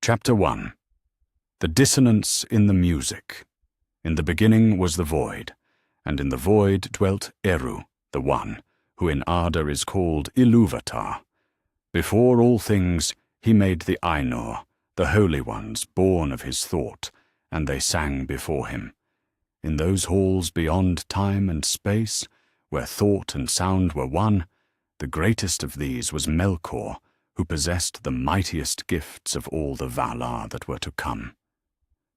Chapter 1. The Dissonance in the Music. In the beginning was the void, and in the void dwelt Eru, the One, who in Arda is called Ilúvatar. Before all things he made the Ainur, the holy ones born of his thought, and they sang before him. In those halls beyond time and space, where thought and sound were one, the greatest of these was Melkor, who possessed the mightiest gifts of all the Valar that were to come.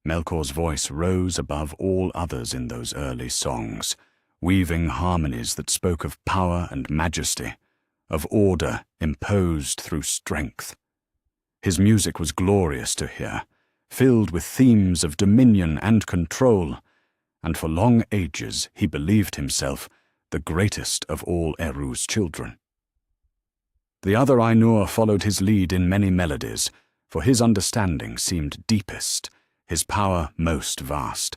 Melkor's voice rose above all others in those early songs, weaving harmonies that spoke of power and majesty, of order imposed through strength. His music was glorious to hear, filled with themes of dominion and control, and for long ages he believed himself the greatest of all Eru's children. The other Ainur followed his lead in many melodies, for his understanding seemed deepest, his power most vast.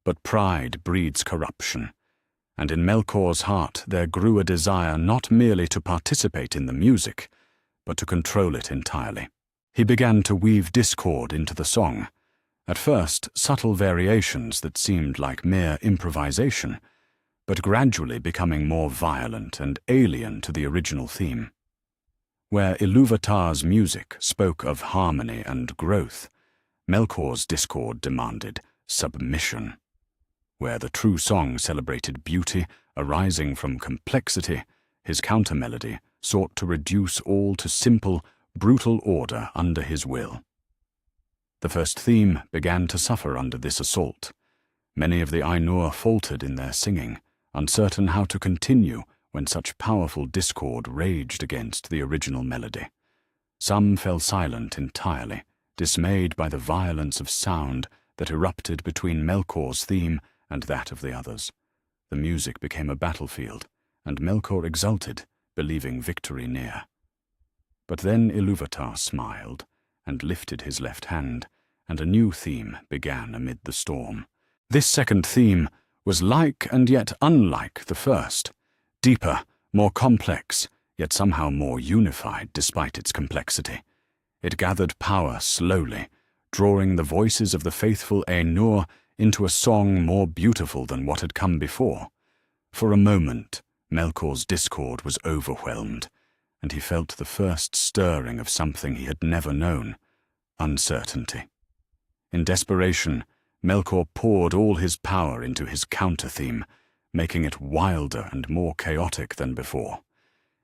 But pride breeds corruption, and in Melkor's heart there grew a desire not merely to participate in the music, but to control it entirely. He began to weave discord into the song, at first subtle variations that seemed like mere improvisation, but gradually becoming more violent and alien to the original theme. Where Ilúvatar's music spoke of harmony and growth, Melkor's discord demanded submission. Where the true song celebrated beauty arising from complexity, his counter-melody sought to reduce all to simple, brutal order under his will. The first theme began to suffer under this assault. Many of the Ainur faltered in their singing, uncertain how to continue when such powerful discord raged against the original melody. Some fell silent entirely, dismayed by the violence of sound that erupted between Melkor's theme and that of the others. The music became a battlefield, and Melkor exulted, believing victory near. But then Ilúvatar smiled, and lifted his left hand, and a new theme began amid the storm. This second theme was like and yet unlike the first, deeper, more complex, yet somehow more unified despite its complexity. It gathered power slowly, drawing the voices of the faithful Ainur into a song more beautiful than what had come before. For a moment, Melkor's discord was overwhelmed, and he felt the first stirring of something he had never known: uncertainty. In desperation, Melkor poured all his power into his counter-theme, making it wilder and more chaotic than before.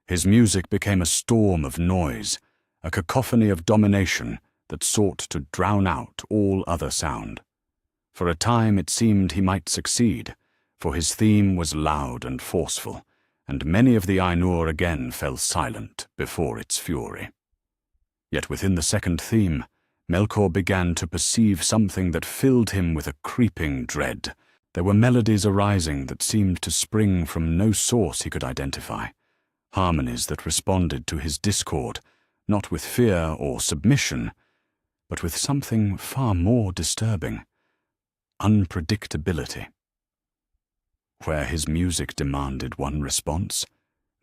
His music became a storm of noise, a cacophony of domination that sought to drown out all other sound. For a time it seemed he might succeed, for his theme was loud and forceful, and many of the Ainur again fell silent before its fury. Yet within the second theme, Melkor began to perceive something that filled him with a creeping dread. There were melodies arising that seemed to spring from no source he could identify, harmonies that responded to his discord, not with fear or submission, but with something far more disturbing: unpredictability. Where his music demanded one response,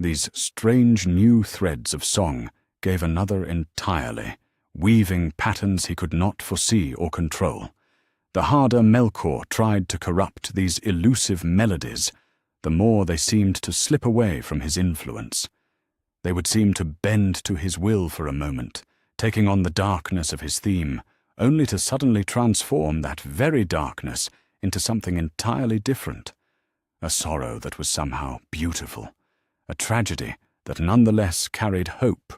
these strange new threads of song gave another entirely, weaving patterns he could not foresee or control. The harder Melkor tried to corrupt these elusive melodies, the more they seemed to slip away from his influence. They would seem to bend to his will for a moment, taking on the darkness of his theme, only to suddenly transform that very darkness into something entirely different. A sorrow that was somehow beautiful, a tragedy that nonetheless carried hope,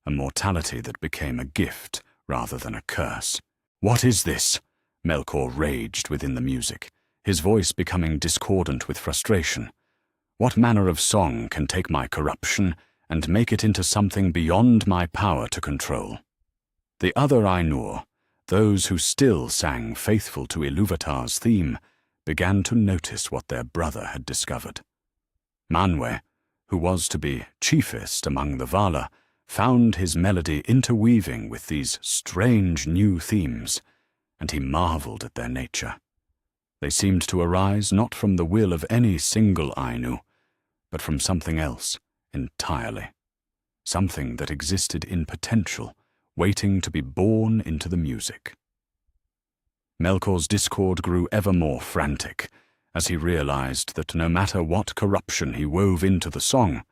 a mortality that became a gift rather than a curse. "What is this?" Melkor raged within the music, his voice becoming discordant with frustration. "What manner of song can take my corruption and make it into something beyond my power to control?" The other Ainur, those who still sang faithful to Ilúvatar's theme, began to notice what their brother had discovered. Manwe, who was to be chiefest among the Valar, found his melody interweaving with these strange new themes, and he marveled at their nature. They seemed to arise not from the will of any single Ainu, but from something else entirely, something that existed in potential, waiting to be born into the music. Melkor's discord grew ever more frantic, as he realized that no matter what corruption he wove into the song,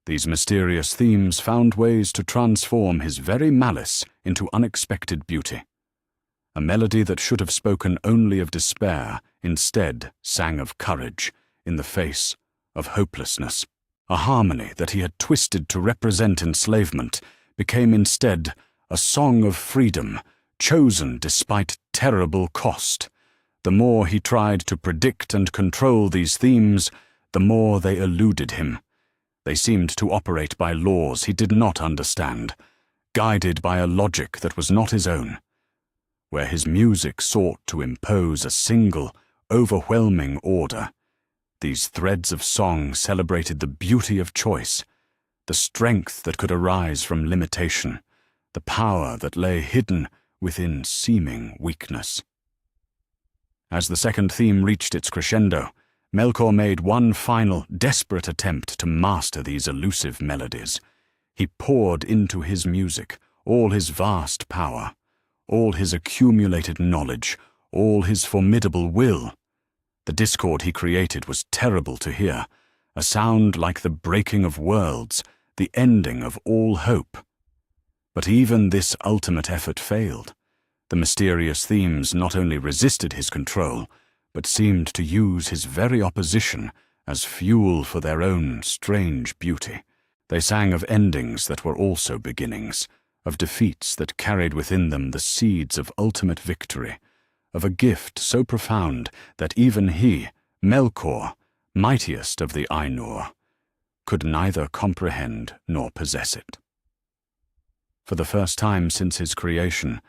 these mysterious themes found ways to transform his very malice into unexpected beauty. A melody that should have spoken only of despair instead sang of courage in the face of hopelessness. A harmony that he had twisted to represent enslavement became instead a song of freedom, chosen despite terrible cost. The more he tried to predict and control these themes, the more they eluded him. They seemed to operate by laws he did not understand, guided by a logic that was not his own. Where his music sought to impose a single, overwhelming order, these threads of song celebrated the beauty of choice, the strength that could arise from limitation, the power that lay hidden within seeming weakness. As the second theme reached its crescendo, Melkor made one final, desperate attempt to master these elusive melodies. He poured into his music all his vast power, all his accumulated knowledge, all his formidable will. The discord he created was terrible to hear, a sound like the breaking of worlds, the ending of all hope. But even this ultimate effort failed. The mysterious themes not only resisted his control, but seemed to use his very opposition as fuel for their own strange beauty. They sang of endings that were also beginnings, of defeats that carried within them the seeds of ultimate victory, of a gift so profound that even he, Melkor, mightiest of the Ainur, could neither comprehend nor possess it. For the first time since his creation,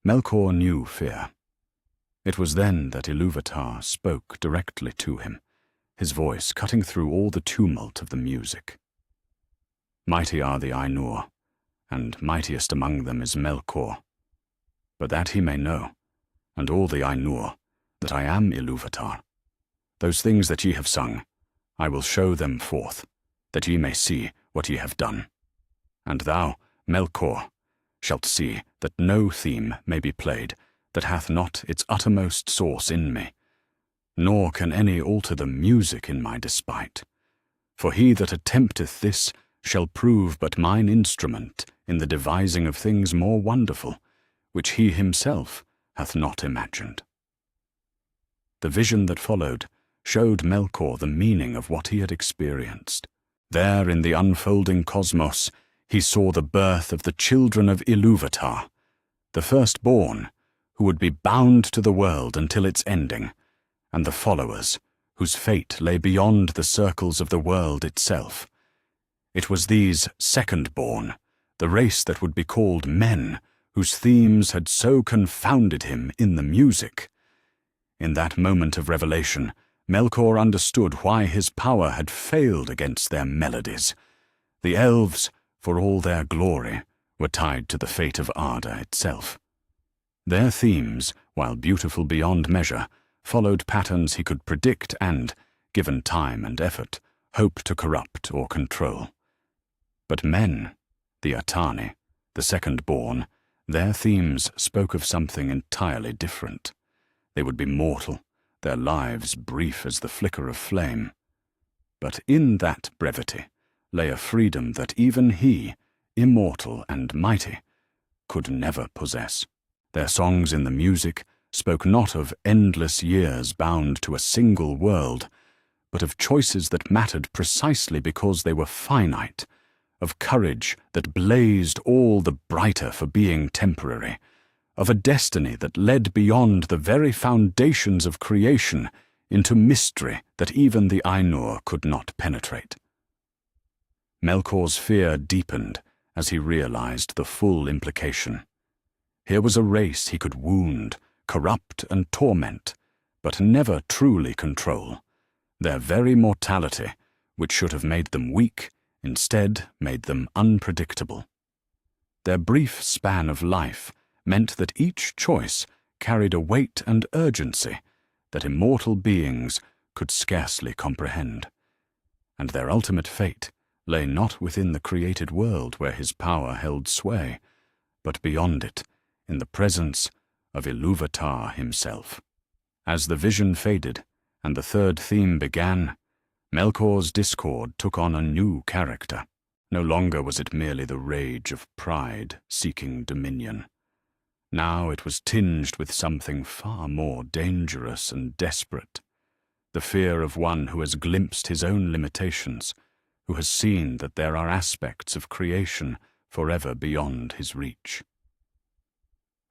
Melkor knew fear. It was then that Ilúvatar spoke directly to him, his voice cutting through all the tumult of the music. Mighty are the Ainur, and mightiest among them is Melkor. But that he may know, and all the Ainur, that I am Ilúvatar. Those things that ye have sung, I will show them forth, that ye may see what ye have done. And thou, Melkor, shalt see that no theme may be played that hath not its uttermost source in me, nor can any alter the music in my despite. For he that attempteth this shall prove but mine instrument in the devising of things more wonderful, which he himself hath not imagined. The vision that followed showed Melkor the meaning of what he had experienced. There in the unfolding cosmos he saw the birth of the children of Ilúvatar, the firstborn, who would be bound to the world until its ending, and the followers, whose fate lay beyond the circles of the world itself. It was these second-born, the race that would be called men, whose themes had so confounded him in the music. In that moment of revelation, Melkor understood why his power had failed against their melodies. The elves, for all their glory, were tied to the fate of Arda itself. Their themes, while beautiful beyond measure, followed patterns he could predict and, given time and effort, hope to corrupt or control. But men, the Atani, the second-born, their themes spoke of something entirely different. They would be mortal, their lives brief as the flicker of flame. But in that brevity lay a freedom that even he, immortal and mighty, could never possess. Their songs in the music spoke not of endless years bound to a single world, but of choices that mattered precisely because they were finite, of courage that blazed all the brighter for being temporary, of a destiny that led beyond the very foundations of creation into mystery that even the Ainur could not penetrate. Melkor's fear deepened as he realized the full implication. Here was a race he could wound, corrupt and torment, but never truly control. Their very mortality, which should have made them weak, instead made them unpredictable. Their brief span of life meant that each choice carried a weight and urgency that immortal beings could scarcely comprehend. And their ultimate fate lay not within the created world where his power held sway, but beyond it, in the presence of Ilúvatar himself. As the vision faded and the third theme began, Melkor's discord took on a new character. No longer was it merely the rage of pride seeking dominion. Now it was tinged with something far more dangerous and desperate, the fear of one who has glimpsed his own limitations, who has seen that there are aspects of creation forever beyond his reach.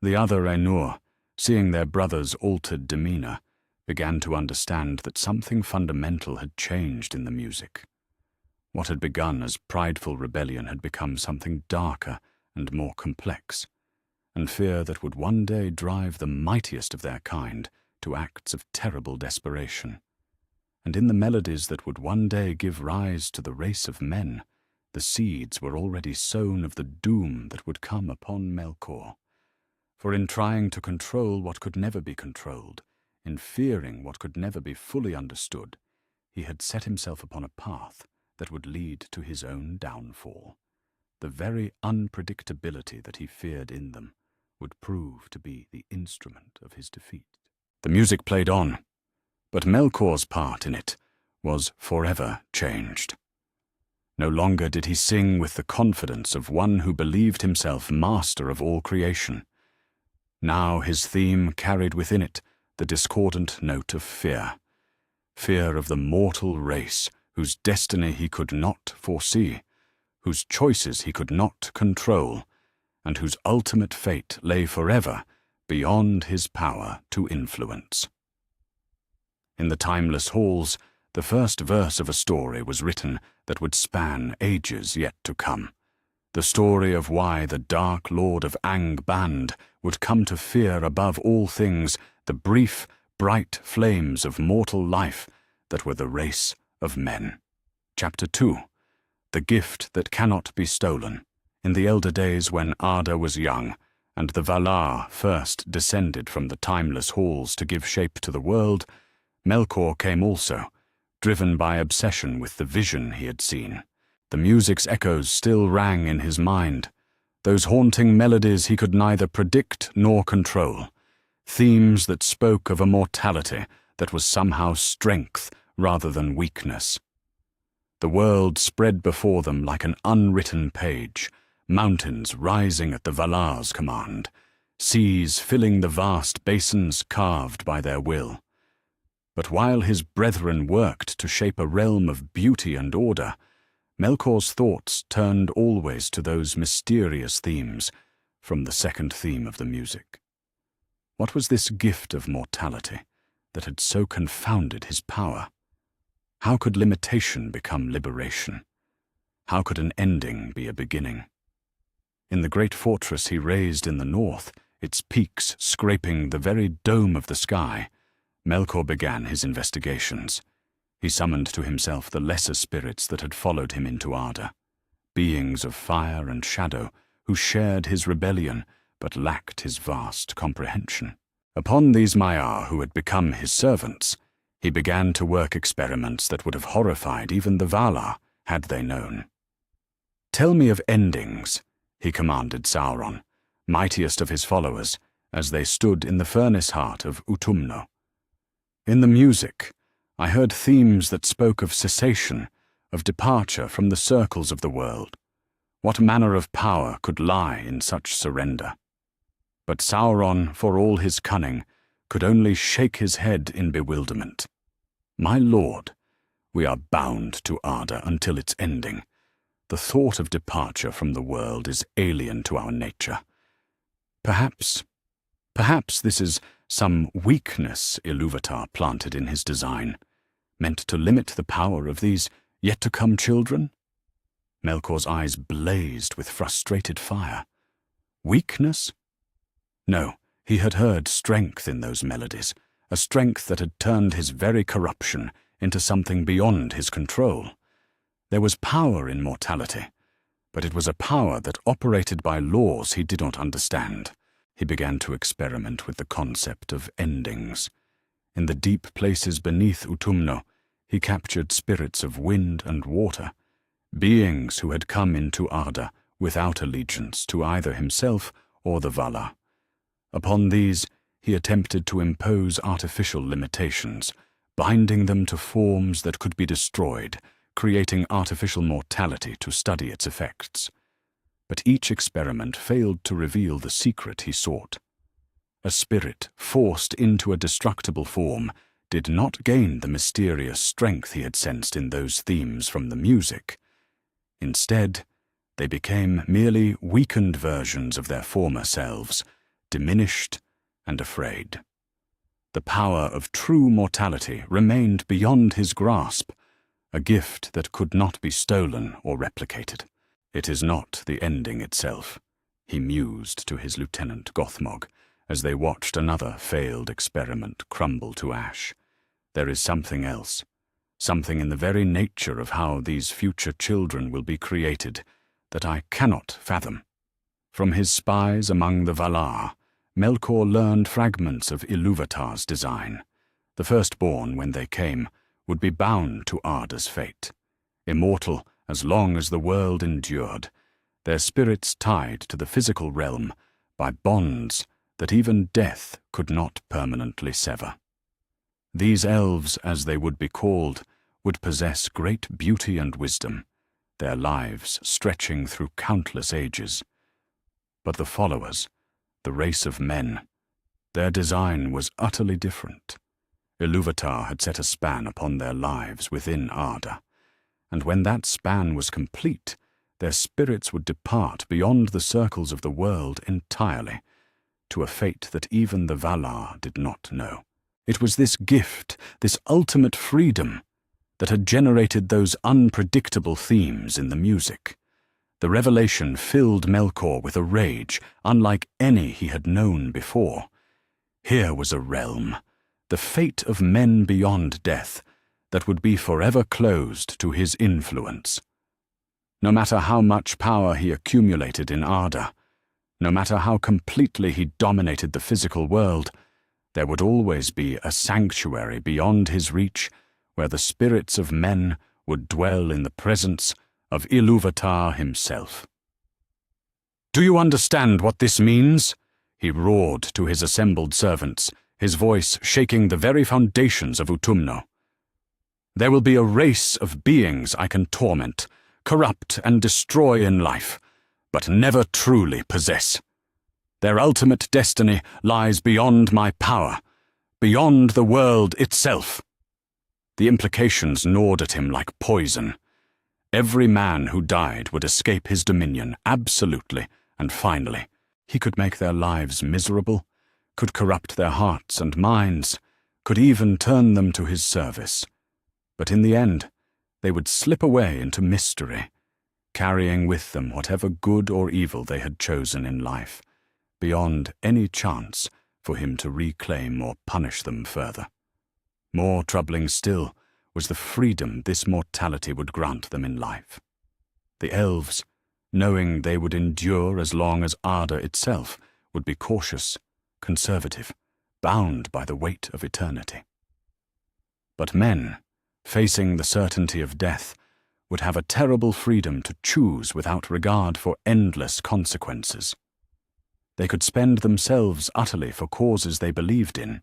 The other Ainur, seeing their brother's altered demeanor, began to understand that something fundamental had changed in the music. What had begun as prideful rebellion had become something darker and more complex, and fear that would one day drive the mightiest of their kind to acts of terrible desperation. And in the melodies that would one day give rise to the race of men, the seeds were already sown of the doom that would come upon Melkor. For in trying to control what could never be controlled, in fearing what could never be fully understood, he had set himself upon a path that would lead to his own downfall. The very unpredictability that he feared in them would prove to be the instrument of his defeat. The music played on, but Melkor's part in it was forever changed. No longer did he sing with the confidence of one who believed himself master of all creation. Now his theme carried within it the discordant note of fear, fear of the mortal race whose destiny he could not foresee, whose choices he could not control, and whose ultimate fate lay forever beyond his power to influence. In the timeless halls, the first verse of a story was written that would span ages yet to come. The story of why the Dark Lord of Angband would come to fear above all things the brief, bright flames of mortal life that were the race of men. Chapter 2. The Gift That Cannot Be Stolen. In the elder days when Arda was young, and the Valar first descended from the timeless halls to give shape to the world, Melkor came also, driven by obsession with the vision he had seen. The music's echoes still rang in his mind, those haunting melodies he could neither predict nor control, themes that spoke of a mortality that was somehow strength rather than weakness. The world spread before them like an unwritten page, mountains rising at the Valar's command, seas filling the vast basins carved by their will. But while his brethren worked to shape a realm of beauty and order, Melkor's thoughts turned always to those mysterious themes from the second theme of the music. What was this gift of mortality that had so confounded his power? How could limitation become liberation? How could an ending be a beginning? In the great fortress he raised in the north, its peaks scraping the very dome of the sky, Melkor began his investigations. He summoned to himself the lesser spirits that had followed him into Arda, beings of fire and shadow who shared his rebellion but lacked his vast comprehension. Upon these Maiar who had become his servants, he began to work experiments that would have horrified even the Valar had they known. "Tell me of endings," he commanded Sauron, mightiest of his followers, as they stood in the furnace heart of Utumno. In the music, I heard themes that spoke of cessation, of departure from the circles of the world. What manner of power could lie in such surrender? But Sauron, for all his cunning, could only shake his head in bewilderment. "My lord, we are bound to Arda until its ending. The thought of departure from the world is alien to our nature. Perhaps this is some weakness Ilúvatar planted in his design, meant to limit the power of these yet-to-come children?" Melkor's eyes blazed with frustrated fire. Weakness? No, he had heard strength in those melodies, a strength that had turned his very corruption into something beyond his control. There was power in mortality, but it was a power that operated by laws he did not understand. He began to experiment with the concept of endings. In the deep places beneath Utumno, he captured spirits of wind and water, beings who had come into Arda without allegiance to either himself or the Valar. Upon these, he attempted to impose artificial limitations, binding them to forms that could be destroyed, creating artificial mortality to study its effects. But each experiment failed to reveal the secret he sought. A spirit forced into a destructible form did not gain the mysterious strength he had sensed in those themes from the music. Instead, they became merely weakened versions of their former selves, diminished and afraid. The power of true mortality remained beyond his grasp, a gift that could not be stolen or replicated. "It is not the ending itself," he mused to his lieutenant Gothmog, as they watched another failed experiment crumble to ash. "There is something else, something in the very nature of how these future children will be created that I cannot fathom." From his spies among the Valar, Melkor learned fragments of Ilúvatar's design. The firstborn, when they came, would be bound to Arda's fate. Immortal as long as the world endured, their spirits tied to the physical realm by bonds that even death could not permanently sever. These elves, as they would be called, would possess great beauty and wisdom, their lives stretching through countless ages. But the followers, the race of men, their design was utterly different. Ilúvatar had set a span upon their lives within Arda, and when that span was complete, their spirits would depart beyond the circles of the world entirely, to a fate that even the Valar did not know. It was this gift, this ultimate freedom, that had generated those unpredictable themes in the music. The revelation filled Melkor with a rage unlike any he had known before. Here was a realm, the fate of men beyond death, that would be forever closed to his influence. No matter how much power he accumulated in Arda, no matter how completely he dominated the physical world, there would always be a sanctuary beyond his reach where the spirits of men would dwell in the presence of Ilúvatar himself. "Do you understand what this means?" he roared to his assembled servants, his voice shaking the very foundations of Utumno. "There will be a race of beings I can torment, corrupt and destroy in life, but never truly possess. Their ultimate destiny lies beyond my power, beyond the world itself." The implications gnawed at him like poison. Every man who died would escape his dominion, absolutely and finally. He could make their lives miserable, could corrupt their hearts and minds, could even turn them to his service. But in the end, they would slip away into mystery, carrying with them whatever good or evil they had chosen in life, beyond any chance for him to reclaim or punish them further. More troubling still was the freedom this mortality would grant them in life. The elves, knowing they would endure as long as Arda itself, would be cautious, conservative, bound by the weight of eternity. But men, facing the certainty of death, would have a terrible freedom to choose without regard for endless consequences. They could spend themselves utterly for causes they believed in,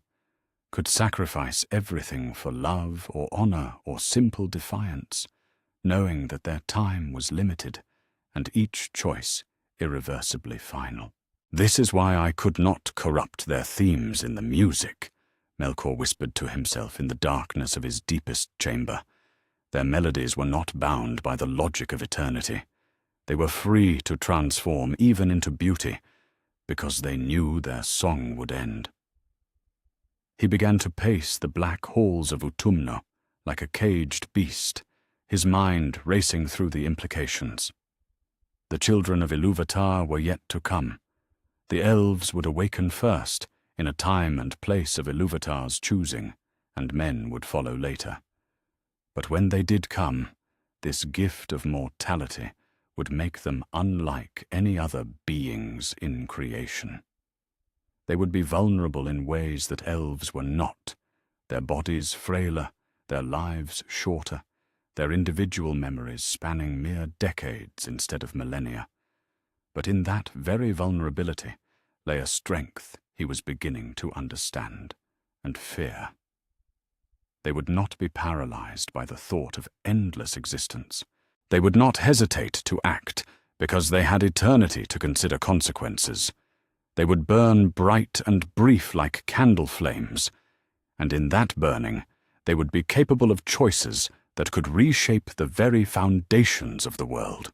could sacrifice everything for love or honor or simple defiance, knowing that their time was limited and each choice irreversibly final. "This is why I could not corrupt their themes in the music," Melkor whispered to himself in the darkness of his deepest chamber. Their melodies were not bound by the logic of eternity. They were free to transform even into beauty, because they knew their song would end. He began to pace the black halls of Utumno like a caged beast, his mind racing through the implications. The children of Ilúvatar were yet to come. The elves would awaken first, in a time and place of Ilúvatar's choosing, and men would follow later. But when they did come, this gift of mortality would make them unlike any other beings in creation. They would be vulnerable in ways that elves were not, their bodies frailer, their lives shorter, their individual memories spanning mere decades instead of millennia. But in that very vulnerability, lay a strength he was beginning to understand and fear. They would not be paralyzed by the thought of endless existence. They would not hesitate to act because they had eternity to consider consequences. They would burn bright and brief like candle flames, and in that burning they would be capable of choices that could reshape the very foundations of the world.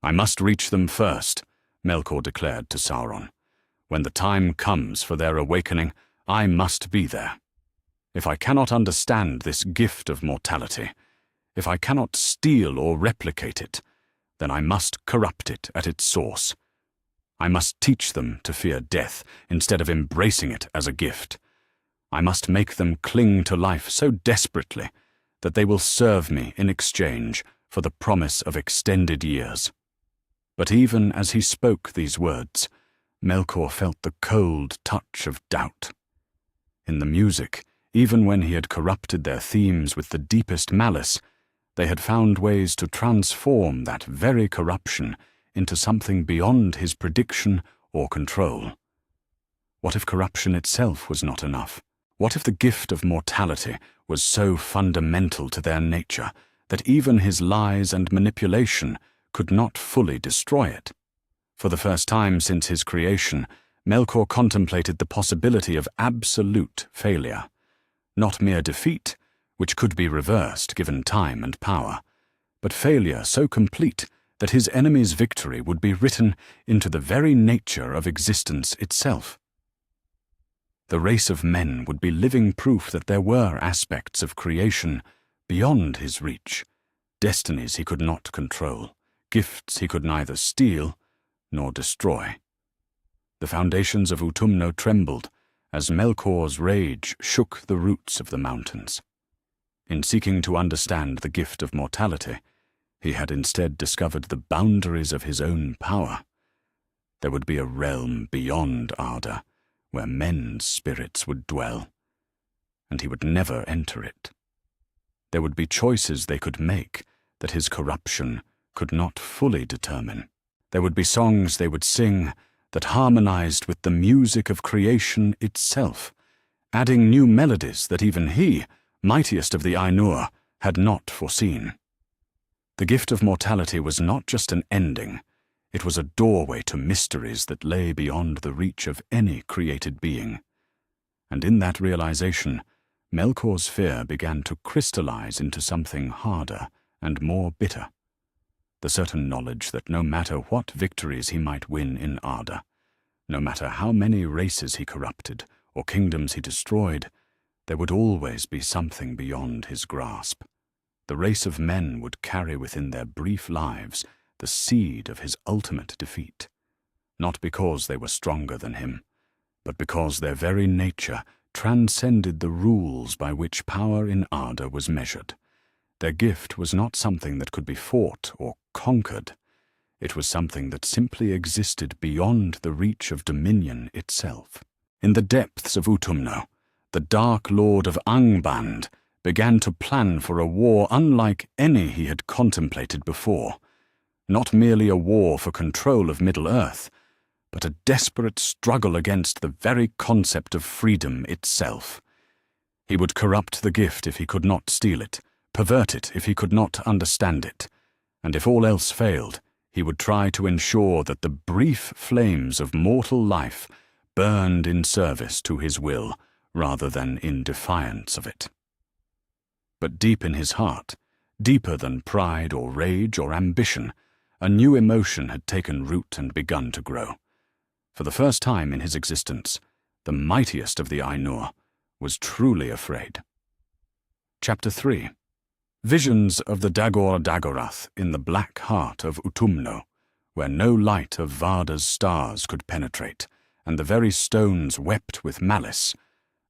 "I must reach them first," Melkor declared to Sauron. "When the time comes for their awakening, I must be there. If I cannot understand this gift of mortality, if I cannot steal or replicate it, then I must corrupt it at its source. I must teach them to fear death instead of embracing it as a gift. I must make them cling to life so desperately that they will serve me in exchange for the promise of extended years." But even as he spoke these words, Melkor felt the cold touch of doubt. In the music, even when he had corrupted their themes with the deepest malice, they had found ways to transform that very corruption into something beyond his prediction or control. What if corruption itself was not enough? What if the gift of mortality was so fundamental to their nature that even his lies and manipulation could not fully destroy it? For the first time since his creation, Melkor contemplated the possibility of absolute failure. Not mere defeat, which could be reversed given time and power, but failure so complete that his enemy's victory would be written into the very nature of existence itself. The race of men would be living proof that there were aspects of creation beyond his reach, destinies he could not control, gifts he could neither steal nor destroy. The foundations of Utumno trembled as Melkor's rage shook the roots of the mountains. In seeking to understand the gift of mortality, he had instead discovered the boundaries of his own power. There would be a realm beyond Arda, where men's spirits would dwell, and he would never enter it. There would be choices they could make that his corruption could not fully determine. There would be songs they would sing that harmonized with the music of creation itself, adding new melodies that even he, mightiest of the Ainur, had not foreseen. The gift of mortality was not just an ending, it was a doorway to mysteries that lay beyond the reach of any created being. And in that realization, Melkor's fear began to crystallize into something harder and more bitter. The certain knowledge that no matter what victories he might win in Arda, no matter how many races he corrupted or kingdoms he destroyed, there would always be something beyond his grasp. The race of men would carry within their brief lives the seed of his ultimate defeat, not because they were stronger than him, but because their very nature transcended the rules by which power in Arda was measured. Their gift was not something that could be fought or conquered. It was something that simply existed beyond the reach of dominion itself. In the depths of Utumno, the Dark Lord of Angband began to plan for a war unlike any he had contemplated before. Not merely a war for control of Middle-earth, but a desperate struggle against the very concept of freedom itself. He would corrupt the gift if he could not steal it, pervert it if he could not understand it, and if all else failed, he would try to ensure that the brief flames of mortal life burned in service to his will rather than in defiance of it. But deep in his heart, deeper than pride or rage or ambition, a new emotion had taken root and begun to grow. For the first time in his existence, the mightiest of the Ainur was truly afraid. Chapter 3. Visions of the Dagor Dagorath in the black heart of Utumno, where no light of Varda's stars could penetrate, and the very stones wept with malice.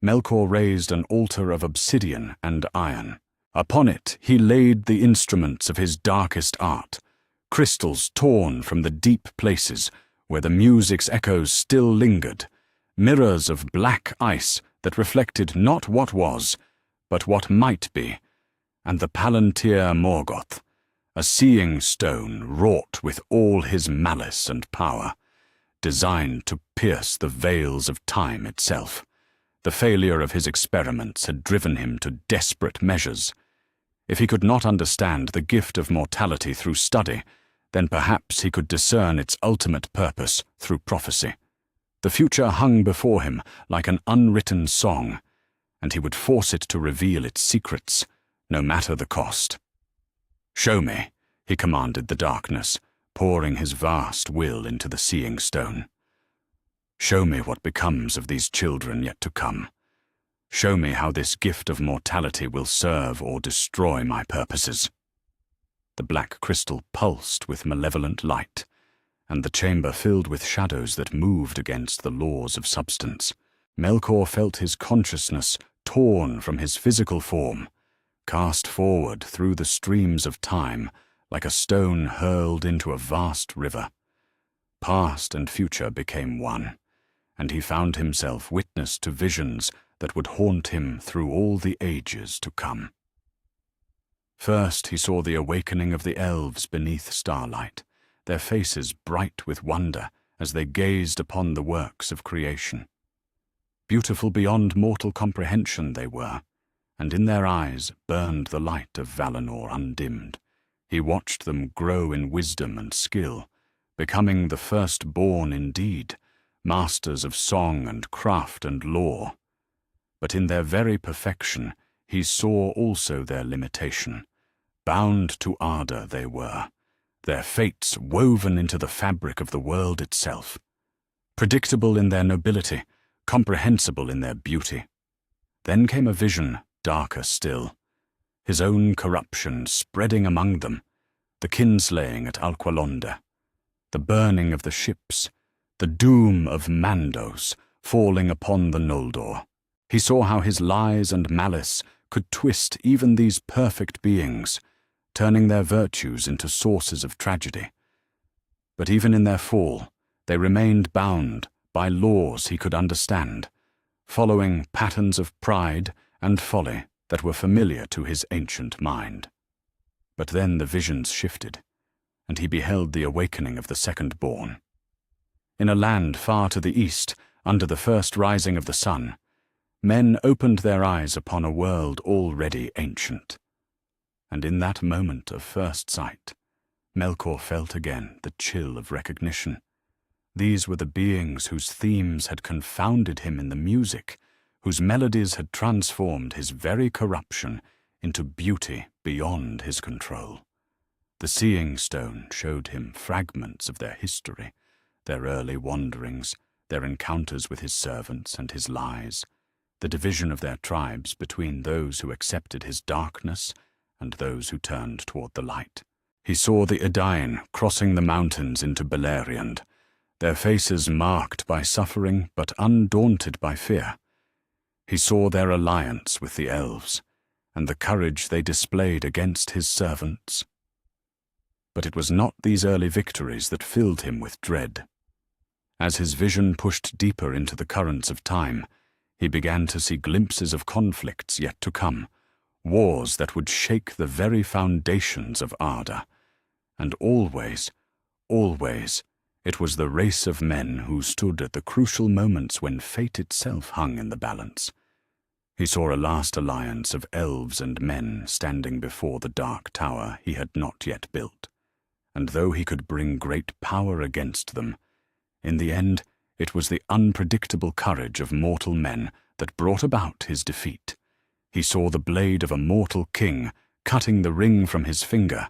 Melkor raised an altar of obsidian and iron. Upon it he laid the instruments of his darkest art, crystals torn from the deep places where the music's echoes still lingered, mirrors of black ice that reflected not what was, but what might be, and the Palantir Morgoth, a seeing stone wrought with all his malice and power, designed to pierce the veils of time itself. The failure of his experiments had driven him to desperate measures. If he could not understand the gift of mortality through study, then perhaps he could discern its ultimate purpose through prophecy. The future hung before him like an unwritten song, and he would force it to reveal its secrets, no matter the cost. "Show me," he commanded the darkness, pouring his vast will into the seeing stone. "Show me what becomes of these children yet to come. Show me how this gift of mortality will serve or destroy my purposes." The black crystal pulsed with malevolent light, and the chamber filled with shadows that moved against the laws of substance. Melkor felt his consciousness torn from his physical form, cast forward through the streams of time like a stone hurled into a vast river. Past and future became one, and he found himself witness to visions that would haunt him through all the ages to come. First he saw the awakening of the elves beneath starlight, their faces bright with wonder as they gazed upon the works of creation. Beautiful beyond mortal comprehension they were, and in their eyes burned the light of Valinor undimmed. He watched them grow in wisdom and skill, becoming the firstborn indeed, masters of song and craft and lore. But in their very perfection he saw also their limitation. Bound to Arda they were, their fates woven into the fabric of the world itself. Predictable in their nobility, comprehensible in their beauty. Then came a vision darker still, his own corruption spreading among them, the kinslaying at Alqualonda, the burning of the ships, the doom of Mandos falling upon the Noldor. He saw how his lies and malice could twist even these perfect beings, turning their virtues into sources of tragedy. But even in their fall, they remained bound by laws he could understand, following patterns of pride and folly that were familiar to his ancient mind. But then the visions shifted, and he beheld the awakening of the second-born. In a land far to the east, under the first rising of the sun, men opened their eyes upon a world already ancient. And in that moment of first sight, Melkor felt again the chill of recognition. These were the beings whose themes had confounded him in the music, whose melodies had transformed his very corruption into beauty beyond his control. The seeing stone showed him fragments of their history, their early wanderings, their encounters with his servants and his lies, the division of their tribes between those who accepted his darkness and those who turned toward the light. He saw the Edain crossing the mountains into Beleriand, their faces marked by suffering but undaunted by fear. He saw their alliance with the elves, and the courage they displayed against his servants. But it was not these early victories that filled him with dread. As his vision pushed deeper into the currents of time, he began to see glimpses of conflicts yet to come, wars that would shake the very foundations of Arda. And always, always, it was the race of men who stood at the crucial moments when fate itself hung in the balance. He saw a last alliance of elves and men standing before the dark tower he had not yet built, and though he could bring great power against them, in the end it was the unpredictable courage of mortal men that brought about his defeat. He saw the blade of a mortal king cutting the ring from his finger,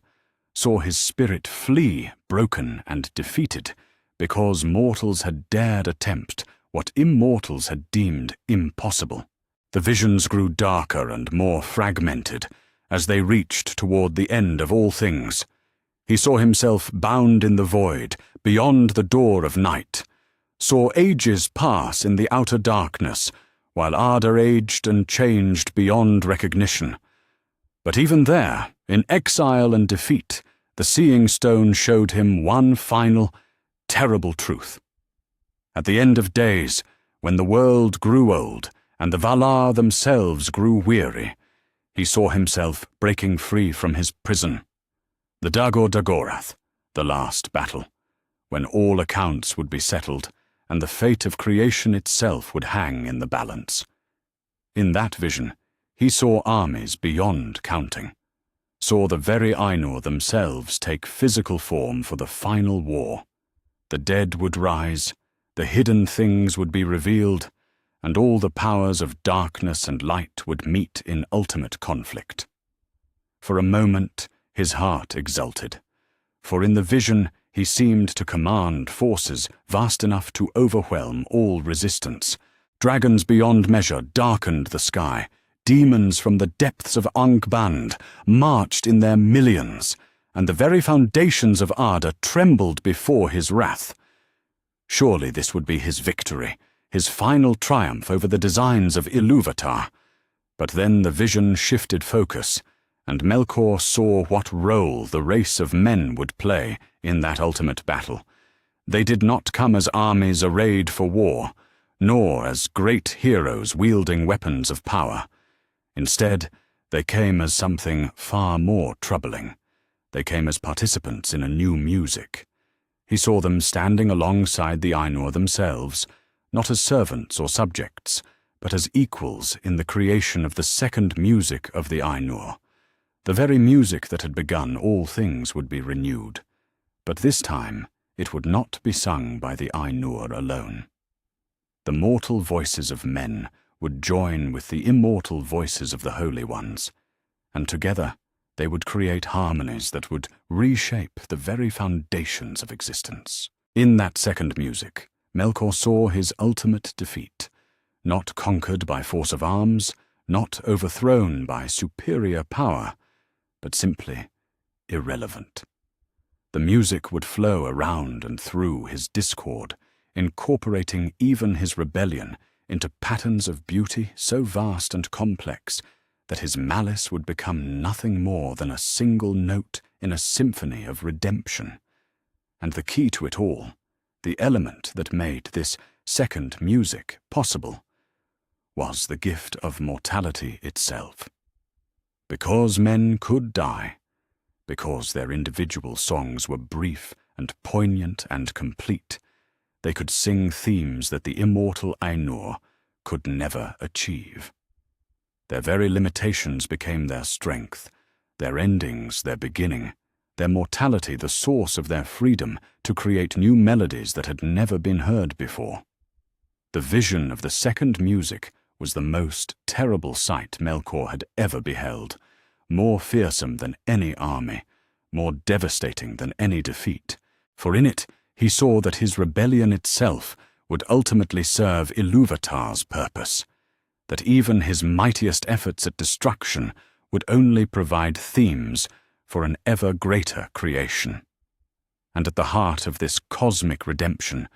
saw his spirit flee broken and defeated, because mortals had dared attempt what immortals had deemed impossible. The visions grew darker and more fragmented as they reached toward the end of all things. He saw himself bound in the void, beyond the door of night, saw ages pass in the outer darkness, while Arda aged and changed beyond recognition. But even there, in exile and defeat, the seeing stone showed him one final, terrible truth. At the end of days, when the world grew old, and the Valar themselves grew weary, he saw himself breaking free from his prison. The Dagor Dagorath, the last battle, when all accounts would be settled, and the fate of creation itself would hang in the balance. In that vision, he saw armies beyond counting, saw the very Ainur themselves take physical form for the final war. The dead would rise, the hidden things would be revealed, and all the powers of darkness and light would meet in ultimate conflict. For a moment, his heart exulted, for in the vision he seemed to command forces vast enough to overwhelm all resistance. Dragons beyond measure darkened the sky. Demons from the depths of Angband marched in their millions, and the very foundations of Arda trembled before his wrath. Surely this would be his victory, his final triumph over the designs of Ilúvatar. But then the vision shifted focus, and Melkor saw what role the race of men would play in that ultimate battle. They did not come as armies arrayed for war, nor as great heroes wielding weapons of power. Instead, they came as something far more troubling. They came as participants in a new music. He saw them standing alongside the Ainur themselves, not as servants or subjects, but as equals in the creation of the second music of the Ainur. The very music that had begun all things would be renewed, but this time it would not be sung by the Ainur alone. The mortal voices of men would join with the immortal voices of the Holy Ones, and together they would create harmonies that would reshape the very foundations of existence. In that second music, Melkor saw his ultimate defeat, not conquered by force of arms, not overthrown by superior power, but simply irrelevant. The music would flow around and through his discord, incorporating even his rebellion into patterns of beauty so vast and complex that his malice would become nothing more than a single note in a symphony of redemption. And the key to it all, the element that made this second music possible, was the gift of mortality itself. Because men could die, because their individual songs were brief and poignant and complete, they could sing themes that the immortal Ainur could never achieve. Their very limitations became their strength, their endings their beginning, their mortality the source of their freedom to create new melodies that had never been heard before. The vision of the second music was the most terrible sight Melkor had ever beheld, more fearsome than any army, more devastating than any defeat, for in it he saw that his rebellion itself would ultimately serve Ilúvatar's purpose, that even his mightiest efforts at destruction would only provide themes for an ever greater creation. And at the heart of this cosmic redemption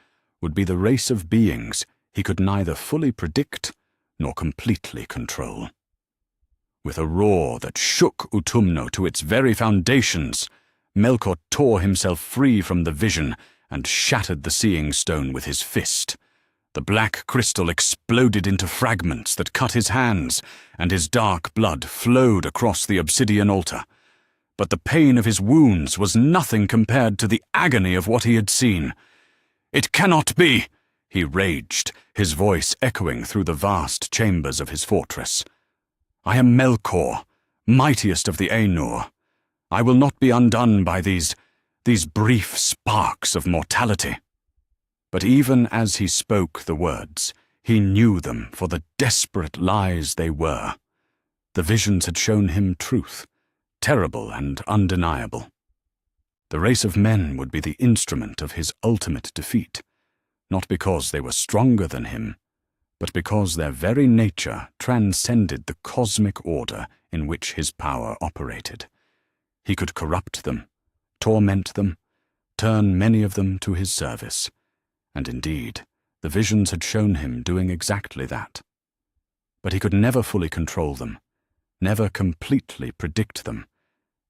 would be the race of beings he could neither fully predict nor completely control. With a roar that shook Utumno to its very foundations, Melkor tore himself free from the vision and shattered the seeing stone with his fist. The black crystal exploded into fragments that cut his hands, and his dark blood flowed across the obsidian altar. But the pain of his wounds was nothing compared to the agony of what he had seen. "It cannot be!" he raged, his voice echoing through the vast chambers of his fortress. "I am Melkor, mightiest of the Ainur. I will not be undone by these brief sparks of mortality." But even as he spoke the words, he knew them for the desperate lies they were. The visions had shown him truth, terrible and undeniable. The race of men would be the instrument of his ultimate defeat, not because they were stronger than him, but because their very nature transcended the cosmic order in which his power operated. He could corrupt them, torment them, turn many of them to his service. And indeed, the visions had shown him doing exactly that. But he could never fully control them, never completely predict them,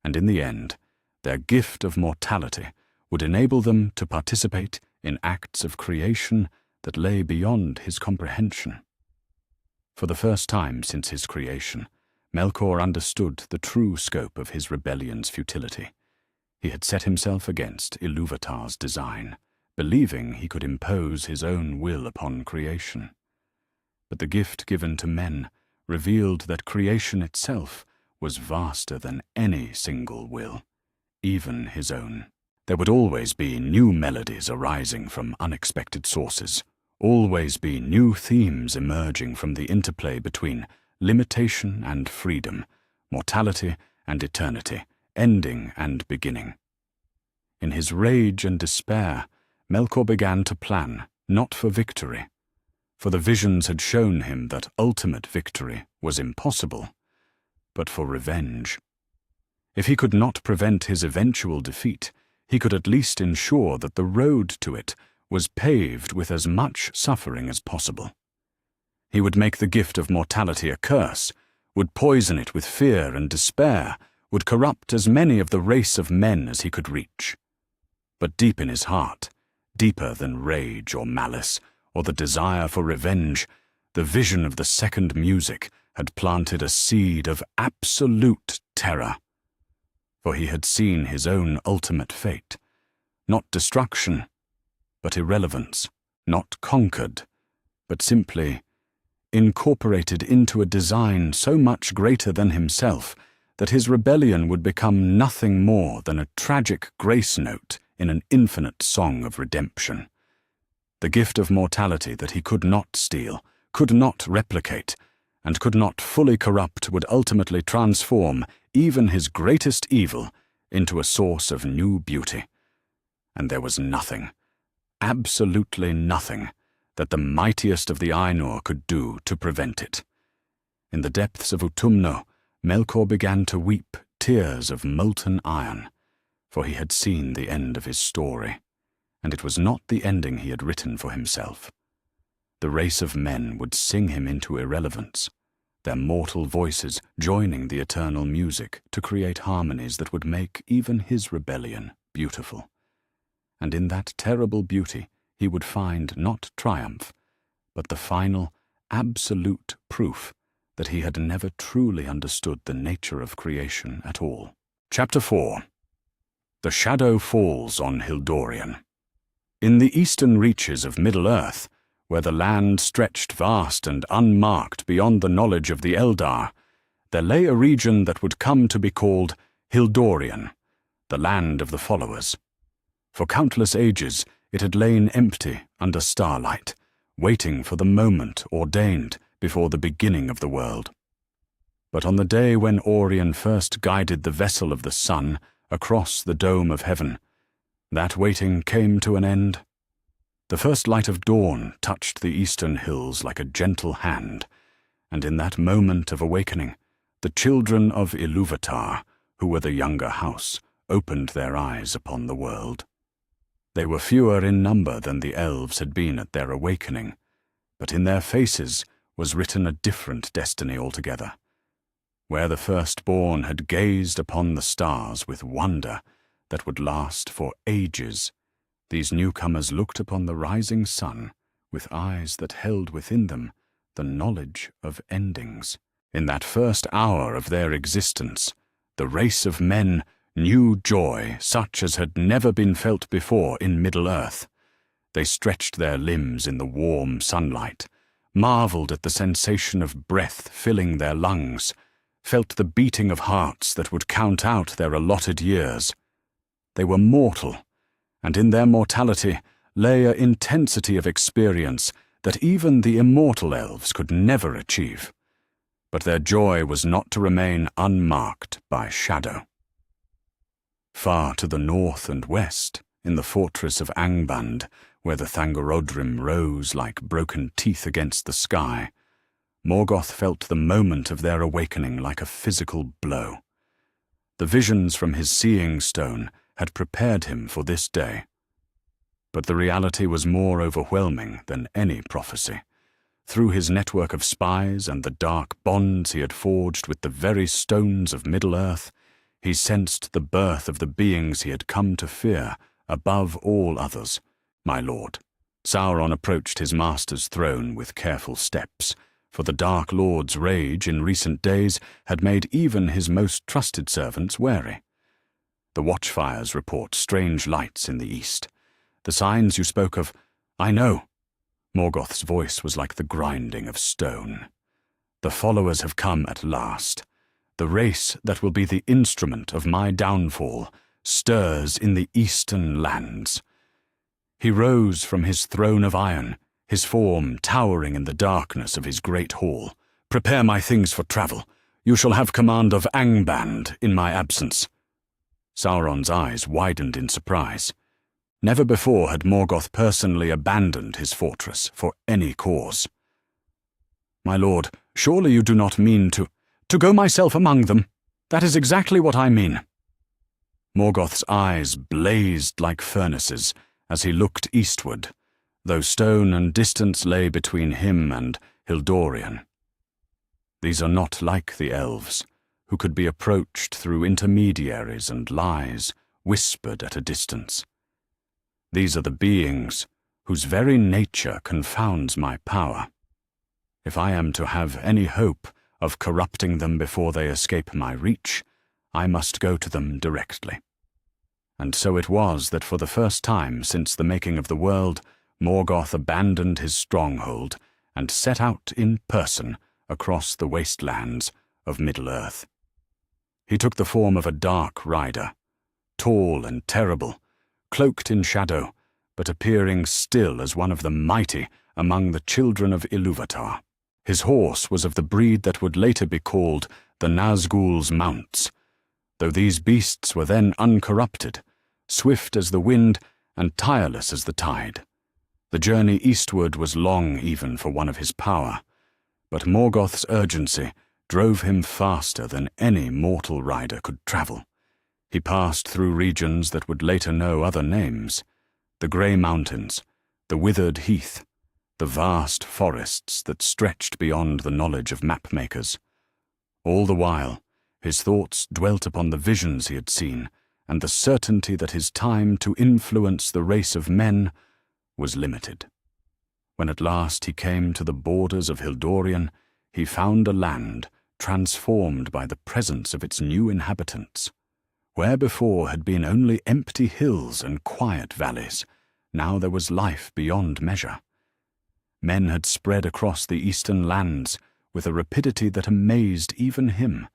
and in the end, their gift of mortality would enable them to participate in acts of creation that lay beyond his comprehension. For the first time since his creation, Melkor understood the true scope of his rebellion's futility. He had set himself against Ilúvatar's design, believing he could impose his own will upon creation. But the gift given to men revealed that creation itself was vaster than any single will, even his own. There would always be new melodies arising from unexpected sources, always be new themes emerging from the interplay between limitation and freedom, mortality and eternity, ending and beginning. In his rage and despair, Melkor began to plan, not for victory, for the visions had shown him that ultimate victory was impossible, but for revenge. If he could not prevent his eventual defeat, he could at least ensure that the road to it was paved with as much suffering as possible. He would make the gift of mortality a curse, would poison it with fear and despair, would corrupt as many of the race of men as he could reach. But deep in his heart, deeper than rage or malice, or the desire for revenge, the vision of the second music had planted a seed of absolute terror. For he had seen his own ultimate fate, not destruction, but irrelevance, not conquered, but simply incorporated into a design so much greater than himself that his rebellion would become nothing more than a tragic grace note in an infinite song of redemption. The gift of mortality that he could not steal, could not replicate, and could not fully corrupt would ultimately transform even his greatest evil into a source of new beauty. And there was nothing, absolutely nothing, that the mightiest of the Ainur could do to prevent it. In the depths of Utumno, Melkor began to weep tears of molten iron, for he had seen the end of his story, and it was not the ending he had written for himself. The race of men would sing him into irrelevance, their mortal voices joining the eternal music to create harmonies that would make even his rebellion beautiful. And in that terrible beauty he would find not triumph, but the final, absolute proof that he had never truly understood the nature of creation at all. Chapter 4. The Shadow Falls on Hildorian. In the eastern reaches of Middle-earth, where the land stretched vast and unmarked beyond the knowledge of the Eldar, there lay a region that would come to be called Hildorian, the land of the followers. For countless ages it had lain empty under starlight, waiting for the moment ordained before the beginning of the world. But on the day when Orion first guided the vessel of the sun across the dome of heaven, that waiting came to an end. The first light of dawn touched the eastern hills like a gentle hand, and in that moment of awakening, the children of Ilúvatar, who were the younger house, opened their eyes upon the world. They were fewer in number than the elves had been at their awakening, but in their faces was written a different destiny altogether. Where the firstborn had gazed upon the stars with wonder that would last for ages, these newcomers looked upon the rising sun with eyes that held within them the knowledge of endings. In that first hour of their existence, the race of men knew joy such as had never been felt before in Middle-earth. They stretched their limbs in the warm sunlight, marveled at the sensation of breath filling their lungs, felt the beating of hearts that would count out their allotted years. They were mortal, and in their mortality lay an intensity of experience that even the immortal elves could never achieve. But their joy was not to remain unmarked by shadow. Far to the north and west, in the fortress of Angband, where the Thangorodrim rose like broken teeth against the sky, Morgoth felt the moment of their awakening like a physical blow. The visions from his seeing stone had prepared him for this day. But the reality was more overwhelming than any prophecy. Through his network of spies and the dark bonds he had forged with the very stones of Middle-earth, he sensed the birth of the beings he had come to fear above all others. My lord. Sauron approached his master's throne with careful steps, for the Dark Lord's rage in recent days had made even his most trusted servants wary. The watchfires report strange lights in the east. The signs you spoke of, I know." Morgoth's voice was like the grinding of stone. "The followers have come at last. The race that will be the instrument of my downfall stirs in the eastern lands." He rose from his throne of iron, his form towering in the darkness of his great hall. "Prepare my things for travel. You shall have command of Angband in my absence." Sauron's eyes widened in surprise. Never before had Morgoth personally abandoned his fortress for any cause. "My lord, surely you do not mean to go myself among them. That is exactly what I mean." Morgoth's eyes blazed like furnaces as he looked eastward, though stone and distance lay between him and Hildorian. These are not like the elves, who could be approached through intermediaries and lies whispered at a distance. These are the beings whose very nature confounds my power. If I am to have any hope of corrupting them before they escape my reach, I must go to them directly. And so it was that for the first time since the making of the world, Morgoth abandoned his stronghold and set out in person across the wastelands of Middle-earth. He took the form of a dark rider, tall and terrible, cloaked in shadow, but appearing still as one of the mighty among the children of Ilúvatar. His horse was of the breed that would later be called the Nazgûl's mounts, though these beasts were then uncorrupted, swift as the wind and tireless as the tide. The journey eastward was long even for one of his power, but Morgoth's urgency drove him faster than any mortal rider could travel. He passed through regions that would later know other names: the Grey Mountains, the withered heath, the vast forests that stretched beyond the knowledge of mapmakers. All the while, his thoughts dwelt upon the visions he had seen and the certainty that his time to influence the race of men was limited. When at last he came to the borders of Hildorian, he found a land transformed by the presence of its new inhabitants. Where before had been only empty hills and quiet valleys, now there was life beyond measure. Men had spread across the eastern lands with a rapidity that amazed even him,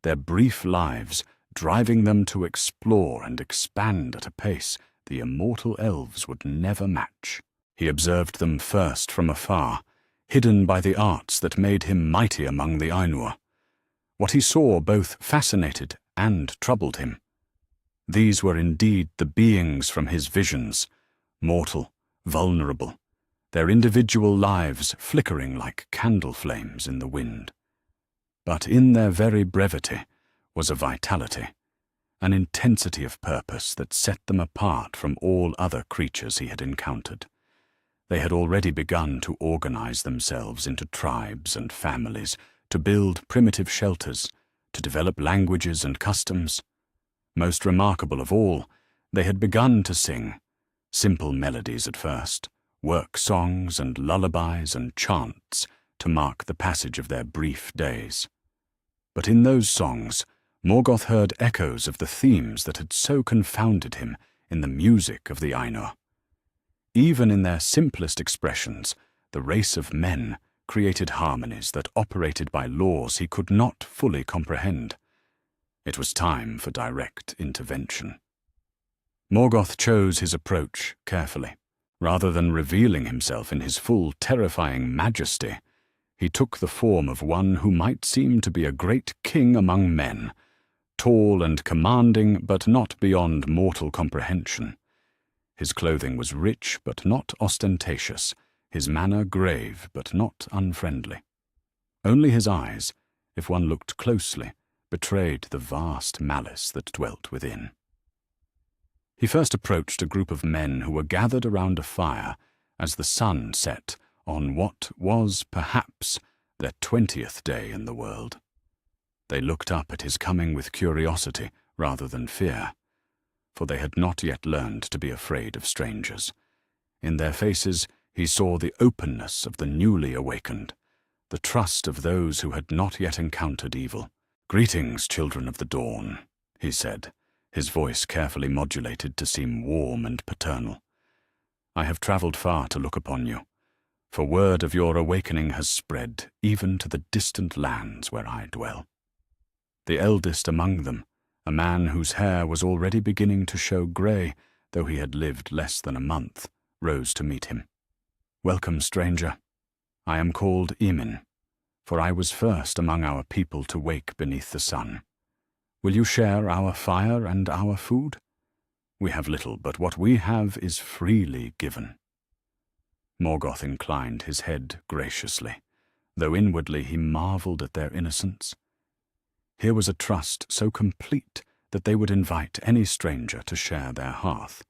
their brief lives driving them to explore and expand at a pace the immortal elves would never match. He observed them first from afar, hidden by the arts that made him mighty among the Ainur. What he saw both fascinated and troubled him. These were indeed the beings from his visions, mortal, vulnerable, their individual lives flickering like candle flames in the wind. But in their very brevity was a vitality, an intensity of purpose that set them apart from all other creatures he had encountered. They had already begun to organize themselves into tribes and families, to build primitive shelters, to develop languages and customs. Most remarkable of all, they had begun to sing, simple melodies at first, work songs and lullabies and chants to mark the passage of their brief days. But in those songs, Morgoth heard echoes of the themes that had so confounded him in the music of the Ainur. Even in their simplest expressions, the race of men created harmonies that operated by laws he could not fully comprehend. It was time for direct intervention. Morgoth chose his approach carefully. Rather than revealing himself in his full, terrifying majesty, he took the form of one who might seem to be a great king among men, tall and commanding but not beyond mortal comprehension. His clothing was rich but not ostentatious, his manner grave but not unfriendly. Only his eyes, if one looked closely, betrayed the vast malice that dwelt within. He first approached a group of men who were gathered around a fire as the sun set on what was, perhaps, their 20th day in the world. They looked up at his coming with curiosity rather than fear, for they had not yet learned to be afraid of strangers. In their faces he saw the openness of the newly awakened, the trust of those who had not yet encountered evil. "Greetings, children of the dawn," he said, his voice carefully modulated to seem warm and paternal. I have travelled far to look upon you, for word of your awakening has spread even to the distant lands where I dwell. The eldest among them, a man whose hair was already beginning to show grey, though he had lived less than a month, rose to meet him. Welcome, stranger. I am called Emin, for I was first among our people to wake beneath the sun. Will you share our fire and our food? We have little, but what we have is freely given. Morgoth inclined his head graciously, though inwardly he marvelled at their innocence. Here was a trust so complete that they would invite any stranger to share their hearth,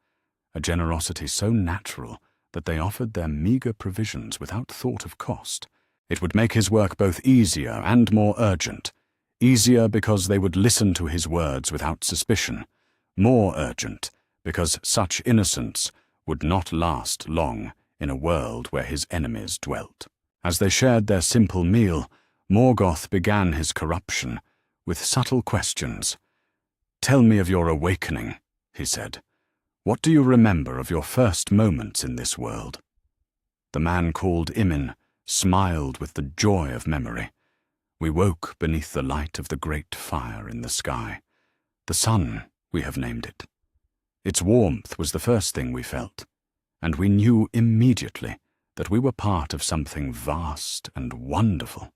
a generosity so natural that they offered their meagre provisions without thought of cost. It would make his work both easier and more urgent. Easier because they would listen to his words without suspicion, more urgent because such innocence would not last long in a world where his enemies dwelt. As they shared their simple meal, Morgoth began his corruption with subtle questions. "Tell me of your awakening," he said. "What do you remember of your first moments in this world?" The man called Imin smiled with the joy of memory. "We woke beneath the light of the great fire in the sky. The sun, we have named it. Its warmth was the first thing we felt, and we knew immediately that we were part of something vast and wonderful.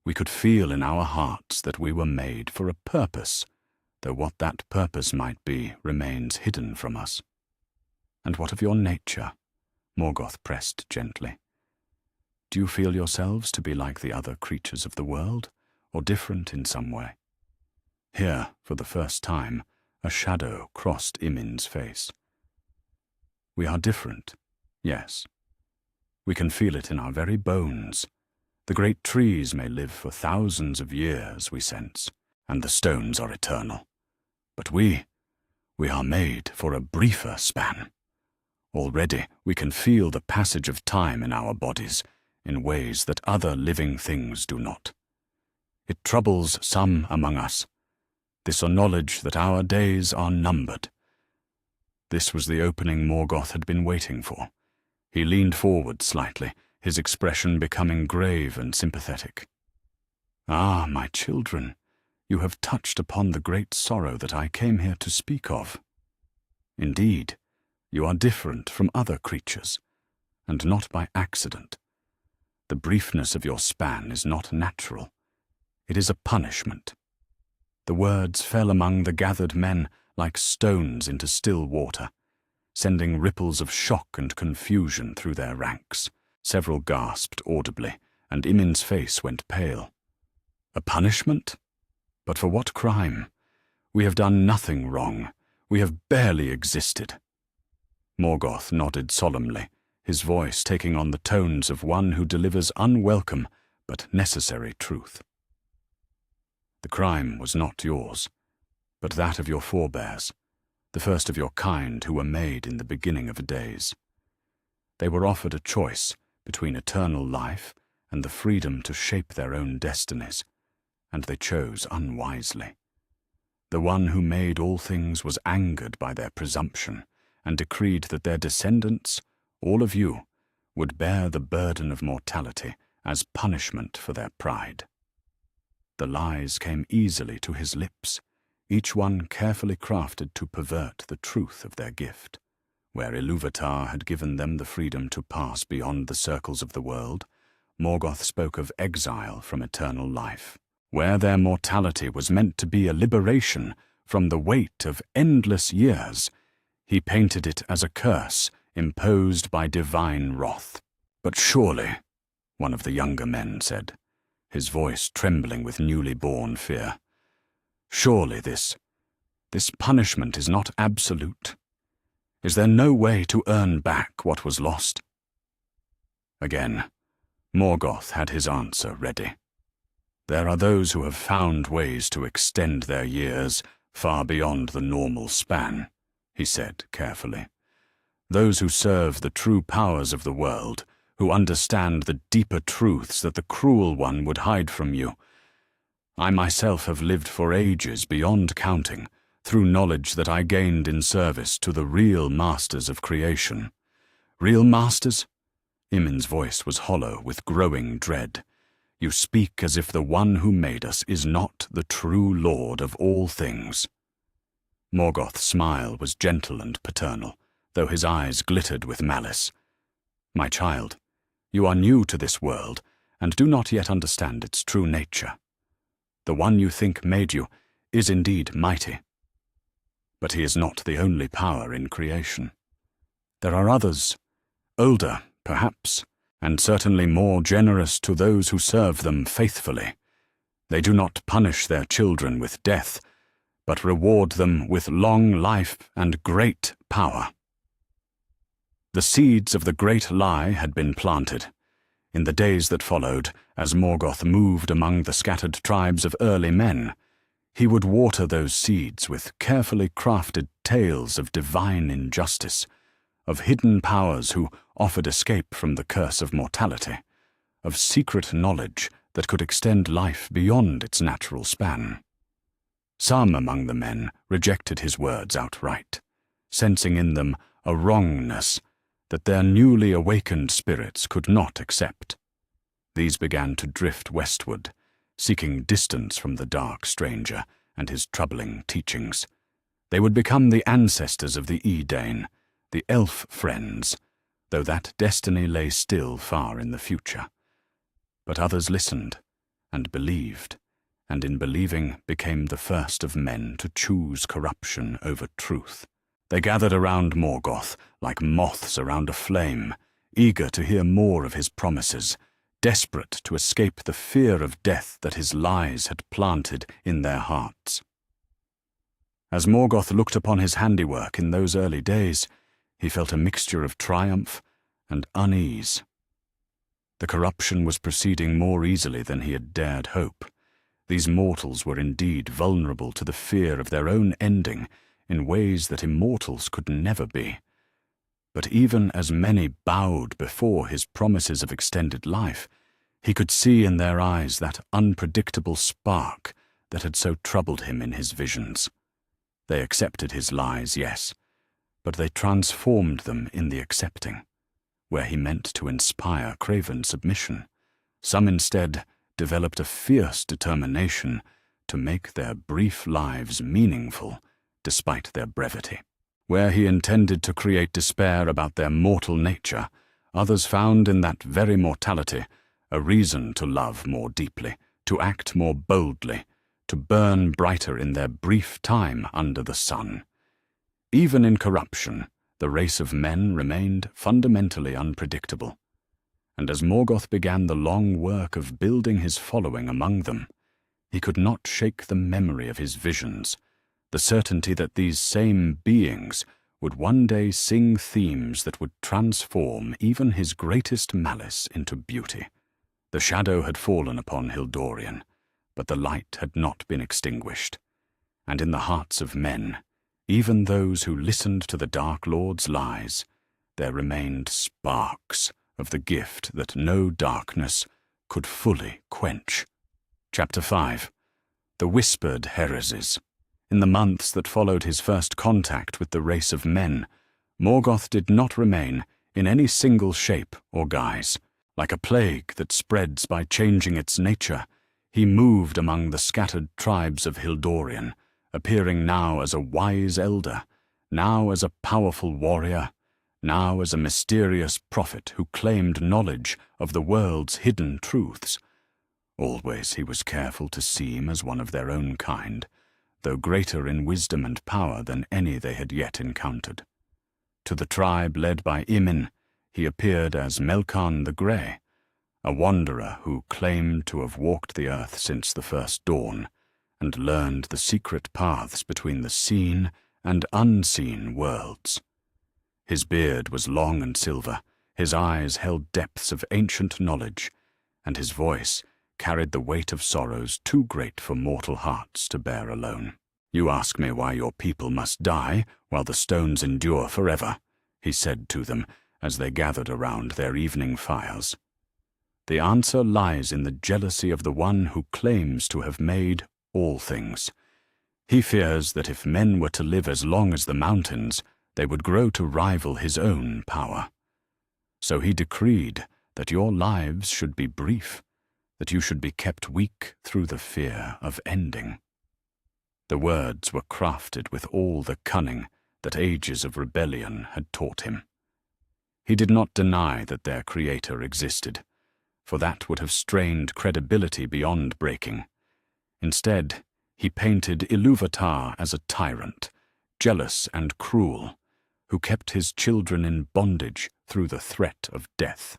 We could feel in our hearts that we were made for a purpose, though what that purpose might be remains hidden from us." "And what of your nature?" Morgoth pressed gently. "Do you feel yourselves to be like the other creatures of the world, or different in some way?" Here, for the first time, a shadow crossed Imin's face. "We are different, yes. We can feel it in our very bones. The great trees may live for thousands of years, we sense, and the stones are eternal. But we are made for a briefer span. Already we can feel the passage of time in our bodies in ways that other living things do not. It troubles some among us, this knowledge that our days are numbered." This was the opening Morgoth had been waiting for. He leaned forward slightly, his expression becoming grave and sympathetic. "Ah, my children, you have touched upon the great sorrow that I came here to speak of. Indeed, you are different from other creatures, and not by accident. The briefness of your span is not natural. It is a punishment." The words fell among the gathered men like stones into still water, sending ripples of shock and confusion through their ranks. Several gasped audibly, and Imin's face went pale. "A punishment? But for what crime? We have done nothing wrong. We have barely existed." Morgoth nodded solemnly, his voice taking on the tones of one who delivers unwelcome but necessary truth. "The crime was not yours, but that of your forebears, the first of your kind who were made in the beginning of days. They were offered a choice between eternal life and the freedom to shape their own destinies, and they chose unwisely. The one who made all things was angered by their presumption and decreed that their descendants, all of you, would bear the burden of mortality as punishment for their pride." The lies came easily to his lips, each one carefully crafted to pervert the truth of their gift. Where Ilúvatar had given them the freedom to pass beyond the circles of the world, Morgoth spoke of exile from eternal life. Where their mortality was meant to be a liberation from the weight of endless years, he painted it as a curse imposed by divine wrath. "But surely," one of the younger men said, his voice trembling with newly born fear, "surely this punishment is not absolute. Is there no way to earn back what was lost?" Again, Morgoth had his answer ready. "There are those who have found ways to extend their years far beyond the normal span," he said carefully. "Those who serve the true powers of the world, who understand the deeper truths that the cruel one would hide from you. I myself have lived for ages beyond counting, through knowledge that I gained in service to the real masters of creation. Real masters? Imin's voice was hollow with growing dread. You speak as if the one who made us is not the true lord of all things. Morgoth's smile was gentle and paternal, though his eyes glittered with malice. My child, you are new to this world, and do not yet understand its true nature. The one you think made you is indeed mighty. But he is not the only power in creation. There are others, older, perhaps, and certainly more generous to those who serve them faithfully. They do not punish their children with death, but reward them with long life and great power. The seeds of the great lie had been planted. In the days that followed, as Morgoth moved among the scattered tribes of early men, he would water those seeds with carefully crafted tales of divine injustice, of hidden powers who offered escape from the curse of mortality, of secret knowledge that could extend life beyond its natural span. Some among the men rejected his words outright, sensing in them a wrongness that their newly awakened spirits could not accept. These began to drift westward, seeking distance from the dark stranger and his troubling teachings. They would become the ancestors of the Edain, the elf friends, though that destiny lay still far in the future. But others listened and believed, and in believing became the first of men to choose corruption over truth. They gathered around Morgoth like moths around a flame, eager to hear more of his promises, desperate to escape the fear of death that his lies had planted in their hearts. As Morgoth looked upon his handiwork in those early days, he felt a mixture of triumph and unease. The corruption was proceeding more easily than he had dared hope. These mortals were indeed vulnerable to the fear of their own ending in ways that immortals could never be. But even as many bowed before his promises of extended life, he could see in their eyes that unpredictable spark that had so troubled him in his visions. They accepted his lies, yes, but they transformed them in the accepting, where he meant to inspire craven submission. Some instead developed a fierce determination to make their brief lives meaningful despite their brevity. Where he intended to create despair about their mortal nature, others found in that very mortality a reason to love more deeply, to act more boldly, to burn brighter in their brief time under the sun. Even in corruption, the race of men remained fundamentally unpredictable. And as Morgoth began the long work of building his following among them, he could not shake the memory of his visions, the certainty that these same beings would one day sing themes that would transform even his greatest malice into beauty. The shadow had fallen upon Hildorian, but the light had not been extinguished, and in the hearts of men, even those who listened to the Dark Lord's lies, there remained sparks of the gift that no darkness could fully quench. Chapter 5. The Whispered Heresies. In the months that followed his first contact with the race of men, Morgoth did not remain in any single shape or guise. Like a plague that spreads by changing its nature, he moved among the scattered tribes of Hildorian, appearing now as a wise elder, now as a powerful warrior, now as a mysterious prophet who claimed knowledge of the world's hidden truths. Always he was careful to seem as one of their own kind, though greater in wisdom and power than any they had yet encountered. To the tribe led by Imin, he appeared as Melkarn the Grey, a wanderer who claimed to have walked the earth since the first dawn, and learned the secret paths between the seen and unseen worlds. His beard was long and silver, his eyes held depths of ancient knowledge, and his voice carried the weight of sorrows too great for mortal hearts to bear alone. "You ask me why your people must die while the stones endure forever," he said to them as they gathered around their evening fires. "The answer lies in the jealousy of the one who claims to have made all things. He fears that if men were to live as long as the mountains, they would grow to rival his own power. So he decreed that your lives should be brief, that you should be kept weak through the fear of ending. The words were crafted with all the cunning that ages of rebellion had taught him. He did not deny that their creator existed, for that would have strained credibility beyond breaking. Instead, he painted Ilúvatar as a tyrant, jealous and cruel, who kept his children in bondage through the threat of death.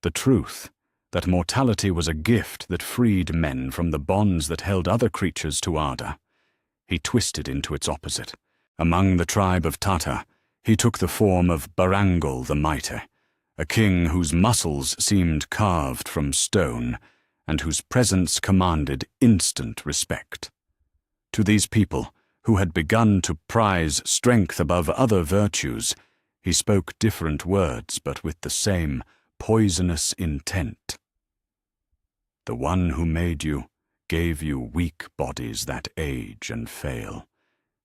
The truth, that mortality was a gift that freed men from the bonds that held other creatures to Arda, he twisted into its opposite. Among the tribe of Tata, he took the form of Barangol the Mighty, a king whose muscles seemed carved from stone and whose presence commanded instant respect. To these people, who had begun to prize strength above other virtues, he spoke different words but with the same poisonous intent. The one who made you gave you weak bodies that age and fail,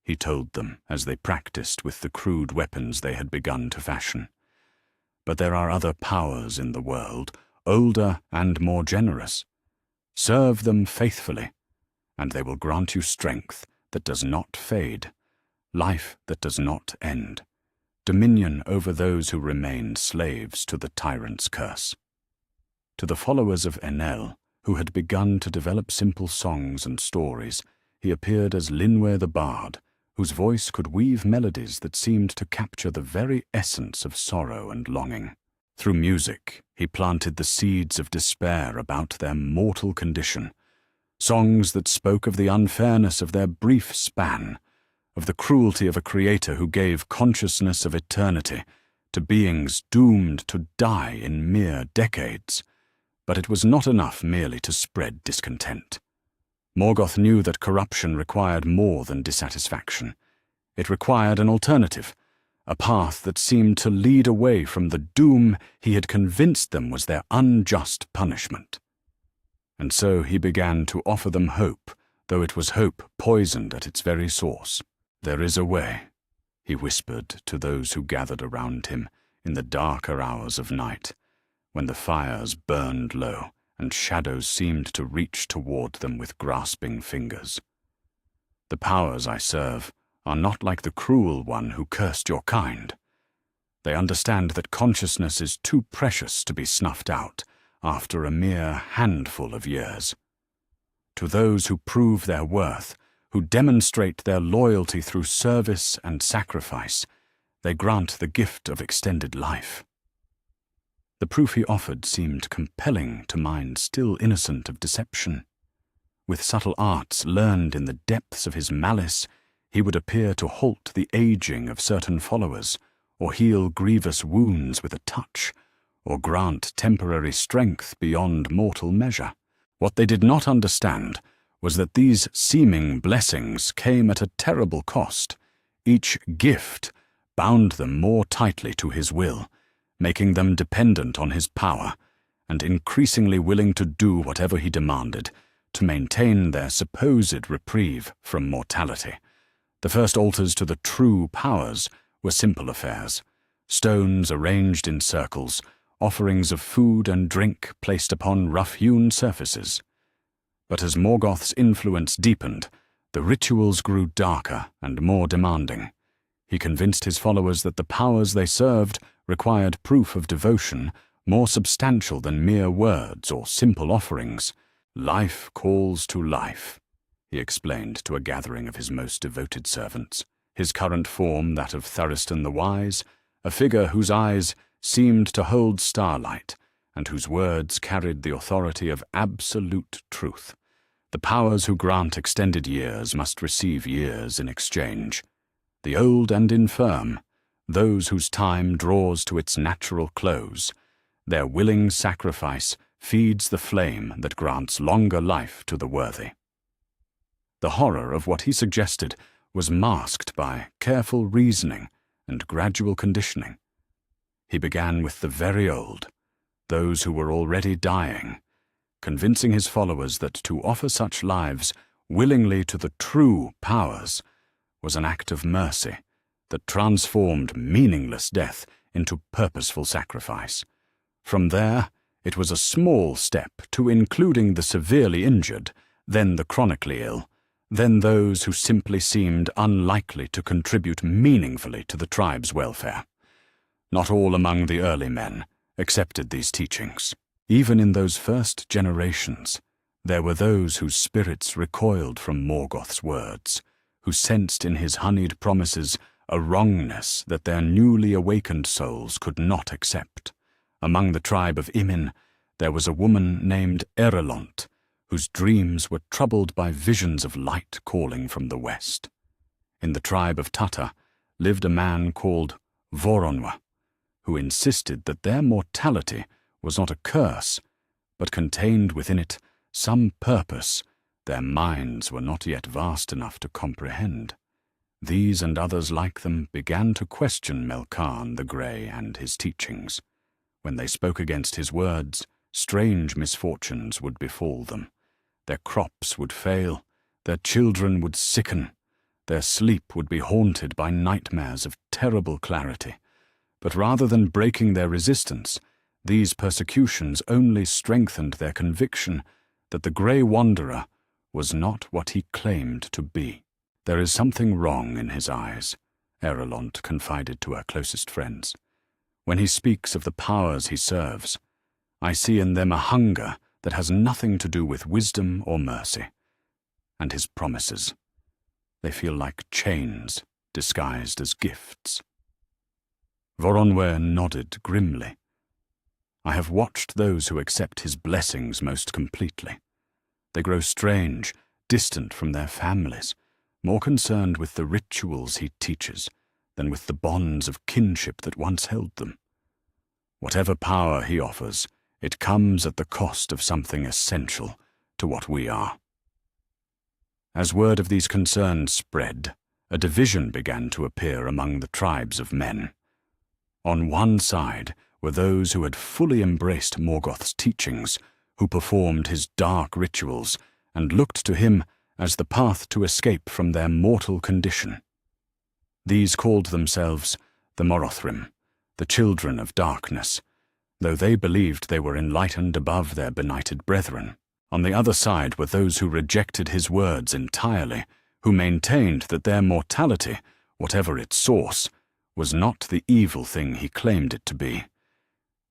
he told them as they practiced with the crude weapons they had begun to fashion. But there are other powers in the world, older and more generous. Serve them faithfully, and they will grant you strength that does not fade, life that does not end, dominion over those who remain slaves to the tyrant's curse. To the followers of Enel, who had begun to develop simple songs and stories, he appeared as Linwe the Bard, whose voice could weave melodies that seemed to capture the very essence of sorrow and longing. Through music, he planted the seeds of despair about their mortal condition, songs that spoke of the unfairness of their brief span, of the cruelty of a creator who gave consciousness of eternity to beings doomed to die in mere decades. But it was not enough merely to spread discontent. Morgoth knew that corruption required more than dissatisfaction. It required an alternative, a path that seemed to lead away from the doom he had convinced them was their unjust punishment. And so he began to offer them hope, though it was hope poisoned at its very source. "There is a way," he whispered to those who gathered around him in the darker hours of night, when the fires burned low and shadows seemed to reach toward them with grasping fingers. "The powers I serve are not like the cruel one who cursed your kind. They understand that consciousness is too precious to be snuffed out after a mere handful of years. To those who prove their worth, who demonstrate their loyalty through service and sacrifice, they grant the gift of extended life." The proof he offered seemed compelling to minds still innocent of deception. With subtle arts learned in the depths of his malice, he would appear to halt the aging of certain followers, or heal grievous wounds with a touch, or grant temporary strength beyond mortal measure. What they did not understand was that these seeming blessings came at a terrible cost. Each gift bound them more tightly to his will, making them dependent on his power, and increasingly willing to do whatever he demanded to maintain their supposed reprieve from mortality. The first altars to the true powers were simple affairs, stones arranged in circles, offerings of food and drink placed upon rough-hewn surfaces. But as Morgoth's influence deepened, the rituals grew darker and more demanding. He convinced his followers that the powers they served required proof of devotion more substantial than mere words or simple offerings. "Life calls to life," he explained to a gathering of his most devoted servants, his current form that of Thuristan the Wise, a figure whose eyes seemed to hold starlight and whose words carried the authority of absolute truth. The powers who grant extended years must receive years in exchange. The old and infirm, those whose time draws to its natural close, their willing sacrifice feeds the flame that grants longer life to the worthy. The horror of what he suggested was masked by careful reasoning and gradual conditioning. He began with the very old, those who were already dying, convincing his followers that to offer such lives willingly to the true powers was an act of mercy that transformed meaningless death into purposeful sacrifice. From there, it was a small step to including the severely injured, then the chronically ill, then those who simply seemed unlikely to contribute meaningfully to the tribe's welfare. Not all among the early men accepted these teachings. Even in those first generations, there were those whose spirits recoiled from Morgoth's words, who sensed in his honeyed promises a wrongness that their newly awakened souls could not accept. Among the tribe of Imin, there was a woman named Erelont, whose dreams were troubled by visions of light calling from the west. In the tribe of Tata lived a man called Voronwa, who insisted that their mortality was not a curse, but contained within it some purpose their minds were not yet vast enough to comprehend. These and others like them began to question Melkarn the Grey and his teachings. When they spoke against his words, strange misfortunes would befall them. Their crops would fail, their children would sicken, their sleep would be haunted by nightmares of terrible clarity. But rather than breaking their resistance, these persecutions only strengthened their conviction that the Grey Wanderer was not what he claimed to be. "There is something wrong in his eyes," Erelont confided to her closest friends. "When he speaks of the powers he serves, I see in them a hunger that has nothing to do with wisdom or mercy. And his promises, they feel like chains disguised as gifts." Voronwer nodded grimly. "I have watched those who accept his blessings most completely. They grow strange, distant from their families, more concerned with the rituals he teaches than with the bonds of kinship that once held them. Whatever power he offers, it comes at the cost of something essential to what we are." As word of these concerns spread, a division began to appear among the tribes of men. On one side were those who had fully embraced Morgoth's teachings, who performed his dark rituals and looked to him as the path to escape from their mortal condition. These called themselves the Morothrim, the children of darkness, though they believed they were enlightened above their benighted brethren. On the other side were those who rejected his words entirely, who maintained that their mortality, whatever its source, was not the evil thing he claimed it to be.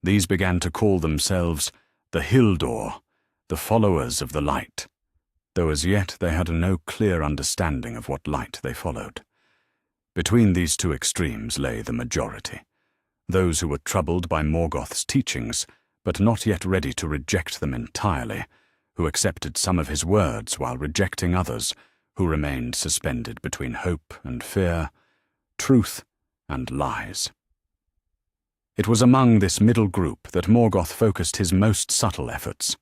These began to call themselves the Hildor, the followers of the light, though as yet they had no clear understanding of what light they followed. Between these two extremes lay the majority, those who were troubled by Morgoth's teachings, but not yet ready to reject them entirely, who accepted some of his words while rejecting others, who remained suspended between hope and fear, truth and lies. It was among this middle group that Morgoth focused his most subtle efforts.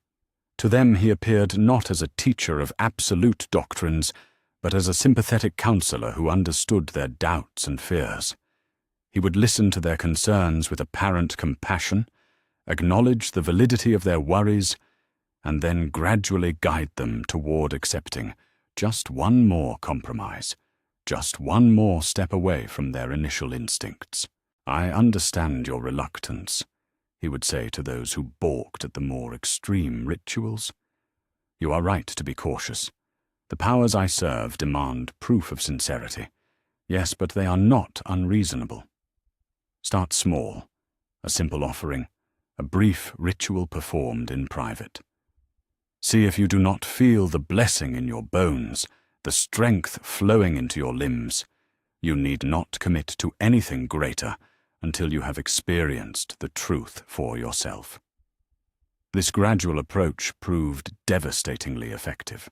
To them he appeared not as a teacher of absolute doctrines, but as a sympathetic counselor who understood their doubts and fears. He would listen to their concerns with apparent compassion, acknowledge the validity of their worries, and then gradually guide them toward accepting just one more compromise, just one more step away from their initial instincts. "I understand your reluctance," he would say to those who balked at the more extreme rituals. "You are right to be cautious. The powers I serve demand proof of sincerity. Yes, but they are not unreasonable. Start small, a simple offering, a brief ritual performed in private. See if you do not feel the blessing in your bones, the strength flowing into your limbs. You need not commit to anything greater until you have experienced the truth for yourself." This gradual approach proved devastatingly effective.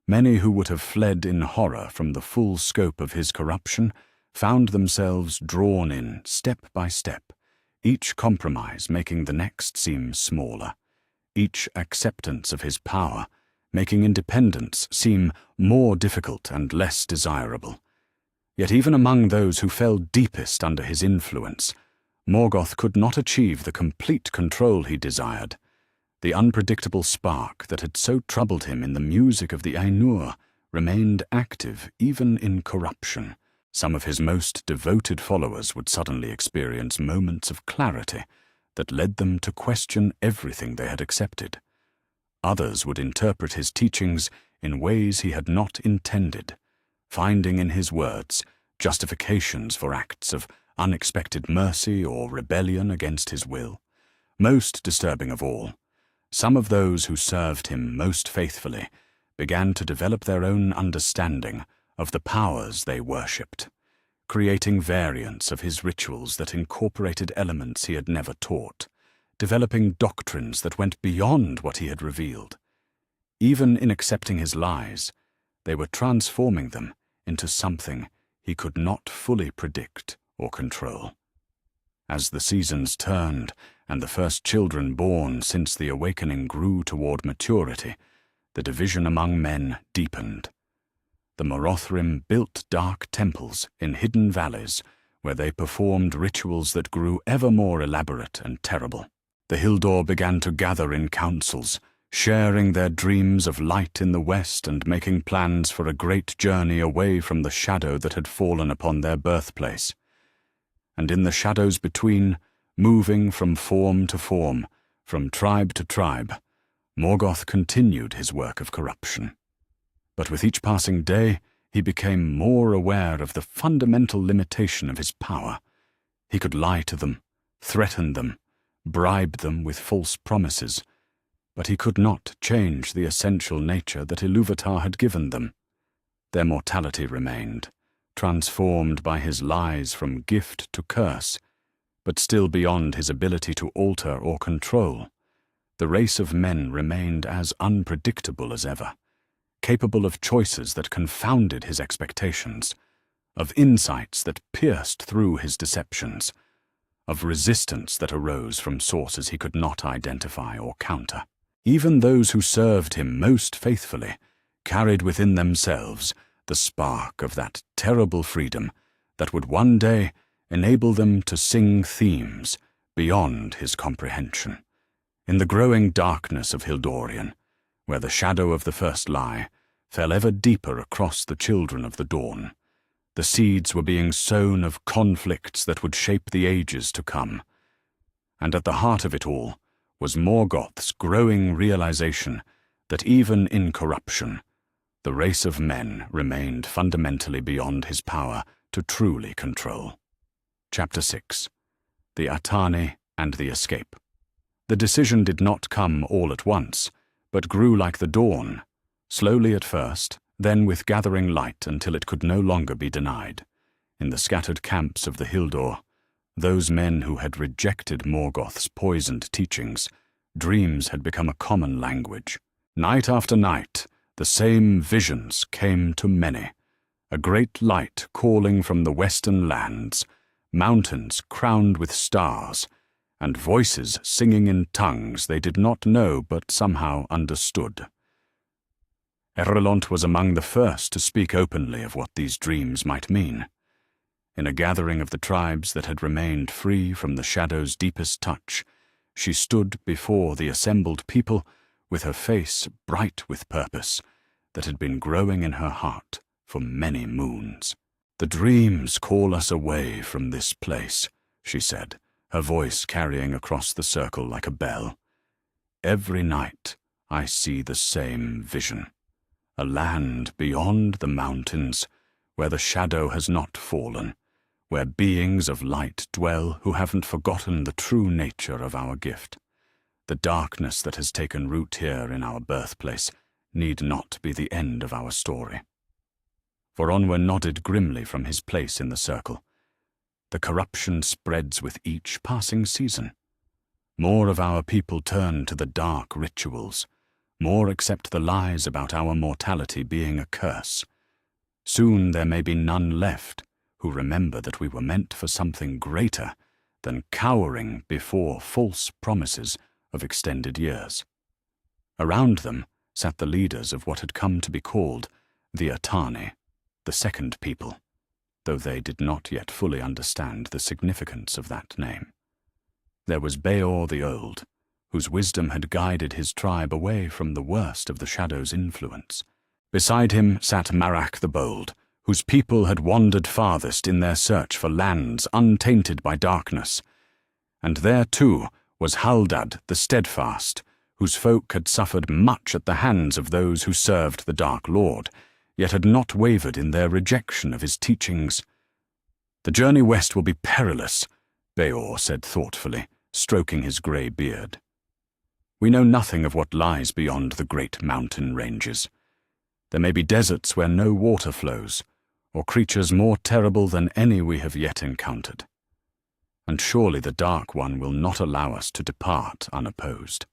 Many who would have fled in horror from the full scope of his corruption found themselves drawn in step by step, each compromise making the next seem smaller, each acceptance of his power making independence seem more difficult and less desirable. Yet even among those who fell deepest under his influence, Morgoth could not achieve the complete control he desired. The unpredictable spark that had so troubled him in the music of the Ainur remained active even in corruption, Some of his most devoted followers would suddenly experience moments of clarity that led them to question everything they had accepted. Others would interpret his teachings in ways he had not intended, finding in his words justifications for acts of unexpected mercy or rebellion against his will. Most disturbing of all, some of those who served him most faithfully began to develop their own understanding of the powers they worshipped, creating variants of his rituals that incorporated elements he had never taught, developing doctrines that went beyond what he had revealed. Even in accepting his lies, they were transforming them into something he could not fully predict or control. As the seasons turned and the first children born since the awakening grew toward maturity, the division among men deepened. The Morothrim built dark temples in hidden valleys where they performed rituals that grew ever more elaborate and terrible. The Hildor began to gather in councils, sharing their dreams of light in the west and making plans for a great journey away from the shadow that had fallen upon their birthplace. And in the shadows between, moving from form to form, from tribe to tribe, Morgoth continued his work of corruption. But with each passing day, he became more aware of the fundamental limitation of his power. He could lie to them, threaten them, bribe them with false promises, but he could not change the essential nature that Ilúvatar had given them. Their mortality remained, transformed by his lies from gift to curse, but still beyond his ability to alter or control. The race of men remained as unpredictable as ever, capable of choices that confounded his expectations, of insights that pierced through his deceptions, of resistance that arose from sources he could not identify or counter. Even those who served him most faithfully carried within themselves the spark of that terrible freedom that would one day enable them to sing themes beyond his comprehension. In the growing darkness of Hildorian, where the shadow of the first lie fell ever deeper across the children of the dawn, the seeds were being sown of conflicts that would shape the ages to come. And at the heart of it all was Morgoth's growing realization that even in corruption, the race of men remained fundamentally beyond his power to truly control. Chapter 6. The Atani and the Escape. The decision did not come all at once, but grew like the dawn, slowly at first, then with gathering light until it could no longer be denied. In the scattered camps of the Hildor, those men who had rejected Morgoth's poisoned teachings, dreams had become a common language. Night after night, the same visions came to many. A great light calling from the western lands, mountains crowned with stars, and voices singing in tongues they did not know but somehow understood. Erelont was among the first to speak openly of what these dreams might mean. In a gathering of the tribes that had remained free from the shadow's deepest touch, she stood before the assembled people with her face bright with purpose that had been growing in her heart for many moons. "The dreams call us away from this place," she said, her voice carrying across the circle like a bell. "Every night I see the same vision. A land beyond the mountains, where the shadow has not fallen, where beings of light dwell who haven't forgotten the true nature of our gift. The darkness that has taken root here in our birthplace need not be the end of our story." For Onwer nodded grimly from his place in the circle. The corruption spreads with each passing season. More of our people turn to the dark rituals. More accept the lies about our mortality being a curse. Soon there may be none left who remember that we were meant for something greater than cowering before false promises of extended years. Around them sat the leaders of what had come to be called the Atani, the second people, though they did not yet fully understand the significance of that name. There was Beor the Old, whose wisdom had guided his tribe away from the worst of the Shadow's influence. Beside him sat Marach the Bold, whose people had wandered farthest in their search for lands untainted by darkness. And there, too, was Haldad the Steadfast, whose folk had suffered much at the hands of those who served the Dark Lord, yet had not wavered in their rejection of his teachings. "The journey west will be perilous," Beor said thoughtfully, stroking his grey beard. "We know nothing of what lies beyond the great mountain ranges. There may be deserts where no water flows, or creatures more terrible than any we have yet encountered. And surely the Dark One will not allow us to depart unopposed."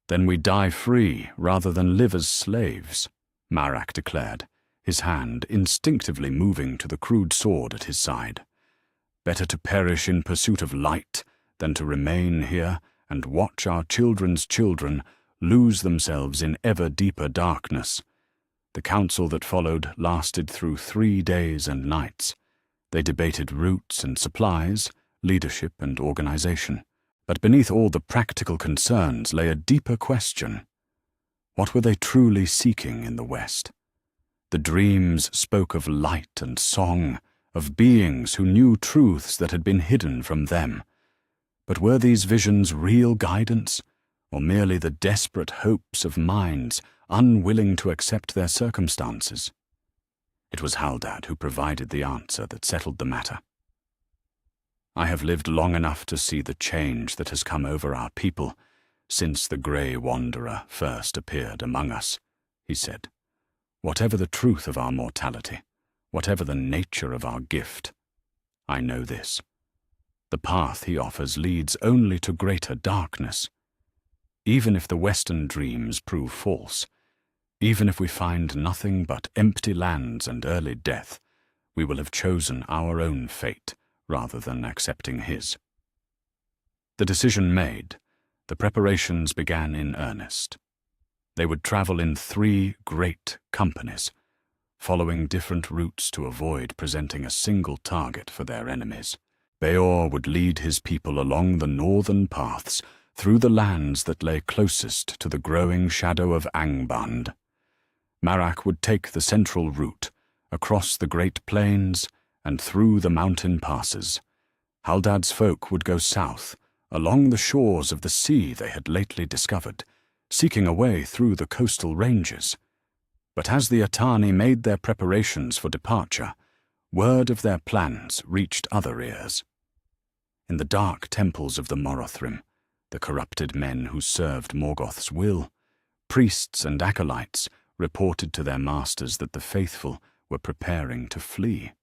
"Then we die free rather than live as slaves," Marak declared, his hand instinctively moving to the crude sword at his side. "Better to perish in pursuit of light than to remain here and watch our children's children lose themselves in ever deeper darkness." The council that followed lasted through 3 days and nights. They debated routes and supplies, leadership and organization. But beneath all the practical concerns lay a deeper question. What were they truly seeking in the West? The dreams spoke of light and song, of beings who knew truths that had been hidden from them. But were these visions real guidance, or merely the desperate hopes of minds unwilling to accept their circumstances? It was Haldad who provided the answer that settled the matter. "I have lived long enough to see the change that has come over our people since the Grey Wanderer first appeared among us," he said. "Whatever the truth of our mortality, whatever the nature of our gift, I know this. The path he offers leads only to greater darkness. Even if the Western dreams prove false, even if we find nothing but empty lands and early death, we will have chosen our own fate rather than accepting his." The decision made, the preparations began in earnest. They would travel in 3 great companies, following different routes to avoid presenting a single target for their enemies. Beor would lead his people along the northern paths through the lands that lay closest to the growing shadow of Angband. Marak would take the central route, across the Great Plains and through the mountain passes. Haldad's folk would go south, along the shores of the sea they had lately discovered, seeking a way through the coastal ranges. But as the Atani made their preparations for departure, word of their plans reached other ears. In the dark temples of the Morothrim, the corrupted men who served Morgoth's will, priests and acolytes reported to their masters that the faithful were preparing to flee.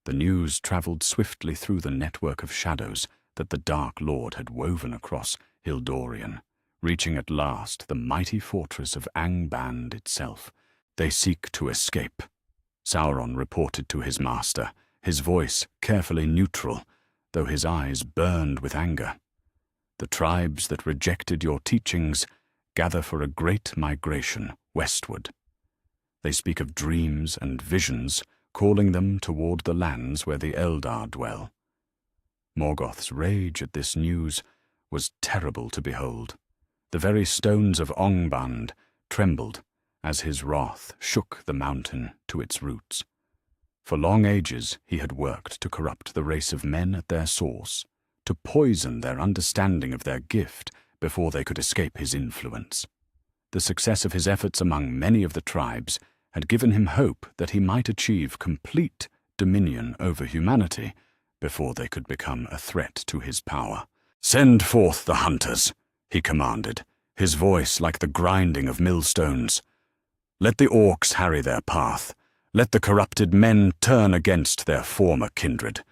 The news traveled swiftly through the network of shadows that the Dark Lord had woven across Hildorian, reaching at last the mighty fortress of Angband itself. "They seek to escape," Sauron reported to his master, his voice carefully neutral, though his eyes burned with anger. "The tribes that rejected your teachings gather for a great migration westward. They speak of dreams and visions, calling them toward the lands where the Eldar dwell." Morgoth's rage at this news was terrible to behold. The very stones of Ongband trembled as his wrath shook the mountain to its roots. For long ages he had worked to corrupt the race of men at their source, to poison their understanding of their gift before they could escape his influence. The success of his efforts among many of the tribes had given him hope that he might achieve complete dominion over humanity before they could become a threat to his power. "Send forth the hunters," he commanded, his voice like the grinding of millstones. "Let the orcs harry their path. Let the corrupted men turn against their former kindred.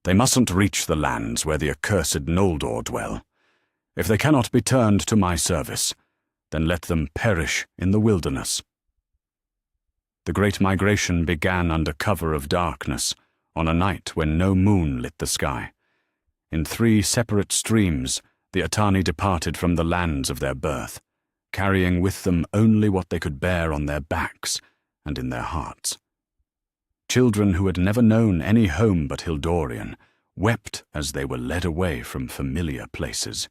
They mustn't reach the lands where the accursed Noldor dwell. If they cannot be turned to my service, then let them perish in the wilderness." The great migration began under cover of darkness, on a night when no moon lit the sky. In 3 separate streams, the Atani departed from the lands of their birth, carrying with them only what they could bear on their backs and in their hearts. Children who had never known any home but Hildorian wept as they were led away from familiar places.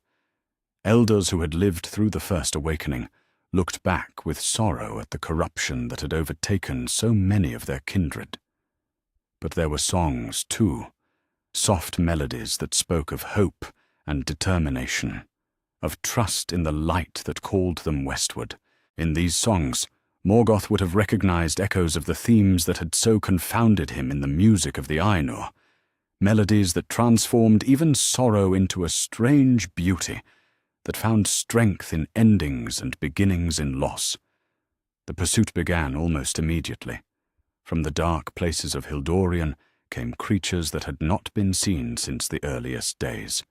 Elders who had lived through the First Awakening looked back with sorrow at the corruption that had overtaken so many of their kindred. But there were songs, too, soft melodies that spoke of hope and determination, of trust in the light that called them westward. In these songs, Morgoth would have recognized echoes of the themes that had so confounded him in the music of the Ainur, melodies that transformed even sorrow into a strange beauty, that found strength in endings and beginnings in loss. The pursuit began almost immediately. From the dark places of Hildorian came creatures that had not been seen since the earliest days.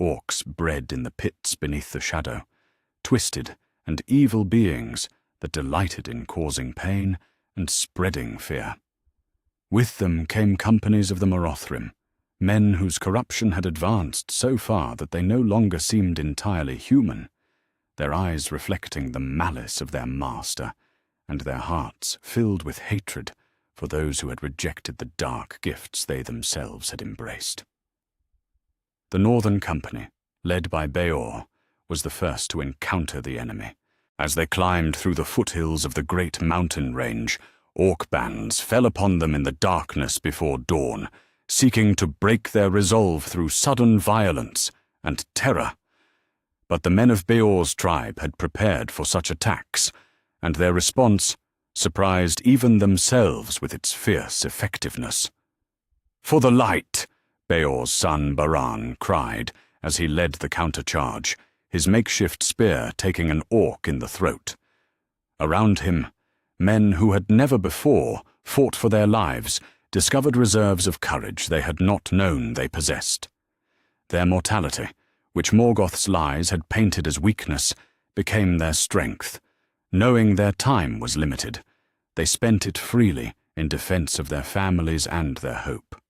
Orcs bred in the pits beneath the shadow, twisted and evil beings that delighted in causing pain and spreading fear. With them came companies of the Morothrim, men whose corruption had advanced so far that they no longer seemed entirely human, their eyes reflecting the malice of their master, and their hearts filled with hatred for those who had rejected the dark gifts they themselves had embraced. The Northern Company, led by Beor, was the first to encounter the enemy. As they climbed through the foothills of the great mountain range, orc bands fell upon them in the darkness before dawn, seeking to break their resolve through sudden violence and terror. But the men of Beor's tribe had prepared for such attacks, and their response surprised even themselves with its fierce effectiveness. "For the light!" Beor's son Baran cried as he led the countercharge, his makeshift spear taking an orc in the throat. Around him, men who had never before fought for their lives discovered reserves of courage they had not known they possessed. Their mortality, which Morgoth's lies had painted as weakness, became their strength. Knowing their time was limited, they spent it freely in defense of their families and their hope.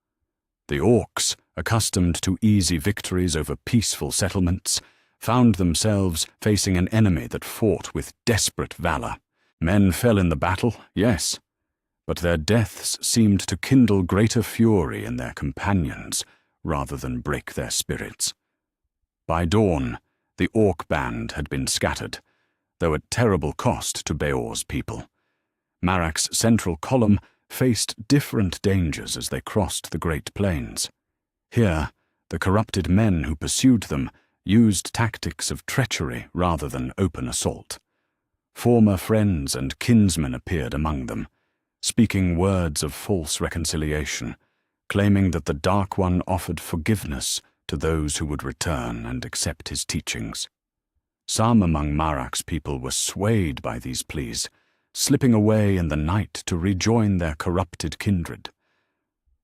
The orcs, accustomed to easy victories over peaceful settlements, found themselves facing an enemy that fought with desperate valor. Men fell in the battle, yes, but their deaths seemed to kindle greater fury in their companions rather than break their spirits. By dawn, the orc band had been scattered, though at terrible cost to Beor's people. Marak's central column faced different dangers as they crossed the Great Plains. Here, the corrupted men who pursued them used tactics of treachery rather than open assault. Former friends and kinsmen appeared among them, speaking words of false reconciliation, claiming that the Dark One offered forgiveness to those who would return and accept his teachings. Some among Marak's people were swayed by these pleas, slipping away in the night to rejoin their corrupted kindred.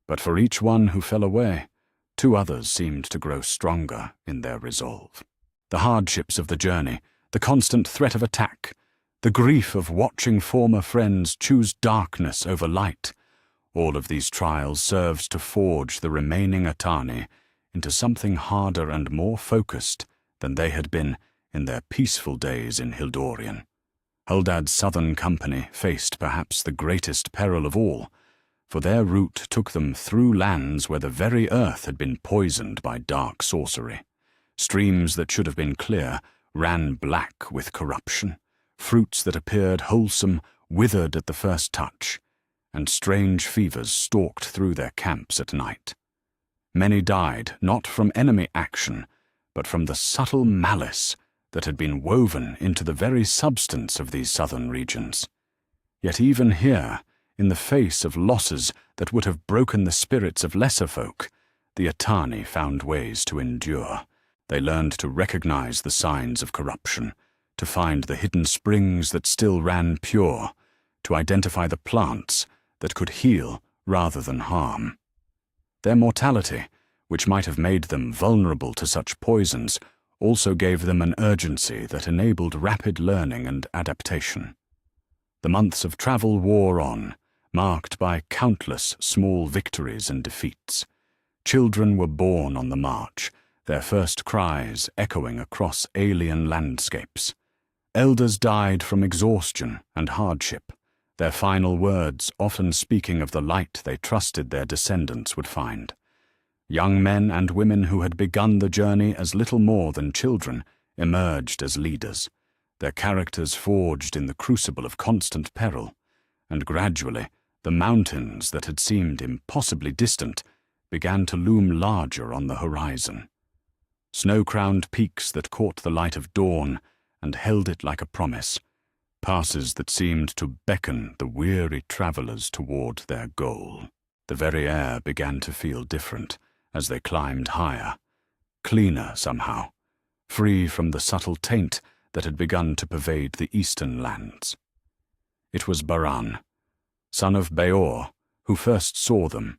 But for each one who fell away, 2 others seemed to grow stronger in their resolve. The hardships of the journey, the constant threat of attack, the grief of watching former friends choose darkness over light, all of these trials served to forge the remaining Atani into something harder and more focused than they had been in their peaceful days in Hildorian. Huldad's Southern Company faced perhaps the greatest peril of all, for their route took them through lands where the very earth had been poisoned by dark sorcery. Streams that should have been clear ran black with corruption, fruits that appeared wholesome withered at the first touch, and strange fevers stalked through their camps at night. Many died not from enemy action, but from the subtle malice that had been woven into the very substance of these southern regions. Yet even here, in the face of losses that would have broken the spirits of lesser folk, the Atani found ways to endure. They learned to recognize the signs of corruption, to find the hidden springs that still ran pure, to identify the plants that could heal rather than harm. Their mortality, which might have made them vulnerable to such poisons, also gave them an urgency that enabled rapid learning and adaptation. The months of travel wore on, marked by countless small victories and defeats. Children were born on the march, their first cries echoing across alien landscapes. Elders died from exhaustion and hardship, their final words often speaking of the light they trusted their descendants would find. Young men and women who had begun the journey as little more than children emerged as leaders, their characters forged in the crucible of constant peril, and gradually the mountains that had seemed impossibly distant began to loom larger on the horizon. Snow-crowned peaks that caught the light of dawn and held it like a promise, passes that seemed to beckon the weary travelers toward their goal. The very air began to feel different as they climbed higher, cleaner somehow, free from the subtle taint that had begun to pervade the eastern lands. It was Baran, son of Beor, who first saw them,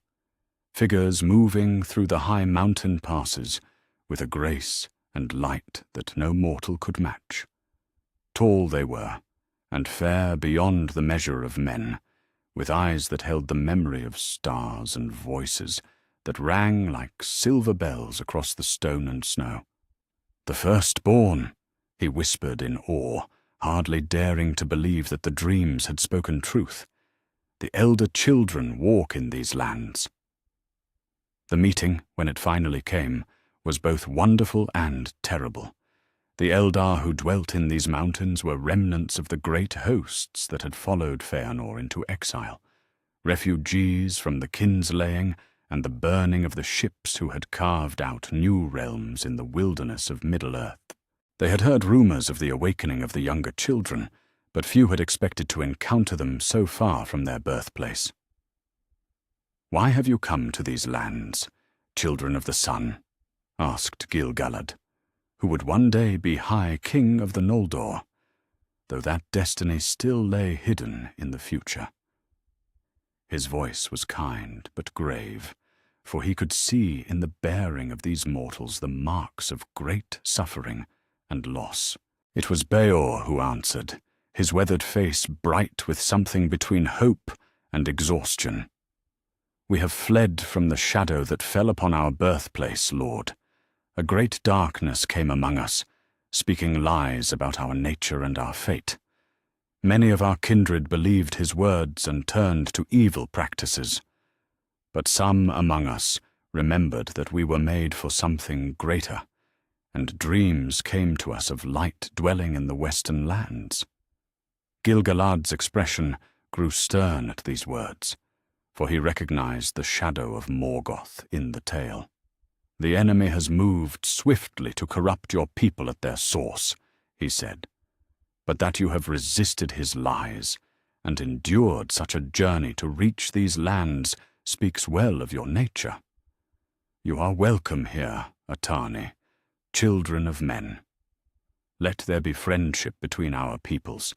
figures moving through the high mountain passes with a grace and light that no mortal could match. Tall they were, and fair beyond the measure of men, with eyes that held the memory of stars and voices that rang like silver bells across the stone and snow. "The firstborn," he whispered in awe, hardly daring to believe that the dreams had spoken truth. "The elder children walk in these lands." The meeting, when it finally came, was both wonderful and terrible. The Eldar who dwelt in these mountains were remnants of the great hosts that had followed Feanor into exile, refugees from the kinslaying and the burning of the ships who had carved out new realms in the wilderness of Middle-earth. They had heard rumors of the awakening of the younger children, but few had expected to encounter them so far from their birthplace. "Why have you come to these lands, children of the sun?" asked Gil-galad, who would one day be High King of the Noldor, though that destiny still lay hidden in the future. His voice was kind but grave, for he could see in the bearing of these mortals the marks of great suffering and loss. It was Beor who answered, his weathered face bright with something between hope and exhaustion. "We have fled from the shadow that fell upon our birthplace, Lord. A great darkness came among us, speaking lies about our nature and our fate. Many of our kindred believed his words and turned to evil practices. But some among us remembered that we were made for something greater, and dreams came to us of light dwelling in the western lands." Gil-galad's expression grew stern at these words, for he recognized the shadow of Morgoth in the tale. "The enemy has moved swiftly to corrupt your people at their source," he said, "but that you have resisted his lies and endured such a journey to reach these lands speaks well of your nature. You are welcome here, Atani, children of men. Let there be friendship between our peoples,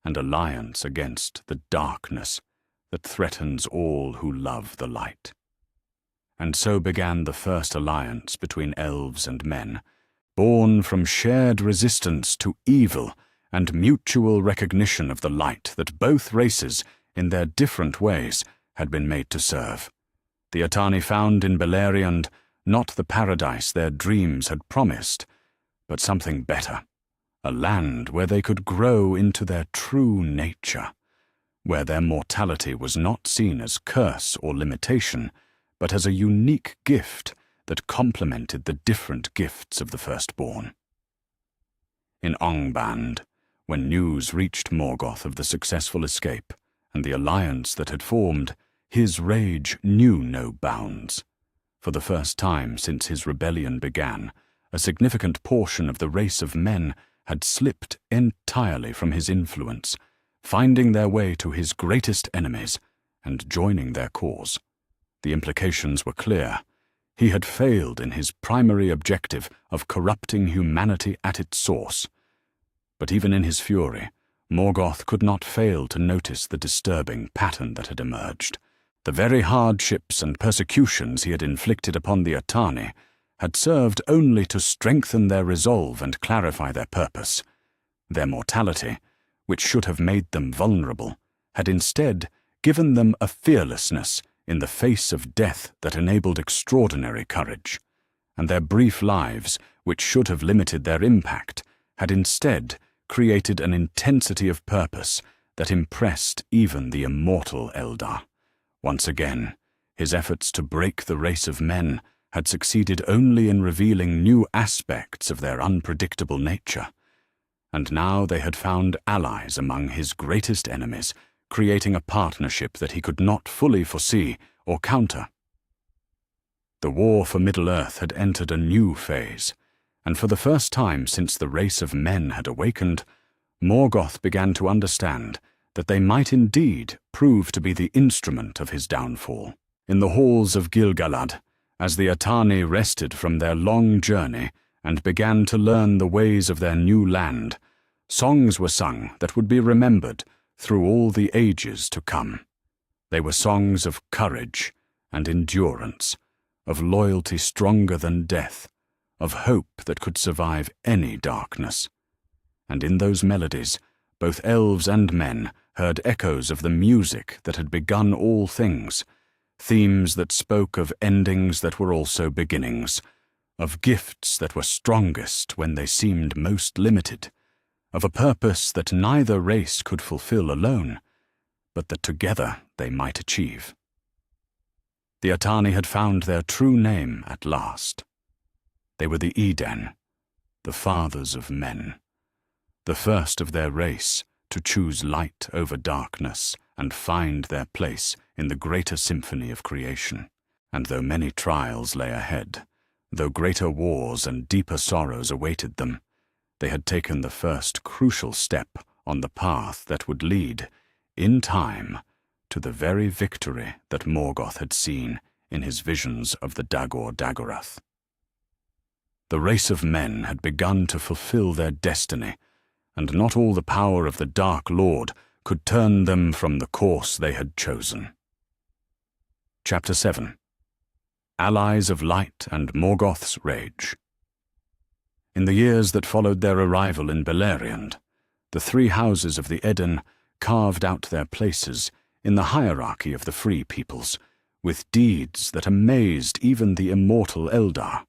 and alliance against the darkness that threatens all who love the light." And so began the first alliance between elves and men, born from shared resistance to evil and mutual recognition of the light that both races, in their different ways, had been made to serve. The Atani found in Beleriand not the paradise their dreams had promised, but something better, a land where they could grow into their true nature, where their mortality was not seen as curse or limitation, but as a unique gift that complemented the different gifts of the firstborn. In Ongband, when news reached Morgoth of the successful escape and the alliance that had formed, his rage knew no bounds. For the first time since his rebellion began, a significant portion of the race of men had slipped entirely from his influence, finding their way to his greatest enemies and joining their cause. The implications were clear. He had failed in his primary objective of corrupting humanity at its source. But even in his fury, Morgoth could not fail to notice the disturbing pattern that had emerged. The very hardships and persecutions he had inflicted upon the Atani had served only to strengthen their resolve and clarify their purpose. Their mortality, which should have made them vulnerable, had instead given them a fearlessness in the face of death that enabled extraordinary courage, and their brief lives, which should have limited their impact, had instead created an intensity of purpose that impressed even the immortal Eldar. Once again, his efforts to break the race of men had succeeded only in revealing new aspects of their unpredictable nature. and now they had found allies among his greatest enemies, creating a partnership that he could not fully foresee or counter. The war for Middle-earth had entered a new phase, and for the first time since the race of men had awakened, Morgoth began to understand that they might indeed prove to be the instrument of his downfall. In the halls of Gil-galad, as the Atani rested from their long journey and began to learn the ways of their new land, songs were sung that would be remembered through all the ages to come. They were songs of courage and endurance, of loyalty stronger than death, of hope that could survive any darkness. And in those melodies, both elves and men heard echoes of the music that had begun all things, themes that spoke of endings that were also beginnings, of gifts that were strongest when they seemed most limited, of a purpose that neither race could fulfill alone, but that together they might achieve. The Atani had found their true name at last. They were the Eden, the fathers of men, the first of their race to choose light over darkness and find their place in the greater symphony of creation. And though many trials lay ahead, though greater wars and deeper sorrows awaited them, they had taken the first crucial step on the path that would lead, in time, to the very victory that Morgoth had seen in his visions of the Dagor-Dagorath. The race of men had begun to fulfill their destiny, and not all the power of the Dark Lord could turn them from the course they had chosen. Chapter 7. Allies of Light and Morgoth's Rage. In the years that followed their arrival in Beleriand, the three houses of the Eden carved out their places in the hierarchy of the free peoples, with deeds that amazed even the immortal Eldar.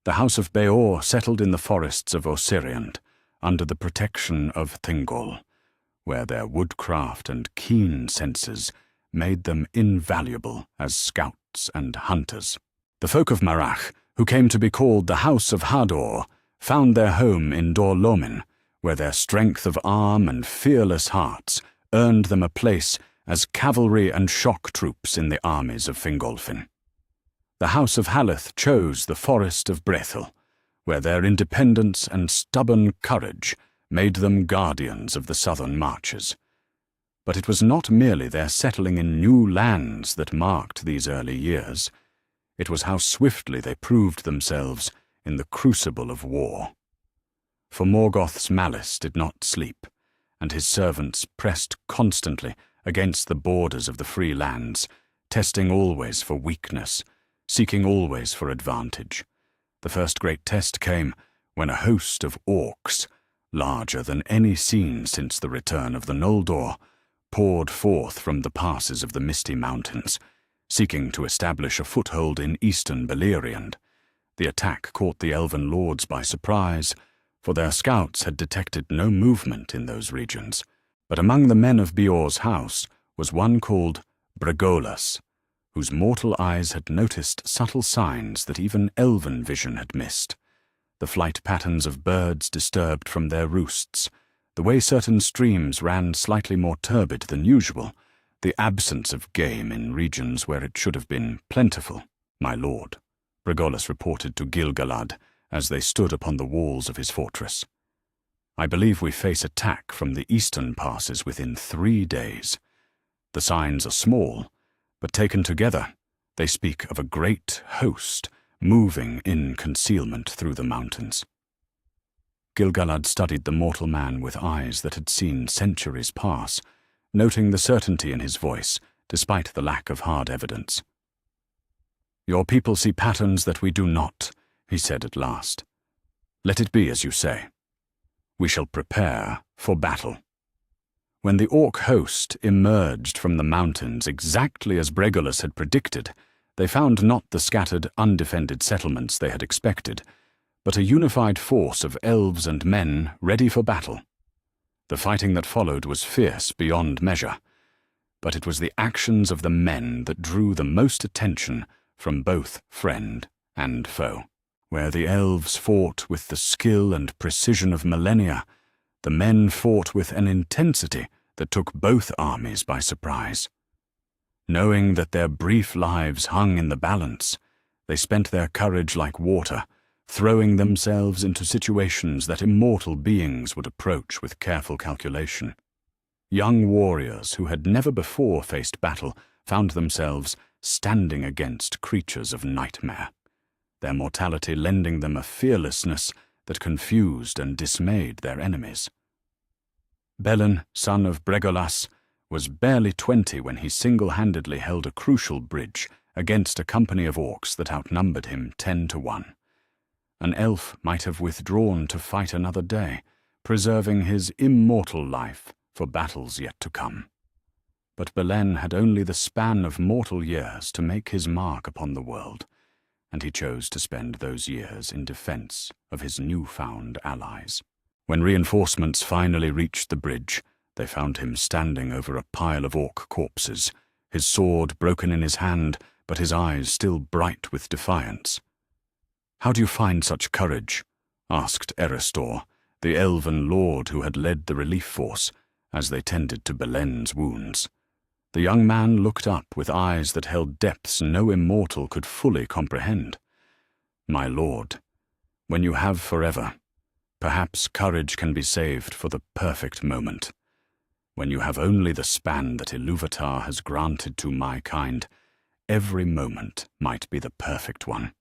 The house of Beor settled in the forests of Osiriand, under the protection of Thingol, where their woodcraft and keen senses made them invaluable as scouts and hunters. The folk of Marach, who came to be called the House of Hador, found their home in Dor-lomin, where their strength of arm and fearless hearts earned them a place as cavalry and shock troops in the armies of Fingolfin. The House of Haleth chose the forest of Brethil, where their independence and stubborn courage made them guardians of the southern marches. But it was not merely their settling in new lands that marked these early years. It was how swiftly they proved themselves in the crucible of war. For Morgoth's malice did not sleep, and his servants pressed constantly against the borders of the free lands, testing always for weakness, seeking always for advantage. The first great test came when a host of orcs, larger than any seen since the return of the Noldor, poured forth from the passes of the Misty Mountains, seeking to establish a foothold in eastern Beleriand. The attack caught the elven lords by surprise, for their scouts had detected no movement in those regions. But among the men of Beor's house was one called Bregolas, whose mortal eyes had noticed subtle signs that even elven vision had missed. The flight patterns of birds disturbed from their roosts, the way certain streams ran slightly more turbid than usual, the absence of game in regions where it should have been plentiful. "My lord," Bregolas reported to Gil-galad as they stood upon the walls of his fortress, "I believe we face attack from the eastern passes within 3 days. The signs are small, but taken together, they speak of a great host moving in concealment through the mountains." Gil-galad studied the mortal man with eyes that had seen centuries pass, noting the certainty in his voice, despite the lack of hard evidence. "Your people see patterns that we do not," he said at last. "Let it be as you say. We shall prepare for battle." When the orc host emerged from the mountains exactly as Bregolas had predicted, they found not the scattered, undefended settlements they had expected, but a unified force of elves and men ready for battle. The fighting that followed was fierce beyond measure, but it was the actions of the men that drew the most attention from both friend and foe. Where the elves fought with the skill and precision of millennia, The men fought with an intensity that took both armies by surprise. Knowing that their brief lives hung in the balance, they spent their courage like water, throwing themselves into situations that immortal beings would approach with careful calculation. Young warriors who had never before faced battle found themselves standing against creatures of nightmare, their mortality lending them a fearlessness that confused and dismayed their enemies. Belen, son of Bregolas, was barely 20 when he single-handedly held a crucial bridge against a company of orcs that outnumbered him 10-1. An elf might have withdrawn to fight another day, preserving his immortal life for battles yet to come. But Belen had only the span of mortal years to make his mark upon the world, and he chose to spend those years in defense of his newfound allies. When reinforcements finally reached the bridge, they found him standing over a pile of orc corpses, his sword broken in his hand, but his eyes still bright with defiance. "How do you find such courage?" asked Erestor, the elven lord who had led the relief force, as they tended to Belen's wounds. The young man looked up with eyes that held depths no immortal could fully comprehend. "My lord, when you have forever, perhaps courage can be saved for the perfect moment. When you have only the span that Ilúvatar has granted to my kind, every moment might be the perfect one."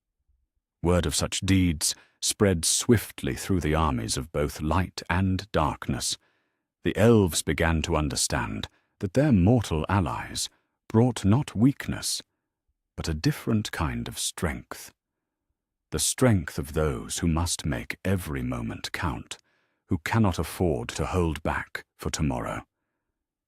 Word of such deeds spread swiftly through the armies of both light and darkness. The elves began to understand that their mortal allies brought not weakness, but a different kind of strength. The strength of those who must make every moment count, who cannot afford to hold back for tomorrow,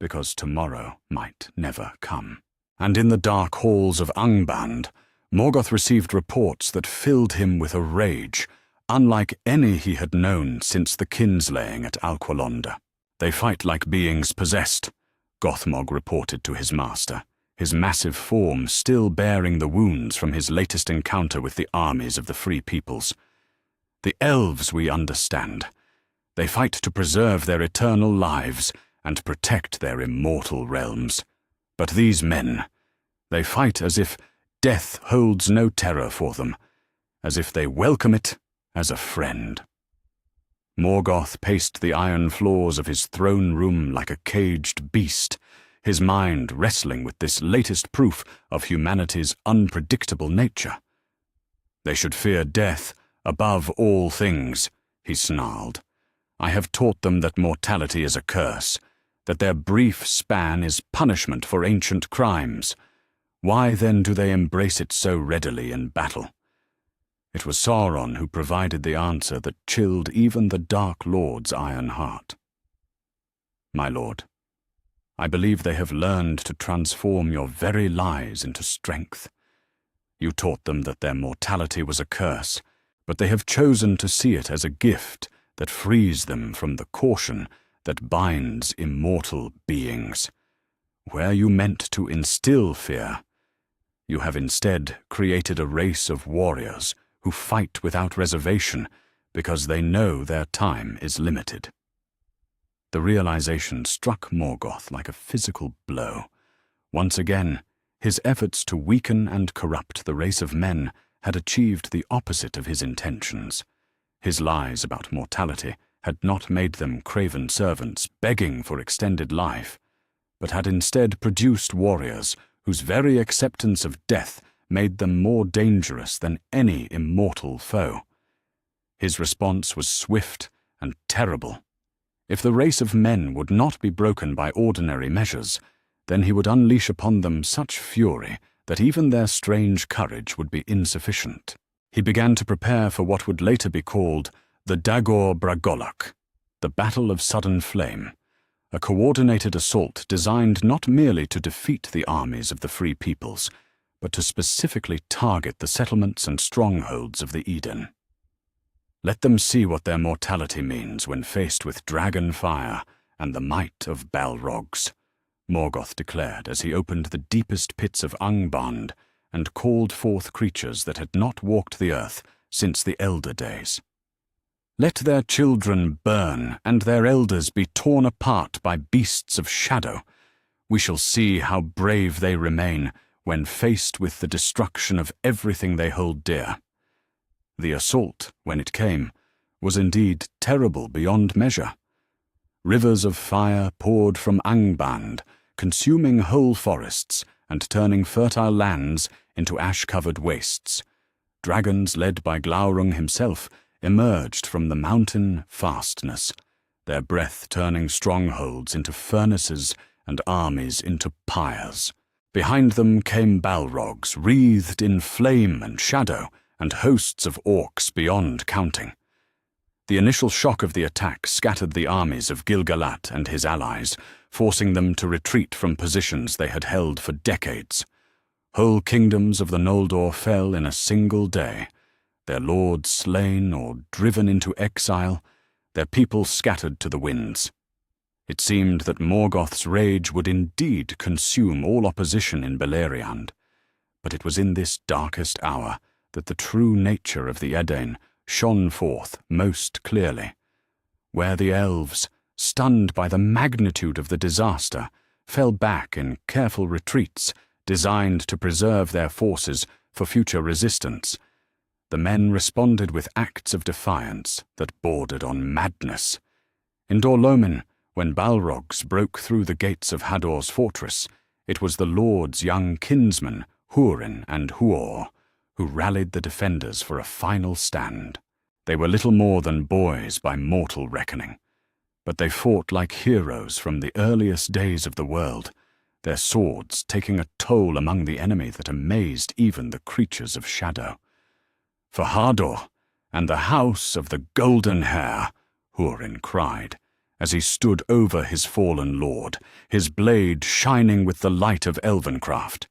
because tomorrow might never come. And in the dark halls of Angband, Morgoth received reports that filled him with a rage, unlike any he had known since the kinslaying at Alqualonda. "They fight like beings possessed," Gothmog reported to his master, his massive form still bearing the wounds from his latest encounter with the armies of the Free Peoples. "The elves, we understand. They fight to preserve their eternal lives and protect their immortal realms. But these men, they fight as if death holds no terror for them, as if they welcome it as a friend." Morgoth paced the iron floors of his throne room like a caged beast, his mind wrestling with this latest proof of humanity's unpredictable nature. "They should fear death above all things," he snarled. "I have taught them that mortality is a curse, that their brief span is punishment for ancient crimes. Why then do they embrace it so readily in battle?" It was Sauron who provided the answer that chilled even the Dark Lord's iron heart. "My lord, I believe they have learned to transform your very lies into strength. You taught them that their mortality was a curse, but they have chosen to see it as a gift that frees them from the caution that binds immortal beings. Where you meant to instill fear, you have instead created a race of warriors who fight without reservation because they know their time is limited." The realization struck Morgoth like a physical blow. Once again, his efforts to weaken and corrupt the race of men had achieved the opposite of his intentions. His lies about mortality had not made them craven servants begging for extended life, but had instead produced warriors whose very acceptance of death made them more dangerous than any immortal foe. His response was swift and terrible. If the race of men would not be broken by ordinary measures, then he would unleash upon them such fury that even their strange courage would be insufficient. He began to prepare for what would later be called the Dagor Bragolach, the Battle of Sudden Flame, a coordinated assault designed not merely to defeat the armies of the Free Peoples, but to specifically target the settlements and strongholds of the Eden. "Let them see what their mortality means when faced with dragon fire and the might of Balrogs," Morgoth declared as he opened the deepest pits of Angband and called forth creatures that had not walked the earth since the Elder Days. Let their children burn, and their elders be torn apart by beasts of shadow. We shall see how brave they remain when faced with the destruction of everything they hold dear. The assault, when it came, was indeed terrible beyond measure. Rivers of fire poured from Angband, consuming whole forests and turning fertile lands into ash-covered wastes. Dragons led by Glaurung himself emerged from the mountain fastness, their breath turning strongholds into furnaces and armies into pyres. Behind them came Balrogs, wreathed in flame and shadow, and hosts of orcs beyond counting. The initial shock of the attack scattered the armies of Gil-galad and his allies, forcing them to retreat from positions they had held for decades. Whole kingdoms of the Noldor fell in a single day, their lords slain or driven into exile, their people scattered to the winds. It seemed that Morgoth's rage would indeed consume all opposition in Beleriand, but it was in this darkest hour that the true nature of the Edain shone forth most clearly, where the elves, stunned by the magnitude of the disaster, fell back in careful retreats designed to preserve their forces for future resistance. The men responded with acts of defiance that bordered on madness. In Dor-lomin, when Balrogs broke through the gates of Hador's fortress, it was the Lord's young kinsmen, Hurin and Huor, who rallied the defenders for a final stand. They were little more than boys by mortal reckoning, but they fought like heroes from the earliest days of the world, their swords taking a toll among the enemy that amazed even the creatures of shadow. For Hador and the house of the golden hair, Hurin cried, as he stood over his fallen lord, his blade shining with the light of elvencraft.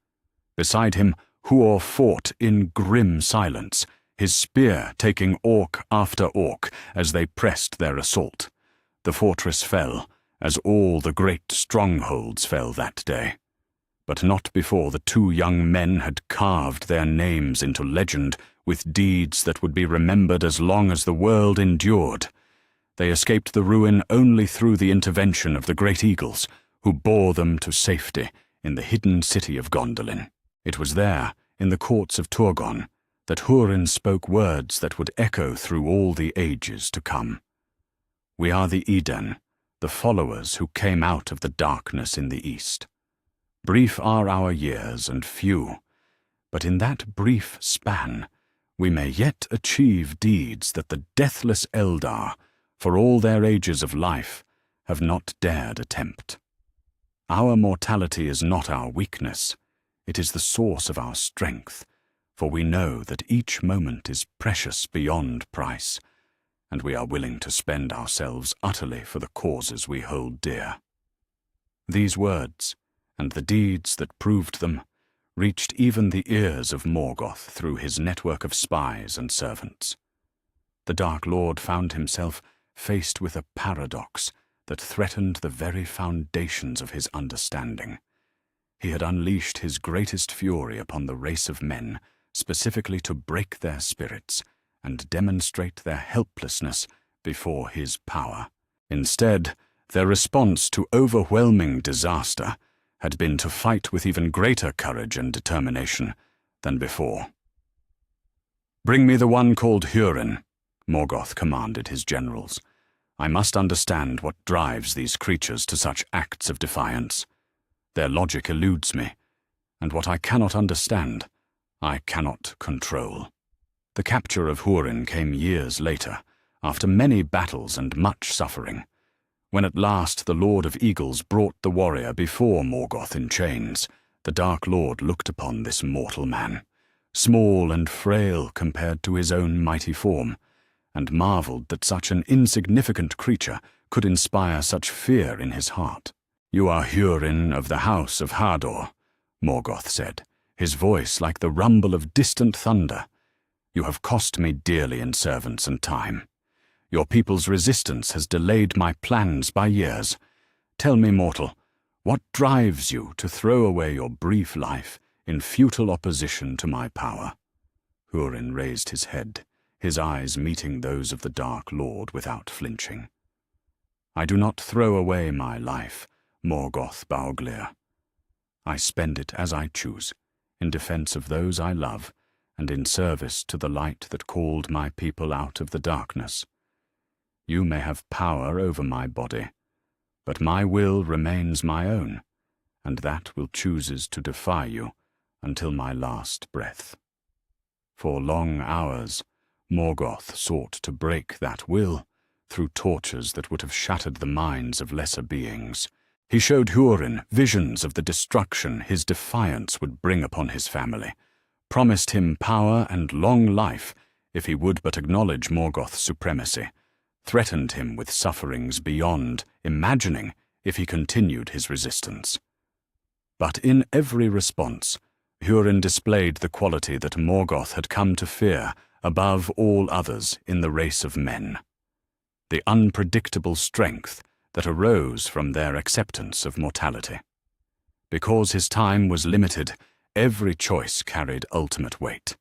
Beside him, Huor fought in grim silence, his spear taking orc after orc as they pressed their assault. The fortress fell, as all the great strongholds fell that day. But not before the two young men had carved their names into legend with deeds that would be remembered as long as the world endured. They escaped the ruin only through the intervention of the great eagles, who bore them to safety in the hidden city of Gondolin. It was there, in the courts of Turgon, that Hurin spoke words that would echo through all the ages to come. We are the Eden, the followers who came out of the darkness in the east. Brief are our years and few, but in that brief span we may yet achieve deeds that the deathless Eldar, for all their ages of life, have not dared attempt. Our mortality is not our weakness, it is the source of our strength, for we know that each moment is precious beyond price, and we are willing to spend ourselves utterly for the causes we hold dear. These words, and the deeds that proved them, reached even the ears of Morgoth through his network of spies and servants. The Dark Lord found himself faced with a paradox that threatened the very foundations of his understanding. He had unleashed his greatest fury upon the race of men, specifically to break their spirits and demonstrate their helplessness before his power. Instead, their response to overwhelming disaster had been to fight with even greater courage and determination than before. "Bring me the one called Hurin," Morgoth commanded his generals. "I must understand what drives these creatures to such acts of defiance. Their logic eludes me, and what I cannot understand, I cannot control." The capture of Hurin came years later, after many battles and much suffering, when at last the Lord of Eagles brought the warrior before Morgoth in chains. The Dark Lord looked upon this mortal man, small and frail compared to his own mighty form, and marveled that such an insignificant creature could inspire such fear in his heart. "You are Hurin of the house of Hador," Morgoth said, his voice like the rumble of distant thunder. "You have cost me dearly in servants and time. Your people's resistance has delayed my plans by years. Tell me, mortal, what drives you to throw away your brief life in futile opposition to my power?" Hurin raised his head, his eyes meeting those of the Dark Lord without flinching. "I do not throw away my life, Morgoth Bauglir. I spend it as I choose, in defense of those I love, and in service to the light that called my people out of the darkness. You may have power over my body, but my will remains my own, and that will chooses to defy you until my last breath." For long hours, Morgoth sought to break that will through tortures that would have shattered the minds of lesser beings. He showed Hurin visions of the destruction his defiance would bring upon his family, promised him power and long life if he would but acknowledge Morgoth's supremacy, threatened him with sufferings beyond imagining if he continued his resistance. But in every response, Hurin displayed the quality that Morgoth had come to fear above all others in the race of men: the unpredictable strength that arose from their acceptance of mortality. Because his time was limited, every choice carried ultimate weight.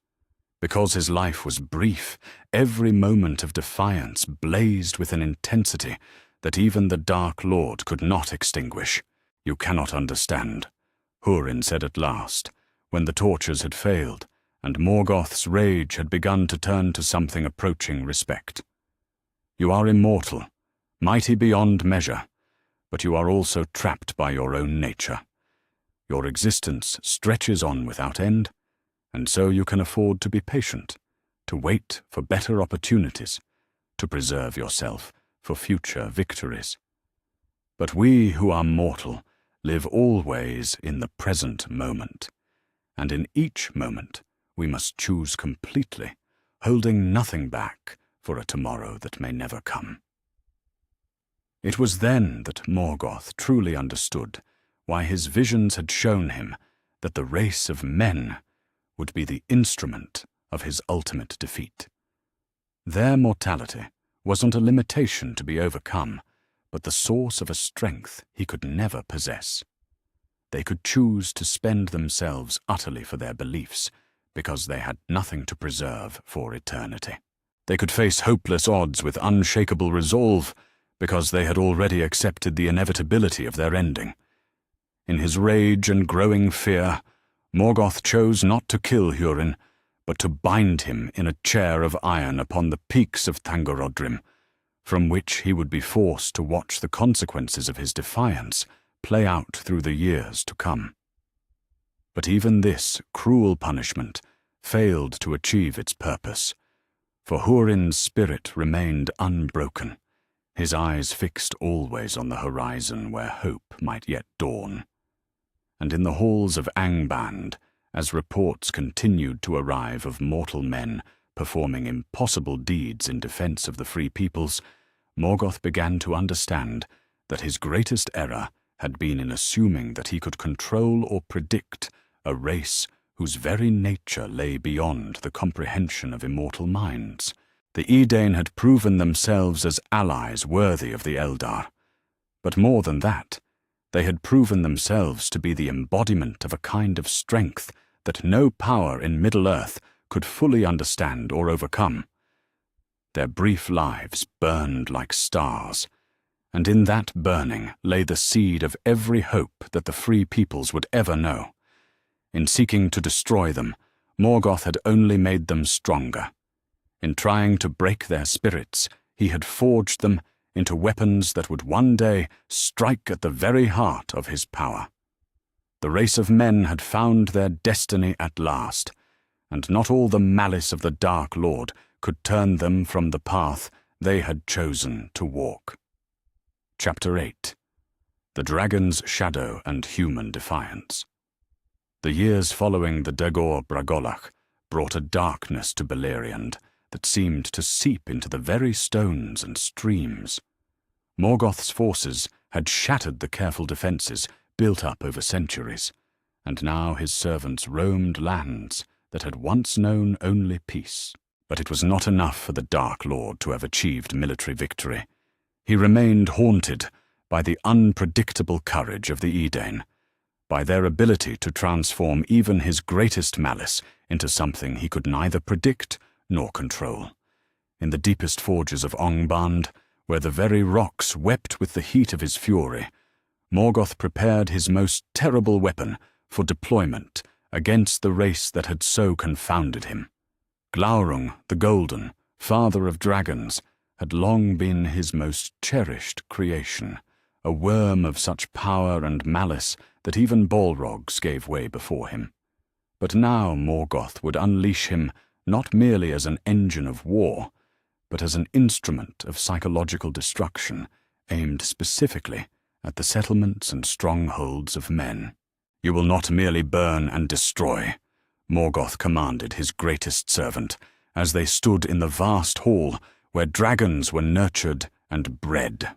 Because his life was brief, every moment of defiance blazed with an intensity that even the Dark Lord could not extinguish. "You cannot understand," Hurin said at last, when the tortures had failed, and Morgoth's rage had begun to turn to something approaching respect. "You are immortal, mighty beyond measure, but you are also trapped by your own nature. Your existence stretches on without end, and so you can afford to be patient, to wait for better opportunities, to preserve yourself for future victories. But we who are mortal live always in the present moment, and in each moment we must choose completely, holding nothing back for a tomorrow that may never come." It was then that Morgoth truly understood why his visions had shown him that the race of men would be the instrument of his ultimate defeat. Their mortality wasn't a limitation to be overcome, but the source of a strength he could never possess. They could choose to spend themselves utterly for their beliefs, because they had nothing to preserve for eternity. They could face hopeless odds with unshakable resolve, because they had already accepted the inevitability of their ending. In his rage and growing fear, Morgoth chose not to kill Hurin, but to bind him in a chair of iron upon the peaks of Thangorodrim, from which he would be forced to watch the consequences of his defiance play out through the years to come. But even this cruel punishment failed to achieve its purpose, for Hurin's spirit remained unbroken, his eyes fixed always on the horizon where hope might yet dawn. And in the halls of Angband, as reports continued to arrive of mortal men performing impossible deeds in defense of the free peoples, Morgoth began to understand that his greatest error had been in assuming that he could control or predict a race whose very nature lay beyond the comprehension of immortal minds. The Edain had proven themselves as allies worthy of the Eldar, but more than that, they had proven themselves to be the embodiment of a kind of strength that no power in Middle-earth could fully understand or overcome. Their brief lives burned like stars, and in that burning lay the seed of every hope that the free peoples would ever know. In seeking to destroy them, Morgoth had only made them stronger. In trying to break their spirits, he had forged them into weapons that would one day strike at the very heart of his power. The race of men had found their destiny at last, and not all the malice of the Dark Lord could turn them from the path they had chosen to walk. Chapter 8. The Dragon's Shadow and Human Defiance. The years following the Dagor Bragolach brought a darkness to Beleriand that seemed to seep into the very stones and streams. Morgoth's forces had shattered the careful defences built up over centuries, and now his servants roamed lands that had once known only peace. But it was not enough for the Dark Lord to have achieved military victory. He remained haunted by the unpredictable courage of the Edain, by their ability to transform even his greatest malice into something he could neither predict nor control. in the deepest forges of Ongband, where the very rocks wept with the heat of his fury, Morgoth prepared his most terrible weapon for deployment against the race that had so confounded him. Glaurung the Golden, father of dragons, had long been his most cherished creation, a worm of such power and malice that even Balrogs gave way before him. But now Morgoth would unleash him not merely as an engine of war, but as an instrument of psychological destruction aimed specifically at the settlements and strongholds of men. "You will not merely burn and destroy," Morgoth commanded his greatest servant, as they stood in the vast hall where dragons were nurtured and bred.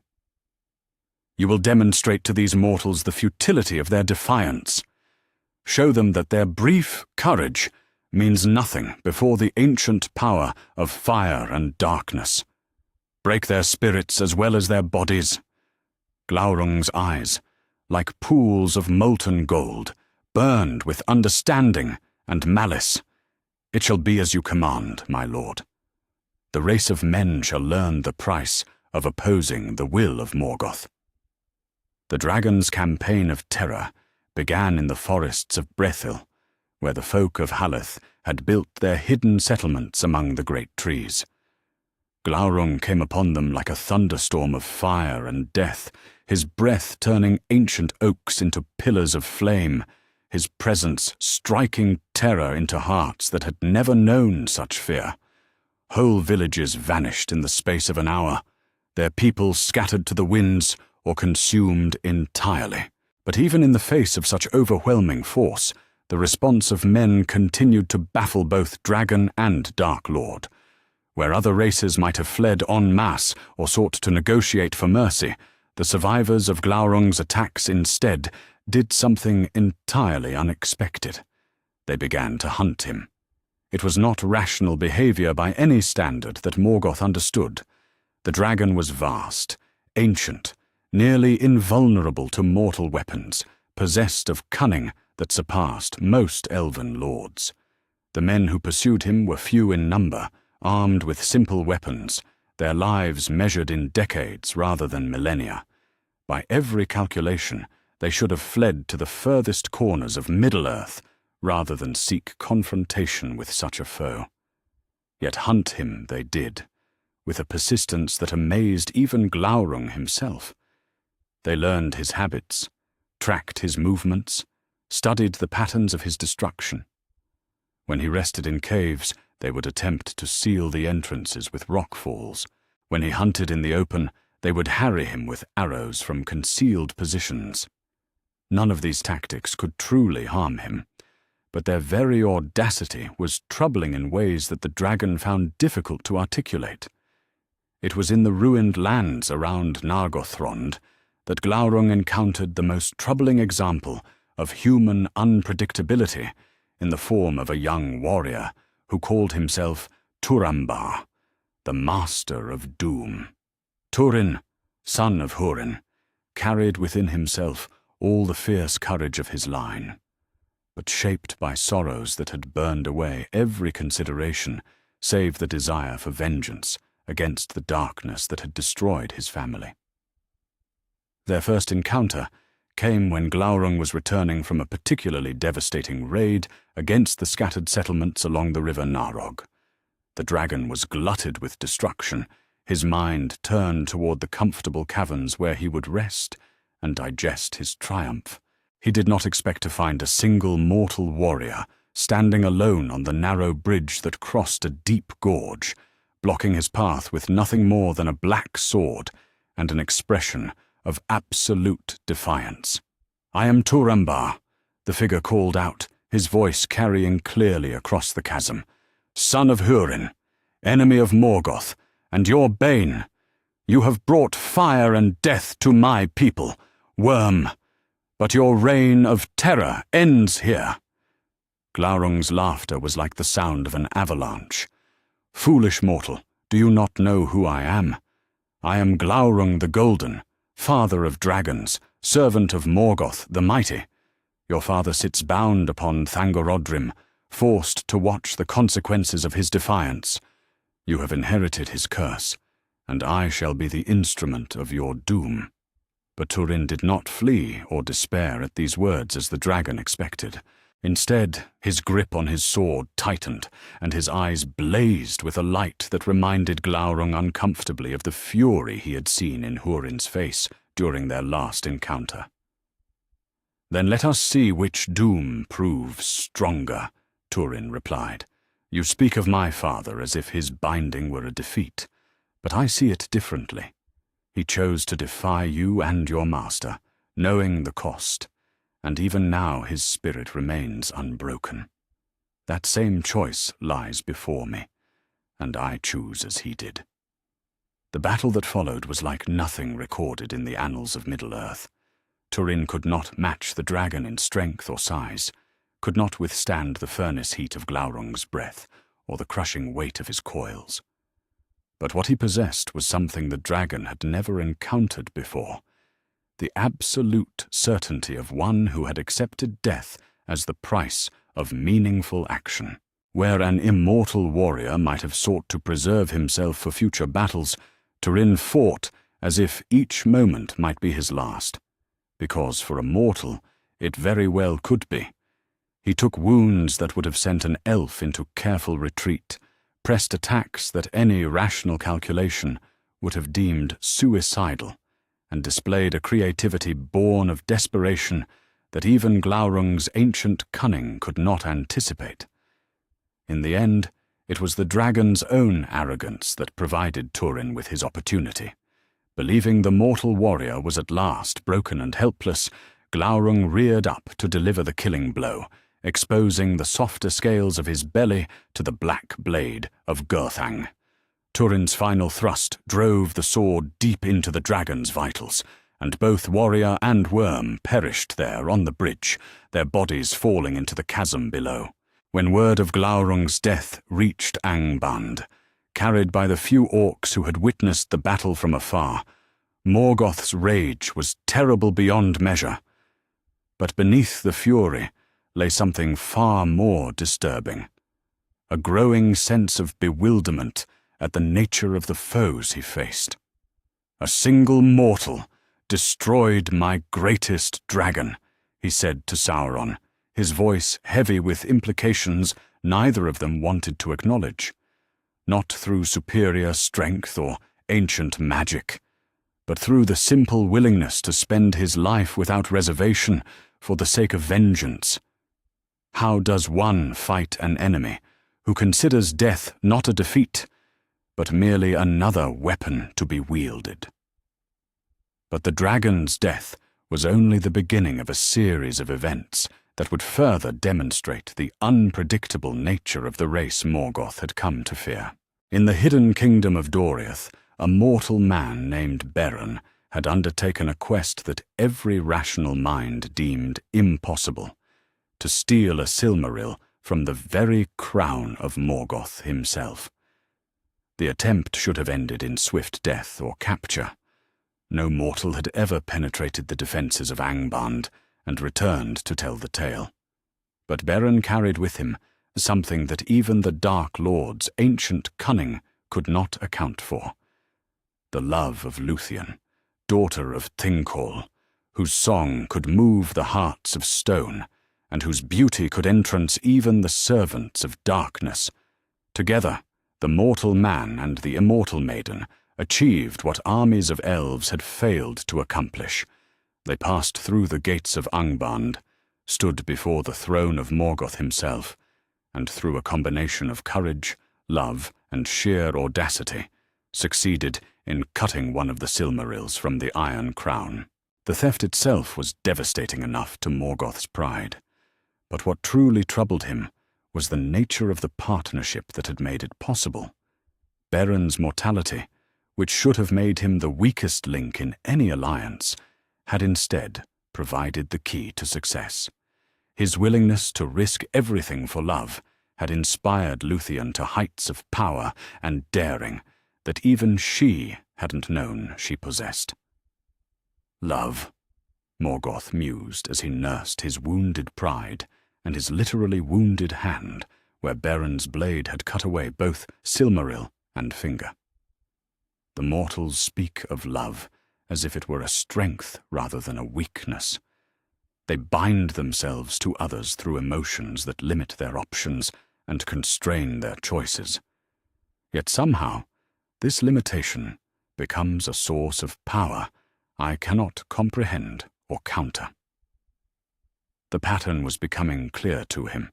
"You will demonstrate to these mortals the futility of their defiance. Show them that their brief courage means nothing before the ancient power of fire and darkness. Break their spirits as well as their bodies." Glaurung's eyes, like pools of molten gold, burned with understanding and malice. "It shall be as you command, my lord. The race of men shall learn the price of opposing the will of Morgoth." The dragon's campaign of terror began in the forests of Brethil, where the folk of Haleth had built their hidden settlements among the great trees. Glaurung came upon them like a thunderstorm of fire and death, his breath turning ancient oaks into pillars of flame, his presence striking terror into hearts that had never known such fear. Whole villages vanished in the space of an hour, their people scattered to the winds or consumed entirely. But even in the face of such overwhelming force, the response of men continued to baffle both Dragon and Dark Lord. Where other races might have fled en masse or sought to negotiate for mercy, the survivors of Glaurung's attacks instead did something entirely unexpected. They began to hunt him. It was not rational behavior by any standard that Morgoth understood. The dragon was vast, ancient, nearly invulnerable to mortal weapons, possessed of cunning that surpassed most elven lords. The men who pursued him were few in number, armed with simple weapons, their lives measured in decades rather than millennia. By every calculation, they should have fled to the furthest corners of Middle-earth rather than seek confrontation with such a foe. Yet hunt him they did, with a persistence that amazed even Glaurung himself. They learned his habits, tracked his movements, studied the patterns of his destruction. When he rested in caves, they would attempt to seal the entrances with rock falls. When he hunted in the open, they would harry him with arrows from concealed positions. None of these tactics could truly harm him, but their very audacity was troubling in ways that the dragon found difficult to articulate. It was in the ruined lands around Nargothrond that Glaurung encountered the most troubling example of human unpredictability in the form of a young warrior who called himself Turambar, the Master of Doom. Turin, son of Hurin, carried within himself all the fierce courage of his line, but shaped by sorrows that had burned away every consideration save the desire for vengeance against the darkness that had destroyed his family. Their first encounter came when Glaurung was returning from a particularly devastating raid against the scattered settlements along the river Narog. The dragon was glutted with destruction, his mind turned toward the comfortable caverns where he would rest and digest his triumph. He did not expect to find a single mortal warrior standing alone on the narrow bridge that crossed a deep gorge, blocking his path with nothing more than a black sword and an expression of absolute defiance. "I am Turambar," the figure called out, his voice carrying clearly across the chasm. "Son of Hurin, enemy of Morgoth, and your bane. You have brought fire and death to my people, worm, but your reign of terror ends here." Glaurung's laughter was like the sound of an avalanche. "Foolish mortal, do you not know who I am? I am Glaurung the Golden, father of dragons, servant of Morgoth the Mighty. Your father sits bound upon Thangorodrim, forced to watch the consequences of his defiance. You have inherited his curse, and I shall be the instrument of your doom." But Turin did not flee or despair at these words as the dragon expected. Instead, his grip on his sword tightened, and his eyes blazed with a light that reminded Glaurung uncomfortably of the fury he had seen in Hurin's face during their last encounter. "Then let us see which doom proves stronger," Turin replied. "You speak of my father as if his binding were a defeat, but I see it differently. He chose to defy you and your master, knowing the cost, and even now his spirit remains unbroken. That same choice lies before me, and I choose as he did." The battle that followed was like nothing recorded in the annals of Middle-earth. Turin could not match the dragon in strength or size, could not withstand the furnace heat of Glaurung's breath or the crushing weight of his coils. But what he possessed was something the dragon had never encountered before: the absolute certainty of one who had accepted death as the price of meaningful action. Where an immortal warrior might have sought to preserve himself for future battles, Turin fought as if each moment might be his last, because for a mortal it very well could be. He took wounds that would have sent an elf into careful retreat, pressed attacks that any rational calculation would have deemed suicidal, and displayed a creativity born of desperation that even Glaurung's ancient cunning could not anticipate. In the end, it was the dragon's own arrogance that provided Turin with his opportunity. Believing the mortal warrior was at last broken and helpless, Glaurung reared up to deliver the killing blow, exposing the softer scales of his belly to the black blade of Gurthang. Turin's final thrust drove the sword deep into the dragon's vitals, and both warrior and worm perished there on the bridge, their bodies falling into the chasm below. When word of Glaurung's death reached Angband, carried by the few orcs who had witnessed the battle from afar, Morgoth's rage was terrible beyond measure. But beneath the fury lay something far more disturbing: a growing sense of bewilderment at the nature of the foes he faced. "A single mortal destroyed my greatest dragon," he said to Sauron, his voice heavy with implications neither of them wanted to acknowledge. Not through superior strength or ancient magic, but through the simple willingness to spend his life without reservation for the sake of vengeance. How does one fight an enemy who considers death not a defeat, but merely another weapon to be wielded? But the dragon's death was only the beginning of a series of events that would further demonstrate the unpredictable nature of the race Morgoth had come to fear. In the hidden kingdom of Doriath, a mortal man named Beren had undertaken a quest that every rational mind deemed impossible: to steal a Silmaril from the very crown of Morgoth himself. The attempt should have ended in swift death or capture. No mortal had ever penetrated the defences of Angband and returned to tell the tale. But Beren carried with him something that even the Dark Lord's ancient cunning could not account for: the love of Luthien, daughter of Thingol, whose song could move the hearts of stone, and whose beauty could entrance even the servants of darkness. Together, the mortal man and the immortal maiden achieved what armies of elves had failed to accomplish. They passed through the gates of Angband, stood before the throne of Morgoth himself, and through a combination of courage, love, and sheer audacity, succeeded in cutting one of the Silmarils from the Iron Crown. The theft itself was devastating enough to Morgoth's pride, but what truly troubled him was the nature of the partnership that had made it possible. Beren's mortality, which should have made him the weakest link in any alliance, had instead provided the key to success. His willingness to risk everything for love had inspired Luthien to heights of power and daring that even she hadn't known she possessed. "Love," Morgoth mused as he nursed his wounded pride and his literally wounded hand where Beren's blade had cut away both Silmaril and finger. The mortals speak of love as if it were a strength rather than a weakness. They bind themselves to others through emotions that limit their options and constrain their choices. Yet somehow, this limitation becomes a source of power I cannot comprehend or counter. The pattern was becoming clear to him,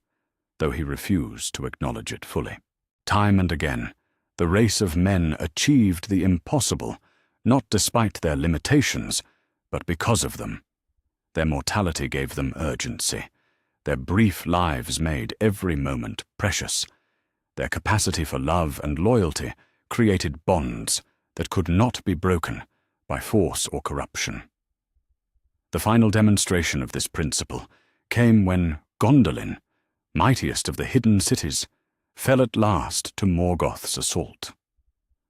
though he refused to acknowledge it fully. Time and again, the race of men achieved the impossible, not despite their limitations, but because of them. Their mortality gave them urgency. Their brief lives made every moment precious. Their capacity for love and loyalty created bonds that could not be broken by force or corruption. The final demonstration of this principle came when Gondolin, mightiest of the hidden cities, fell at last to Morgoth's assault.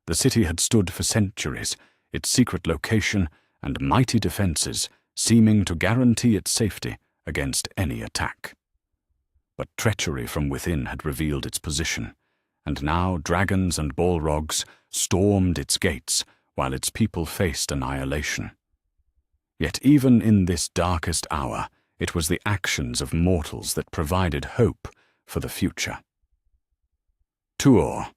The city had stood for centuries, its secret location and mighty defenses seeming to guarantee its safety against any attack. But treachery from within had revealed its position, and now dragons and balrogs stormed its gates while its people faced annihilation. Yet even in this darkest hour, it was the actions of mortals that provided hope for the future. Tuor,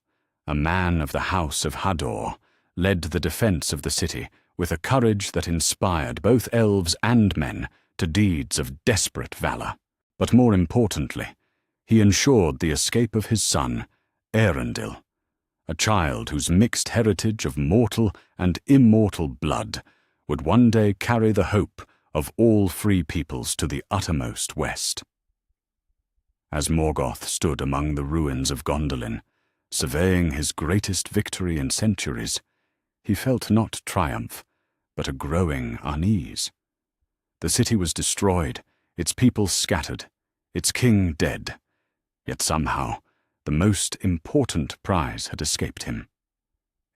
a man of the house of Hador, led the defense of the city with a courage that inspired both elves and men to deeds of desperate valor. But more importantly, he ensured the escape of his son, Arundel, a child whose mixed heritage of mortal and immortal blood would one day carry the hope of all free peoples to the uttermost west. As Morgoth stood among the ruins of Gondolin, surveying his greatest victory in centuries, he felt not triumph, but a growing unease. The city was destroyed, its people scattered, its king dead, yet somehow the most important prize had escaped him.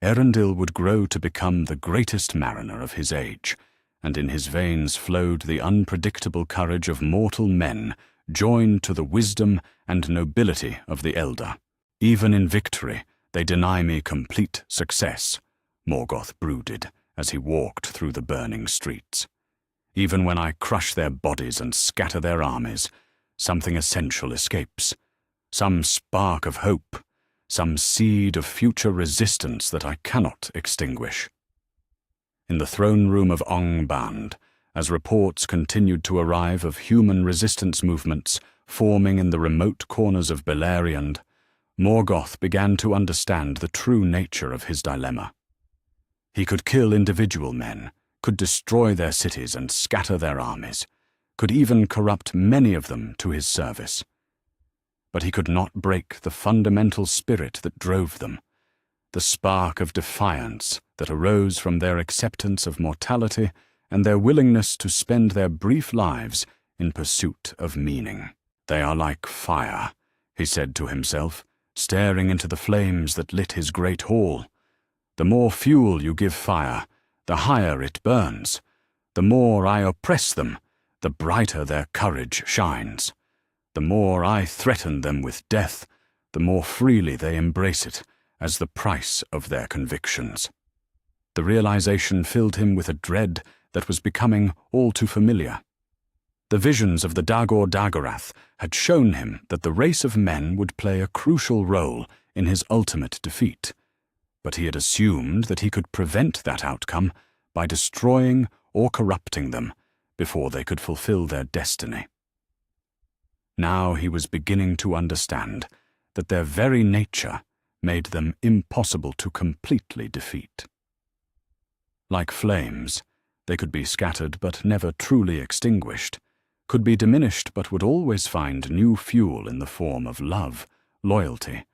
Arundel would grow to become the greatest mariner of his age, and in his veins flowed the unpredictable courage of mortal men joined to the wisdom and nobility of the Elder. Even in victory, they deny me complete success, Morgoth brooded as he walked through the burning streets. Even when I crush their bodies and scatter their armies, something essential escapes, some spark of hope, some seed of future resistance that I cannot extinguish. In the throne room of Ongband, as reports continued to arrive of human resistance movements forming in the remote corners of Beleriand, Morgoth began to understand the true nature of his dilemma. He could kill individual men, could destroy their cities and scatter their armies, could even corrupt many of them to his service. But he could not break the fundamental spirit that drove them, the spark of defiance that arose from their acceptance of mortality and their willingness to spend their brief lives in pursuit of meaning. They are like fire, he said to himself, staring into the flames that lit his great hall. The more fuel you give fire, the higher it burns. The more I oppress them, the brighter their courage shines. The more I threaten them with death, the more freely they embrace it as the price of their convictions. The realization filled him with a dread that was becoming all too familiar. The visions of the Dagor Dagorath had shown him that the race of men would play a crucial role in his ultimate defeat, but he had assumed that he could prevent that outcome by destroying or corrupting them before they could fulfill their destiny. Now he was beginning to understand that their very nature made them impossible to completely defeat. Like flames, they could be scattered but never truly extinguished, could be diminished but would always find new fuel in the form of love, loyalty,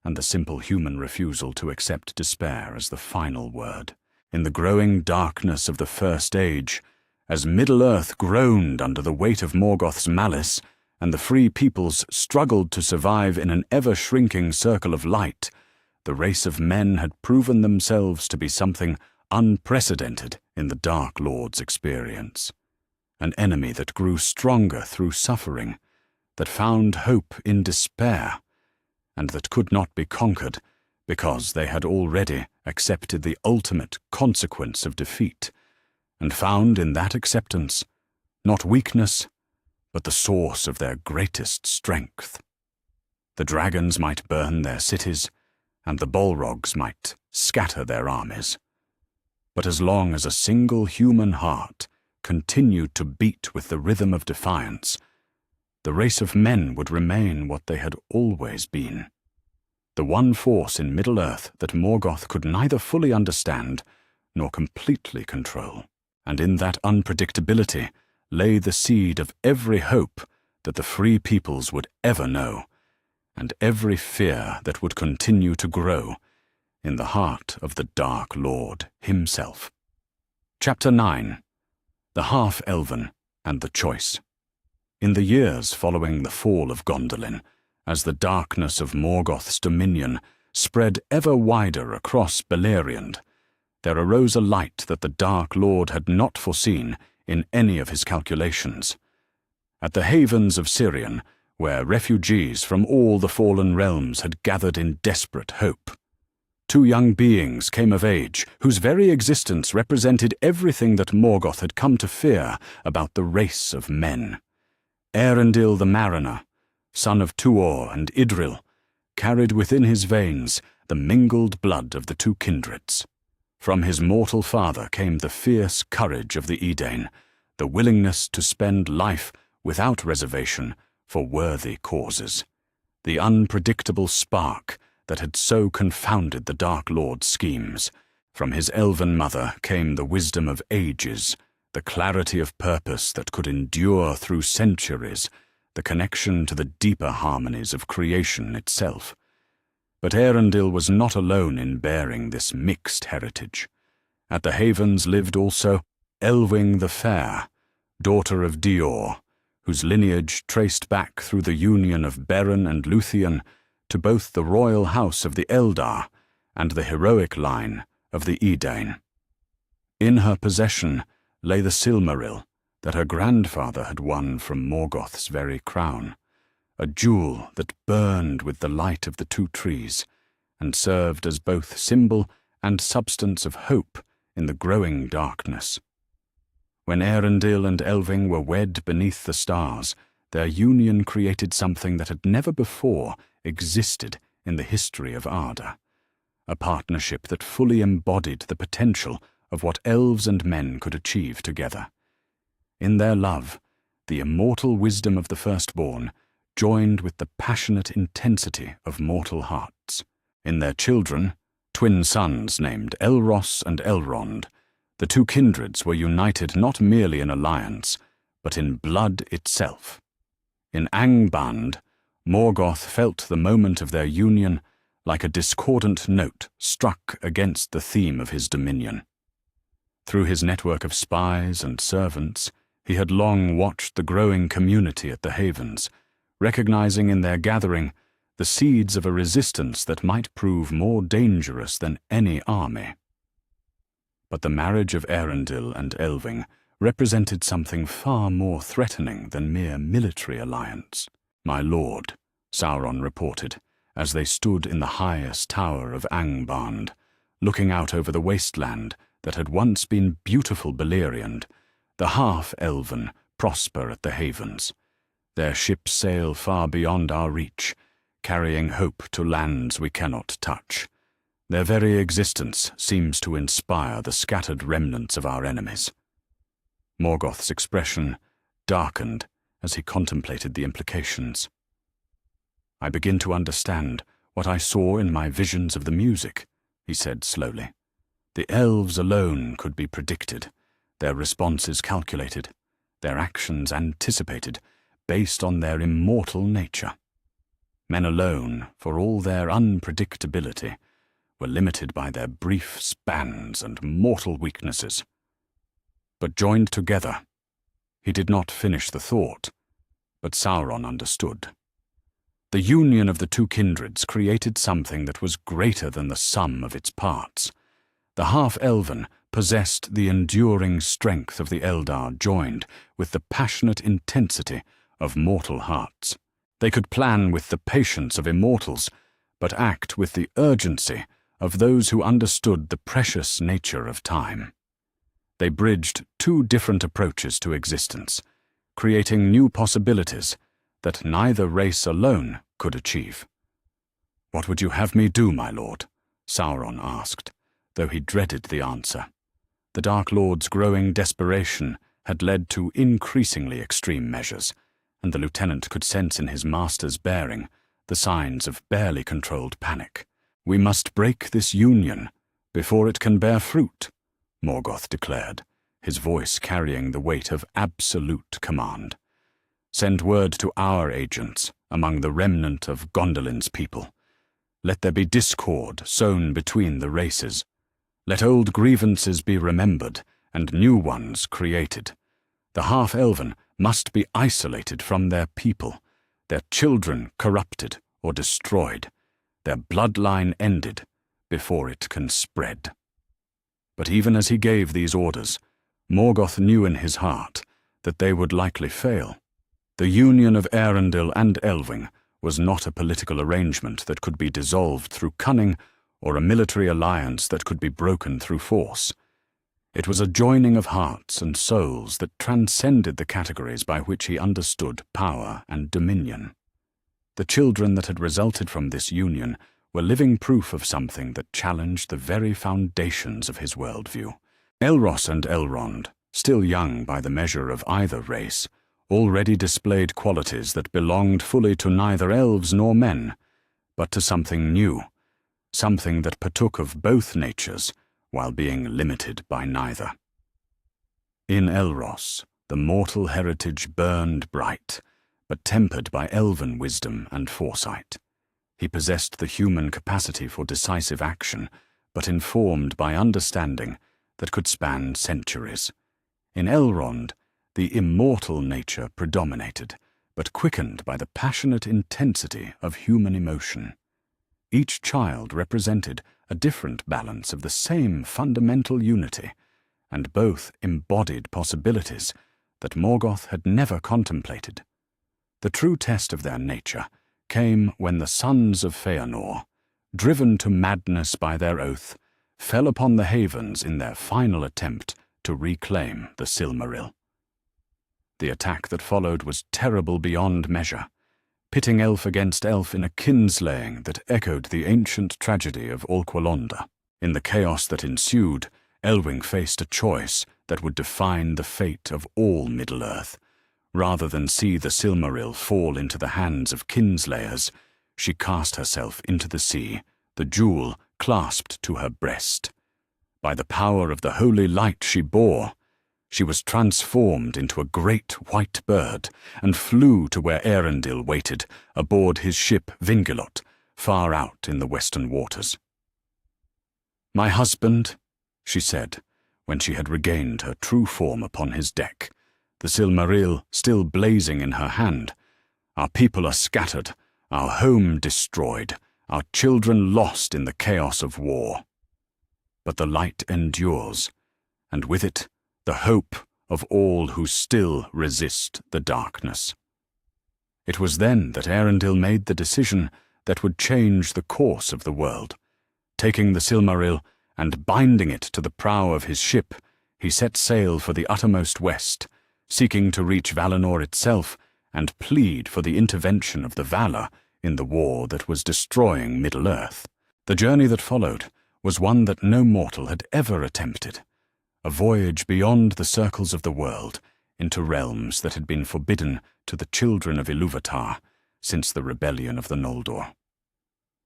and the simple human refusal to accept despair as the final word. In the growing darkness of the First Age, as Middle-earth groaned under the weight of Morgoth's malice, and the free peoples struggled to survive in an ever-shrinking circle of light, the race of men had proven themselves to be something unprecedented in the Dark Lord's experience. An enemy that grew stronger through suffering, that found hope in despair, and that could not be conquered because they had already accepted the ultimate consequence of defeat, and found in that acceptance not weakness, but the source of their greatest strength. The dragons might burn their cities, and the Balrogs might scatter their armies. But as long as a single human heart continued to beat with the rhythm of defiance, the race of men would remain what they had always been. The one force in Middle-earth that Morgoth could neither fully understand nor completely control. And in that unpredictability lay the seed of every hope that the free peoples would ever know, and every fear that would continue to grow in the heart of the Dark Lord himself. Chapter 9. The Half-Elven and the Choice. In the years following the fall of Gondolin, as the darkness of Morgoth's dominion spread ever wider across Beleriand, there arose a light that the Dark Lord had not foreseen in any of his calculations. At the havens of Sirion, where refugees from all the fallen realms had gathered in desperate hope, two young beings came of age whose very existence represented everything that Morgoth had come to fear about the race of men. Eärendil the Mariner, son of Tuor and Idril, carried within his veins the mingled blood of the two kindreds. From his mortal father came the fierce courage of the Edain, the willingness to spend life without reservation for worthy causes, the unpredictable spark that had so confounded the Dark Lord's schemes. From his elven mother came the wisdom of ages, the clarity of purpose that could endure through centuries, the connection to the deeper harmonies of creation itself. But Eärendil was not alone in bearing this mixed heritage. At the havens lived also Elwing the Fair, daughter of Dior, whose lineage traced back through the union of Beren and Luthien to both the royal house of the Eldar and the heroic line of the Edain. In her possession lay the Silmaril that her grandfather had won from Morgoth's very crown, a jewel that burned with the light of the two trees and served as both symbol and substance of hope in the growing darkness. When Eärendil and Elwing were wed beneath the stars, their union created something that had never before existed in the history of Arda, a partnership that fully embodied the potential of what elves and men could achieve together. In their love, the immortal wisdom of the firstborn joined with the passionate intensity of mortal hearts. In their children, twin sons named Elros and Elrond, the two kindreds were united not merely in alliance, but in blood itself. In Angband, Morgoth felt the moment of their union like a discordant note struck against the theme of his dominion. Through his network of spies and servants, he had long watched the growing community at the havens, recognizing in their gathering the seeds of a resistance that might prove more dangerous than any army. But the marriage of Eärendil and Elwing represented something far more threatening than mere military alliance. "My lord," Sauron reported, as they stood in the highest tower of Angband, looking out over the wasteland that had once been beautiful Beleriand, the half-elven prosper at the havens. Their ships sail far beyond our reach, carrying hope to lands we cannot touch. Their very existence seems to inspire the scattered remnants of our enemies. Morgoth's expression darkened as he contemplated the implications. "I begin to understand what I saw in my visions of the music," he said slowly. "The elves alone could be predicted, their responses calculated, their actions anticipated, based on their immortal nature. Men alone, for all their unpredictability, were limited by their brief spans and mortal weaknesses. But joined together," he did not finish the thought, but Sauron understood. The union of the two kindreds created something that was greater than the sum of its parts. The half-elven possessed the enduring strength of the Eldar joined with the passionate intensity of mortal hearts. They could plan with the patience of immortals, but act with the urgency of those who understood the precious nature of time. They bridged two different approaches to existence, creating new possibilities that neither race alone could achieve. "What would you have me do, my lord?" Sauron asked, though he dreaded the answer. The Dark Lord's growing desperation had led to increasingly extreme measures, and the lieutenant could sense in his master's bearing the signs of barely controlled panic. "We must break this union before it can bear fruit," Morgoth declared, his voice carrying the weight of absolute command. "Send word to our agents among the remnant of Gondolin's people. Let there be discord sown between the races. Let old grievances be remembered and new ones created. The half-elven must be isolated from their people, their children corrupted or destroyed, their bloodline ended before it can spread." But even as he gave these orders, Morgoth knew in his heart that they would likely fail. The union of Arundel and Elwing was not a political arrangement that could be dissolved through cunning or a military alliance that could be broken through force. It was a joining of hearts and souls that transcended the categories by which he understood power and dominion. The children that had resulted from this union were living proof of something that challenged the very foundations of his worldview. Elros and Elrond, still young by the measure of either race, already displayed qualities that belonged fully to neither elves nor men, but to something new, something that partook of both natures while being limited by neither. In Elros, the mortal heritage burned bright, but tempered by elven wisdom and foresight. He possessed the human capacity for decisive action, but informed by understanding that could span centuries. In Elrond, the immortal nature predominated, but quickened by the passionate intensity of human emotion. Each child represented a different balance of the same fundamental unity, and both embodied possibilities that Morgoth had never contemplated. The true test of their nature came when the sons of Feanor, driven to madness by their oath, fell upon the Havens in their final attempt to reclaim the Silmaril. The attack that followed was terrible beyond measure, pitting elf against elf in a kinslaying that echoed the ancient tragedy of Olqualonda. In the chaos that ensued, Elwing faced a choice that would define the fate of all Middle-earth. Rather than see the Silmaril fall into the hands of kinslayers, she cast herself into the sea, the jewel clasped to her breast. By the power of the holy light she bore, she was transformed into a great white bird and flew to where Arundel waited aboard his ship Vingilot, far out in the western waters. "My husband," she said, when she had regained her true form upon his deck, the Silmaril still blazing in her hand. "Our people are scattered, our home destroyed, our children lost in the chaos of war. But the light endures, and with it the hope of all who still resist the darkness." It was then that Arundel made the decision that would change the course of the world. Taking the Silmaril and binding it to the prow of his ship, he set sail for the uttermost west, seeking to reach Valinor itself and plead for the intervention of the Valar in the war that was destroying Middle-earth. The journey that followed was one that no mortal had ever attempted, a voyage beyond the circles of the world into realms that had been forbidden to the children of Ilúvatar since the rebellion of the Noldor.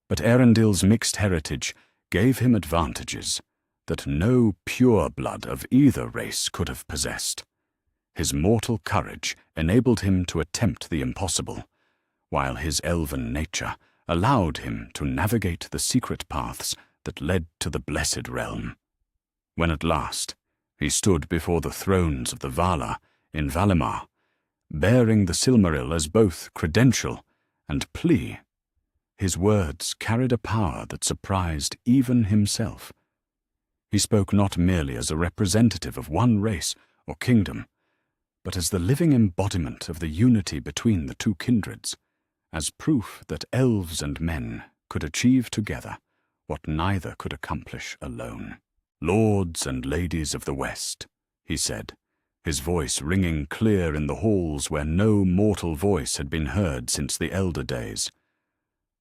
But Arendel's mixed heritage gave him advantages that no pure blood of either race could have possessed. His mortal courage enabled him to attempt the impossible, while his elven nature allowed him to navigate the secret paths that led to the Blessed Realm. When at last he stood before the thrones of the Valar in Valimar, bearing the Silmaril as both credential and plea, his words carried a power that surprised even himself. He spoke not merely as a representative of one race or kingdom, but as the living embodiment of the unity between the two kindreds, as proof that elves and men could achieve together what neither could accomplish alone. "Lords and ladies of the West," he said, his voice ringing clear in the halls where no mortal voice had been heard since the elder days.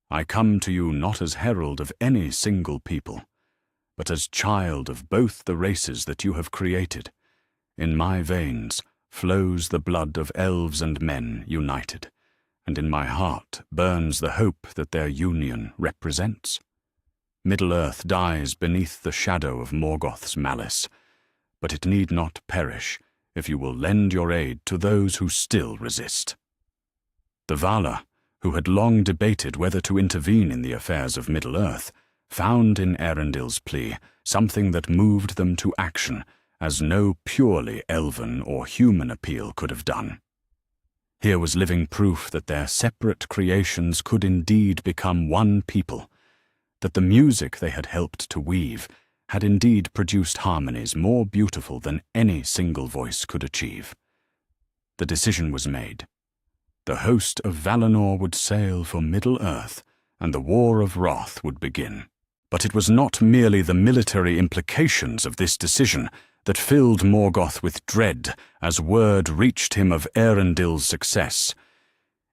"I come to you not as herald of any single people, but as child of both the races that you have created. In my veins flows the blood of elves and men united, and in my heart burns the hope that their union represents. Middle-earth dies beneath the shadow of Morgoth's malice, but it need not perish if you will lend your aid to those who still resist." The Valar, who had long debated whether to intervene in the affairs of Middle-earth, found in Eärendil's plea something that moved them to action as no purely elven or human appeal could have done. Here was living proof that their separate creations could indeed become one people, that the music they had helped to weave had indeed produced harmonies more beautiful than any single voice could achieve. The decision was made. The host of Valinor would sail for Middle-earth, and the War of Wrath would begin. But it was not merely the military implications of this decision that filled Morgoth with dread as word reached him of Eärendil's success.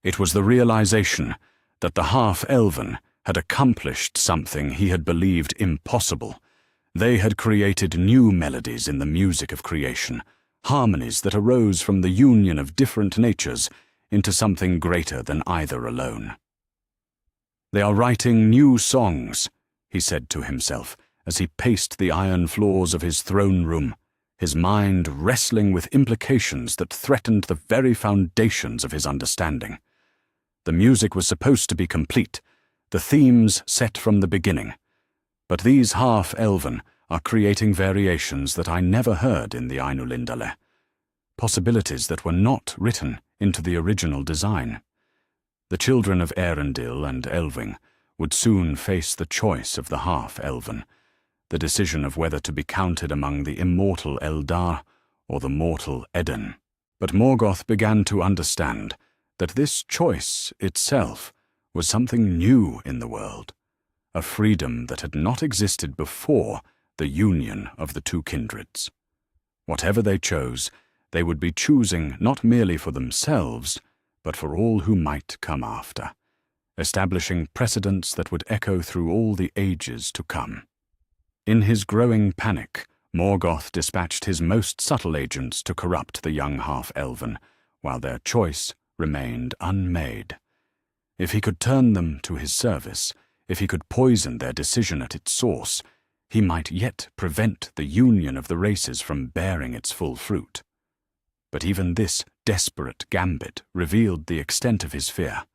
It was the realization that the half-elven had accomplished something he had believed impossible. They had created new melodies in the music of creation, harmonies that arose from the union of different natures into something greater than either alone. "They are writing new songs," he said to himself as he paced the iron floors of his throne room, his mind wrestling with implications that threatened the very foundations of his understanding. The music was supposed to be complete, the themes set from the beginning. But these half-elven are creating variations that I never heard in the Ainulindale, possibilities that were not written into the original design. The children of Eärendil and Elving would soon face the choice of the half-elven, the decision of whether to be counted among the immortal Eldar or the mortal Eden. But Morgoth began to understand that this choice itself was something new in the world, a freedom that had not existed before the union of the two kindreds. Whatever they chose, they would be choosing not merely for themselves, but for all who might come after, establishing precedents that would echo through all the ages to come. In his growing panic, Morgoth dispatched his most subtle agents to corrupt the young half-elven, while their choice remained unmade. If he could turn them to his service, if he could poison their decision at its source, he might yet prevent the union of the races from bearing its full fruit. But even this desperate gambit revealed the extent of his fear.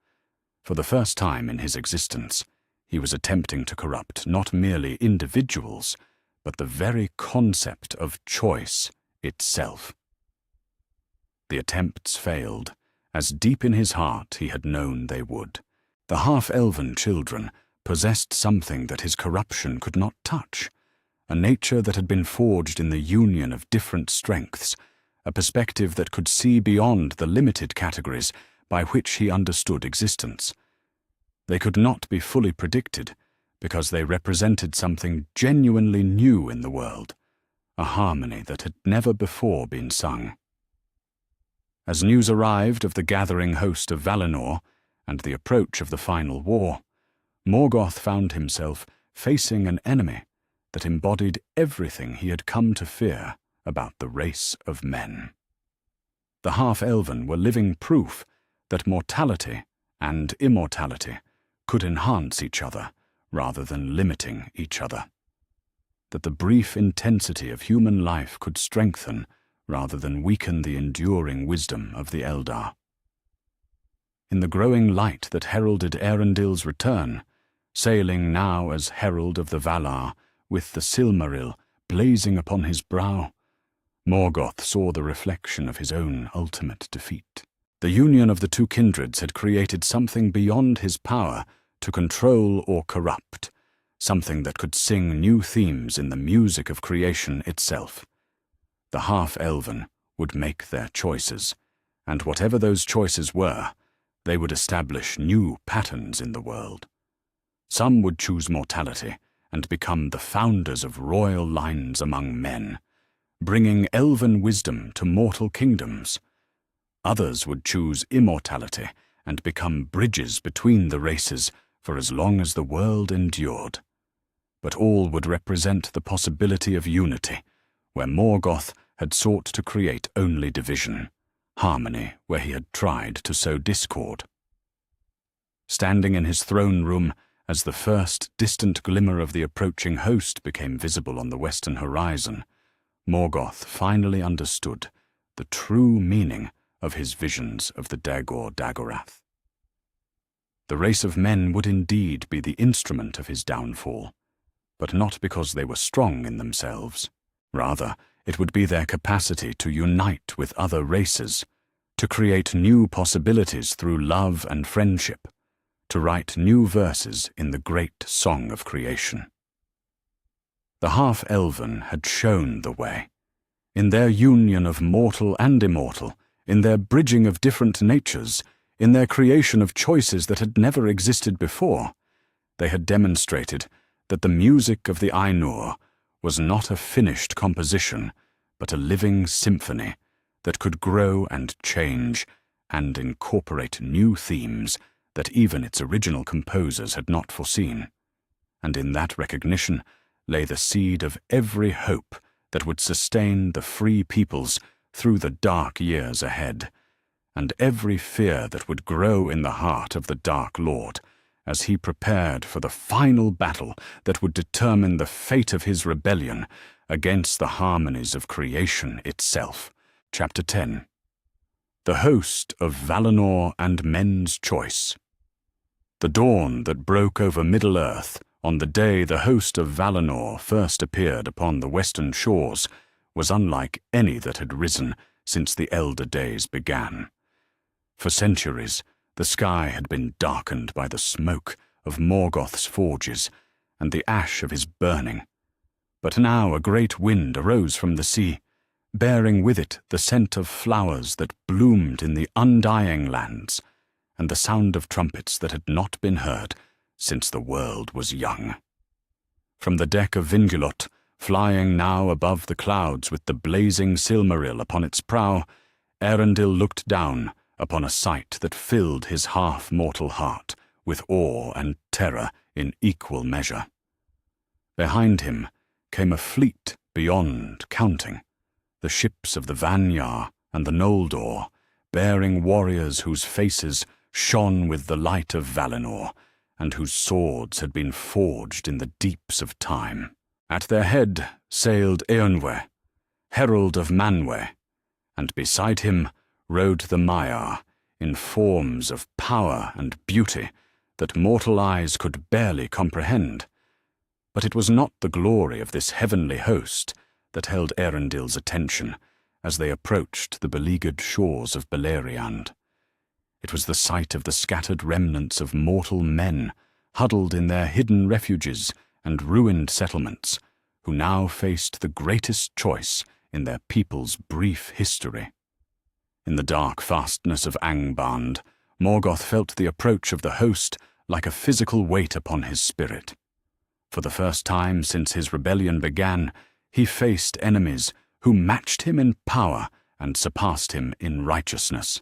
For the first time in his existence, he was attempting to corrupt not merely individuals, but the very concept of choice itself. The attempts failed, as deep in his heart he had known they would. The half-elven children possessed something that his corruption could not touch, a nature that had been forged in the union of different strengths, a perspective that could see beyond the limited categories by which he understood existence. They could not be fully predicted because they represented something genuinely new in the world, a harmony that had never before been sung. As news arrived of the gathering host of Valinor and the approach of the final war, Morgoth found himself facing an enemy that embodied everything he had come to fear about the race of men. The half-elven were living proof that mortality and immortality could enhance each other rather than limiting each other, that the brief intensity of human life could strengthen rather than weaken the enduring wisdom of the Eldar. In the growing light that heralded Eärendil's return, sailing now as herald of the Valar, with the Silmaril blazing upon his brow, Morgoth saw the reflection of his own ultimate defeat. The union of the two kindreds had created something beyond his power to control or corrupt, something that could sing new themes in the music of creation itself. The half-elven would make their choices, and whatever those choices were, they would establish new patterns in the world. Some would choose mortality and become the founders of royal lines among men, bringing elven wisdom to mortal kingdoms. Others would choose immortality and become bridges between the races for as long as the world endured. But all would represent the possibility of unity, where Morgoth had sought to create only division, harmony where he had tried to sow discord. Standing in his throne room, as the first distant glimmer of the approaching host became visible on the western horizon, Morgoth finally understood the true meaning of his visions of the Dagor-Dagorath. The race of men would indeed be the instrument of his downfall, but not because they were strong in themselves. Rather, it would be their capacity to unite with other races, to create new possibilities through love and friendship, to write new verses in the great song of creation. The half-elven had shown the way. In their union of mortal and immortal, in their bridging of different natures, in their creation of choices that had never existed before, they had demonstrated that the music of the Ainur was not a finished composition, but a living symphony that could grow and change and incorporate new themes that even its original composers had not foreseen. And in that recognition lay the seed of every hope that would sustain the free peoples through the dark years ahead, and every fear that would grow in the heart of the Dark Lord as he prepared for the final battle that would determine the fate of his rebellion against the harmonies of creation itself. Chapter 10. The Host of Valinor and Men's Choice. The dawn that broke over Middle-earth on the day the host of Valinor first appeared upon the western shores was unlike any that had risen since the elder days began. For centuries, the sky had been darkened by the smoke of Morgoth's forges and the ash of his burning. But now a great wind arose from the sea, bearing with it the scent of flowers that bloomed in the undying lands, and the sound of trumpets that had not been heard since the world was young. From the deck of Vingulot, flying now above the clouds with the blazing Silmaril upon its prow, Arundel looked down upon a sight that filled his half-mortal heart with awe and terror in equal measure. Behind him came a fleet beyond counting, the ships of the Vanyar and the Noldor, bearing warriors whose faces shone with the light of Valinor, and whose swords had been forged in the deeps of time. At their head sailed Eönwe, herald of Manwe, and beside him rode the Maiar in forms of power and beauty that mortal eyes could barely comprehend. But it was not the glory of this heavenly host that held Arendel's attention as they approached the beleaguered shores of Beleriand. It was the sight of the scattered remnants of mortal men huddled in their hidden refuges and ruined settlements, who now faced the greatest choice in their people's brief history. In the dark fastness of Angband, Morgoth felt the approach of the host like a physical weight upon his spirit. For the first time since his rebellion began, he faced enemies who matched him in power and surpassed him in righteousness.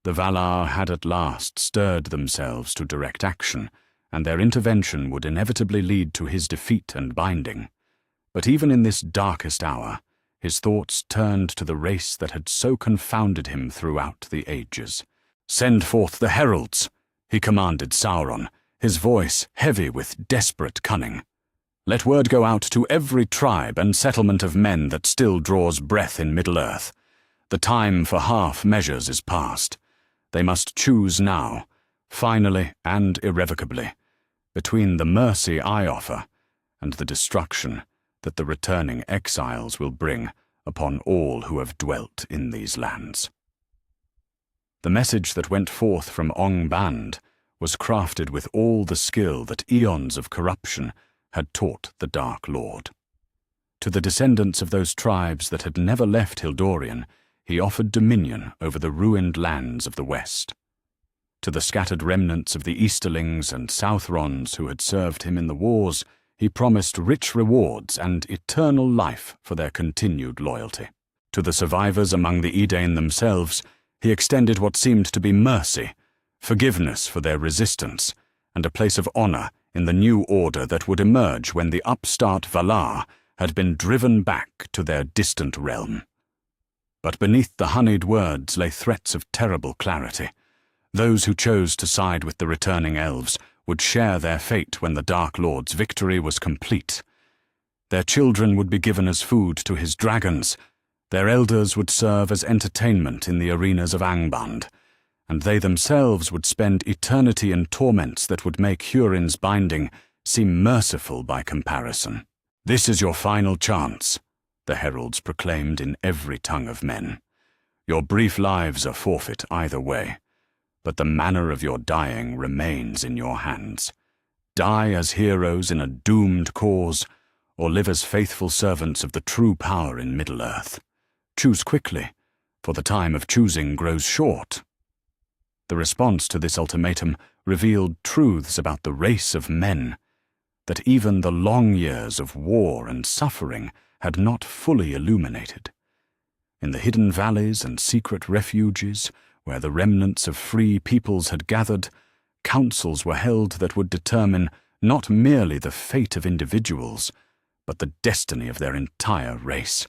The Valar had at last stirred themselves to direct action, and their intervention would inevitably lead to his defeat and binding. But even in this darkest hour, his thoughts turned to the race that had so confounded him throughout the ages. "Send forth the heralds," he commanded Sauron, his voice heavy with desperate cunning. "Let word go out to every tribe and settlement of men that still draws breath in Middle-earth. The time for half measures is past. They must choose now, finally and irrevocably, between the mercy I offer and the destruction that the returning exiles will bring upon all who have dwelt in these lands." The message that went forth from Angband was crafted with all the skill that eons of corruption had taught the Dark Lord. To the descendants of those tribes that had never left Hildorian, he offered dominion over the ruined lands of the West. To the scattered remnants of the Easterlings and Southrons who had served him in the wars, he promised rich rewards and eternal life for their continued loyalty. To the survivors among the Edain themselves, he extended what seemed to be mercy, forgiveness for their resistance, and a place of honor in the new order that would emerge when the upstart Valar had been driven back to their distant realm. But beneath the honeyed words lay threats of terrible clarity. Those who chose to side with the returning elves would share their fate when the Dark Lord's victory was complete. Their children would be given as food to his dragons, their elders would serve as entertainment in the arenas of Angband, and they themselves would spend eternity in torments that would make Hurin's binding seem merciful by comparison. "This is your final chance," the heralds proclaimed in every tongue of men. "Your brief lives are forfeit either way, but the manner of your dying remains in your hands. Die as heroes in a doomed cause, or live as faithful servants of the true power in Middle-earth. Choose quickly, for the time of choosing grows short." The response to this ultimatum revealed truths about the race of men, that even the long years of war and suffering had not fully illuminated. In the hidden valleys and secret refuges, where the remnants of free peoples had gathered, councils were held that would determine not merely the fate of individuals, but the destiny of their entire race.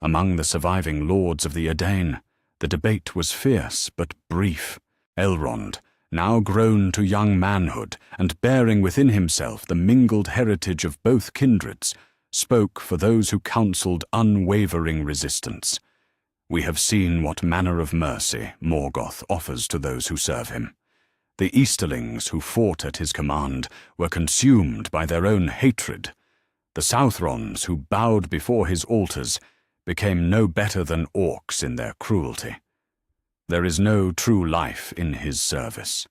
Among the surviving lords of the Edain, the debate was fierce but brief. Elrond, now grown to young manhood and bearing within himself the mingled heritage of both kindreds, spoke for those who counselled unwavering resistance. "We have seen what manner of mercy Morgoth offers to those who serve him. The Easterlings who fought at his command were consumed by their own hatred. The Southrons who bowed before his altars became no better than orcs in their cruelty. There is no true life in his service,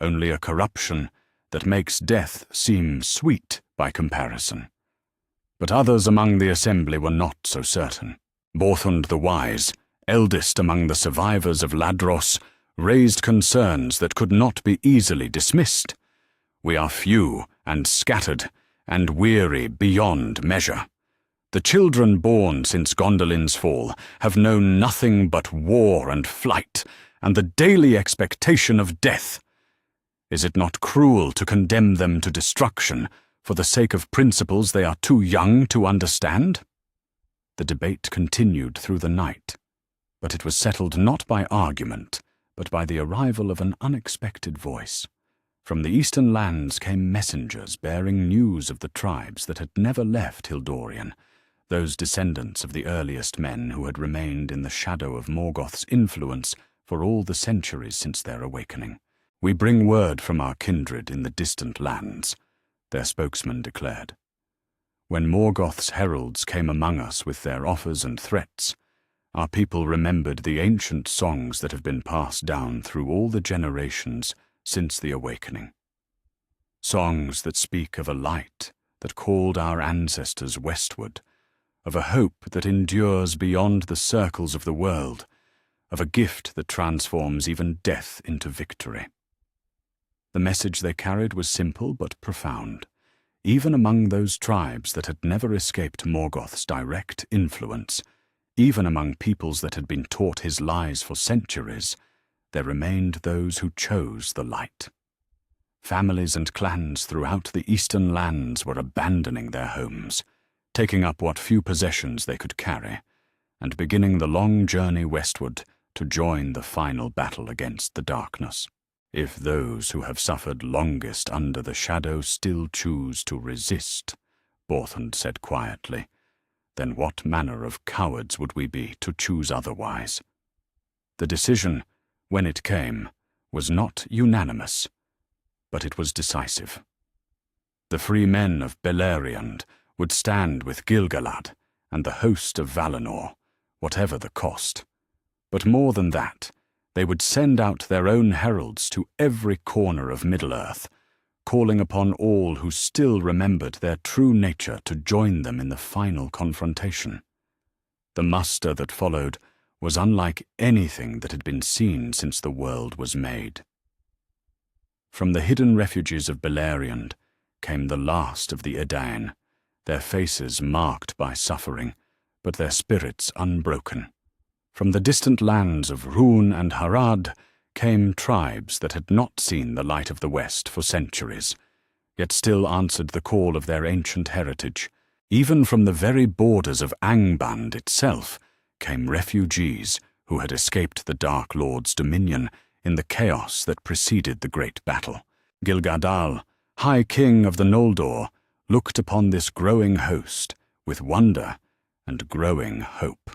only a corruption that makes death seem sweet by comparison." But others among the assembly were not so certain. Borthund the Wise, eldest among the survivors of Ladros, raised concerns that could not be easily dismissed. "We are few and scattered, and weary beyond measure. The children born since Gondolin's fall have known nothing but war and flight, and the daily expectation of death. Is it not cruel to condemn them to destruction for the sake of principles they are too young to understand?" The debate continued through the night, but it was settled not by argument, but by the arrival of an unexpected voice. From the eastern lands came messengers bearing news of the tribes that had never left Hildorian, those descendants of the earliest men who had remained in the shadow of Morgoth's influence for all the centuries since their awakening. "We bring word from our kindred in the distant lands," their spokesman declared. "When Morgoth's heralds came among us with their offers and threats, our people remembered the ancient songs that have been passed down through all the generations since the awakening. Songs that speak of a light that called our ancestors westward, of a hope that endures beyond the circles of the world, of a gift that transforms even death into victory." The message they carried was simple but profound. Even among those tribes that had never escaped Morgoth's direct influence, even among peoples that had been taught his lies for centuries, there remained those who chose the light. Families and clans throughout the eastern lands were abandoning their homes, taking up what few possessions they could carry, and beginning the long journey westward to join the final battle against the darkness. "If those who have suffered longest under the shadow still choose to resist," Borthund said quietly, "then what manner of cowards would we be to choose otherwise?" The decision, when it came, was not unanimous, but it was decisive. The free men of Beleriand would stand with Gil-galad and the host of Valinor, whatever the cost. But more than that, they would send out their own heralds to every corner of Middle-earth, calling upon all who still remembered their true nature to join them in the final confrontation. The muster that followed was unlike anything that had been seen since the world was made. From the hidden refuges of Beleriand came the last of the Edain, their faces marked by suffering, but their spirits unbroken. From the distant lands of Rhûn and Harad came tribes that had not seen the light of the West for centuries, yet still answered the call of their ancient heritage. Even from the very borders of Angband itself came refugees who had escaped the Dark Lord's dominion in the chaos that preceded the great battle. Gilgadal, High King of the Noldor, looked upon this growing host with wonder and growing hope.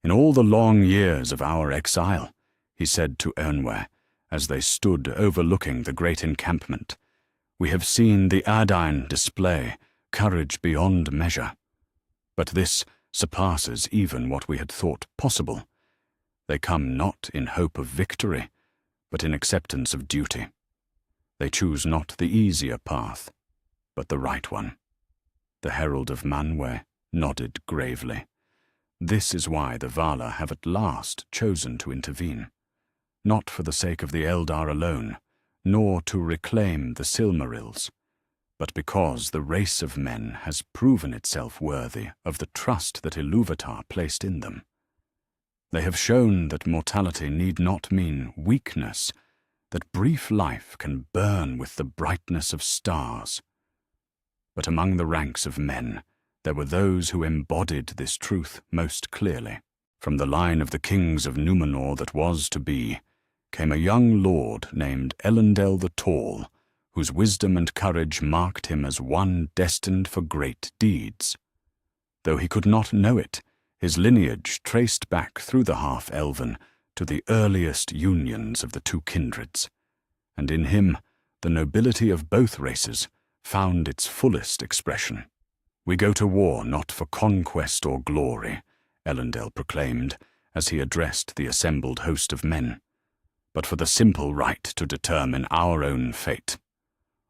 In all the long years of our exile, he said to Ernwe, as they stood overlooking the great encampment, we have seen the Edain display courage beyond measure. But this surpasses even what we had thought possible. They come not in hope of victory, but in acceptance of duty. They choose not the easier path, but the right one. The herald of Manwë nodded gravely. This is why the Vala have at last chosen to intervene, not for the sake of the Eldar alone, nor to reclaim the Silmarils, but because the race of men has proven itself worthy of the trust that Ilúvatar placed in them. They have shown that mortality need not mean weakness, that brief life can burn with the brightness of stars. But among the ranks of men, there were those who embodied this truth most clearly. From the line of the kings of Númenor that was to be, came a young lord named Elendil the Tall, whose wisdom and courage marked him as one destined for great deeds. Though he could not know it, his lineage traced back through the half-elven to the earliest unions of the two kindreds, and in him the nobility of both races found its fullest expression. We go to war not for conquest or glory, Elendil proclaimed as he addressed the assembled host of men, but for the simple right to determine our own fate.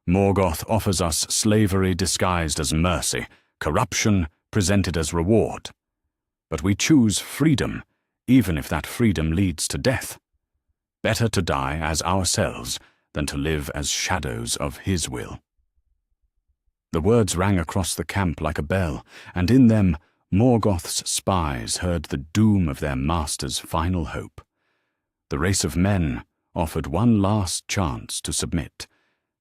Morgoth offers us slavery disguised as mercy, corruption presented as reward. But we choose freedom, even if that freedom leads to death. Better to die as ourselves than to live as shadows of his will. The words rang across the camp like a bell, and in them Morgoth's spies heard the doom of their master's final hope. The race of men offered one last chance to submit,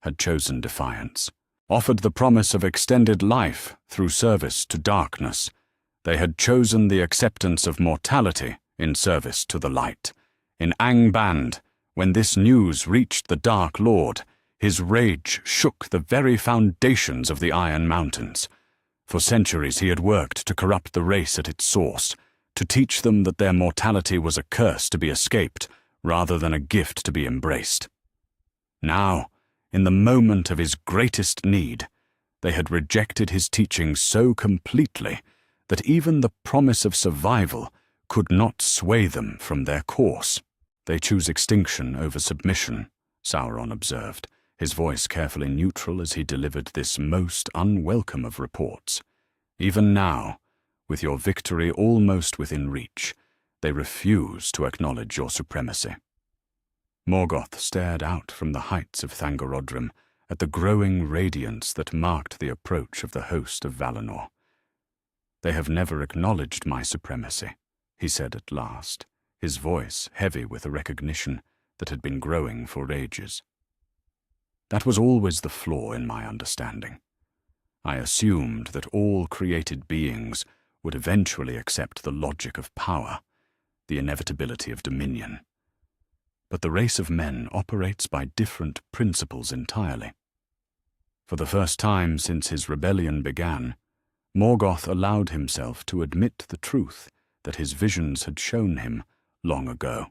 had chosen defiance, offered the promise of extended life through service to darkness. They had chosen the acceptance of mortality in service to the light. In Angband, when this news reached the Dark Lord, his rage shook the very foundations of the Iron Mountains. For centuries he had worked to corrupt the race at its source, to teach them that their mortality was a curse to be escaped rather than a gift to be embraced. Now, in the moment of his greatest need, they had rejected his teaching so completely that even the promise of survival could not sway them from their course. They choose extinction over submission, Sauron observed, his voice carefully neutral as he delivered this most unwelcome of reports. Even now, with your victory almost within reach, they refuse to acknowledge your supremacy. Morgoth stared out from the heights of Thangorodrim at the growing radiance that marked the approach of the host of Valinor. They have never acknowledged my supremacy, he said at last, his voice heavy with a recognition that had been growing for ages. That was always the flaw in my understanding. I assumed that all created beings would eventually accept the logic of power, the inevitability of dominion. But the race of men operates by different principles entirely. For the first time since his rebellion began, Morgoth allowed himself to admit the truth that his visions had shown him long ago.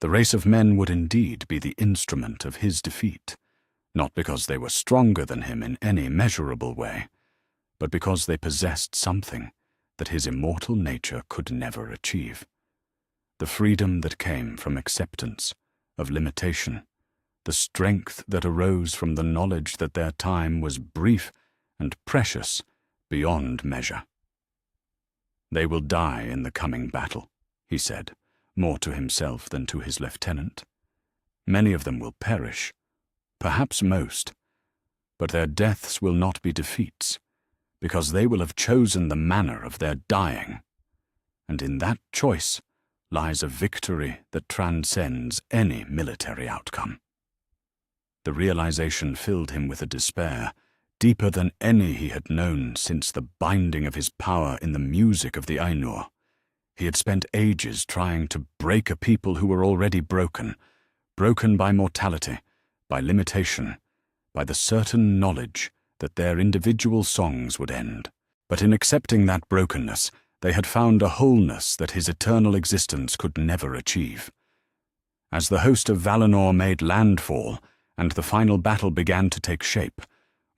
The race of men would indeed be the instrument of his defeat, not because they were stronger than him in any measurable way, but because they possessed something that his immortal nature could never achieve. The freedom that came from acceptance of limitation, the strength that arose from the knowledge that their time was brief and precious beyond measure. They will die in the coming battle, he said, more to himself than to his lieutenant. Many of them will perish, perhaps most, but their deaths will not be defeats, because they will have chosen the manner of their dying, and in that choice lies a victory that transcends any military outcome. The realization filled him with a despair deeper than any he had known since the binding of his power in the music of the Ainur. He had spent ages trying to break a people who were already broken by mortality, by limitation, by the certain knowledge that their individual songs would end. But in accepting that brokenness, they had found a wholeness that his eternal existence could never achieve. As the host of Valinor made landfall, and the final battle began to take shape,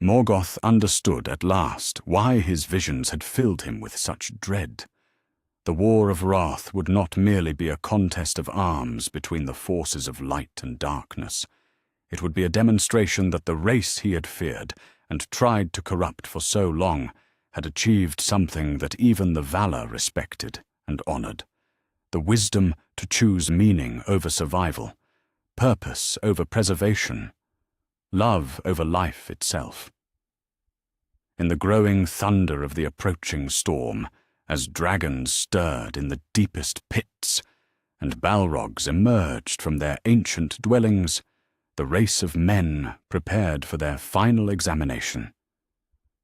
Morgoth understood at last why his visions had filled him with such dread. The war of wrath would not merely be a contest of arms between the forces of light and darkness. It would be a demonstration that the race he had feared and tried to corrupt for so long had achieved something that even the Valar respected and honored: the wisdom to choose meaning over survival, purpose over preservation, love over life itself. In the growing thunder of the approaching storm, as dragons stirred in the deepest pits, and Balrogs emerged from their ancient dwellings, the race of men prepared for their final examination.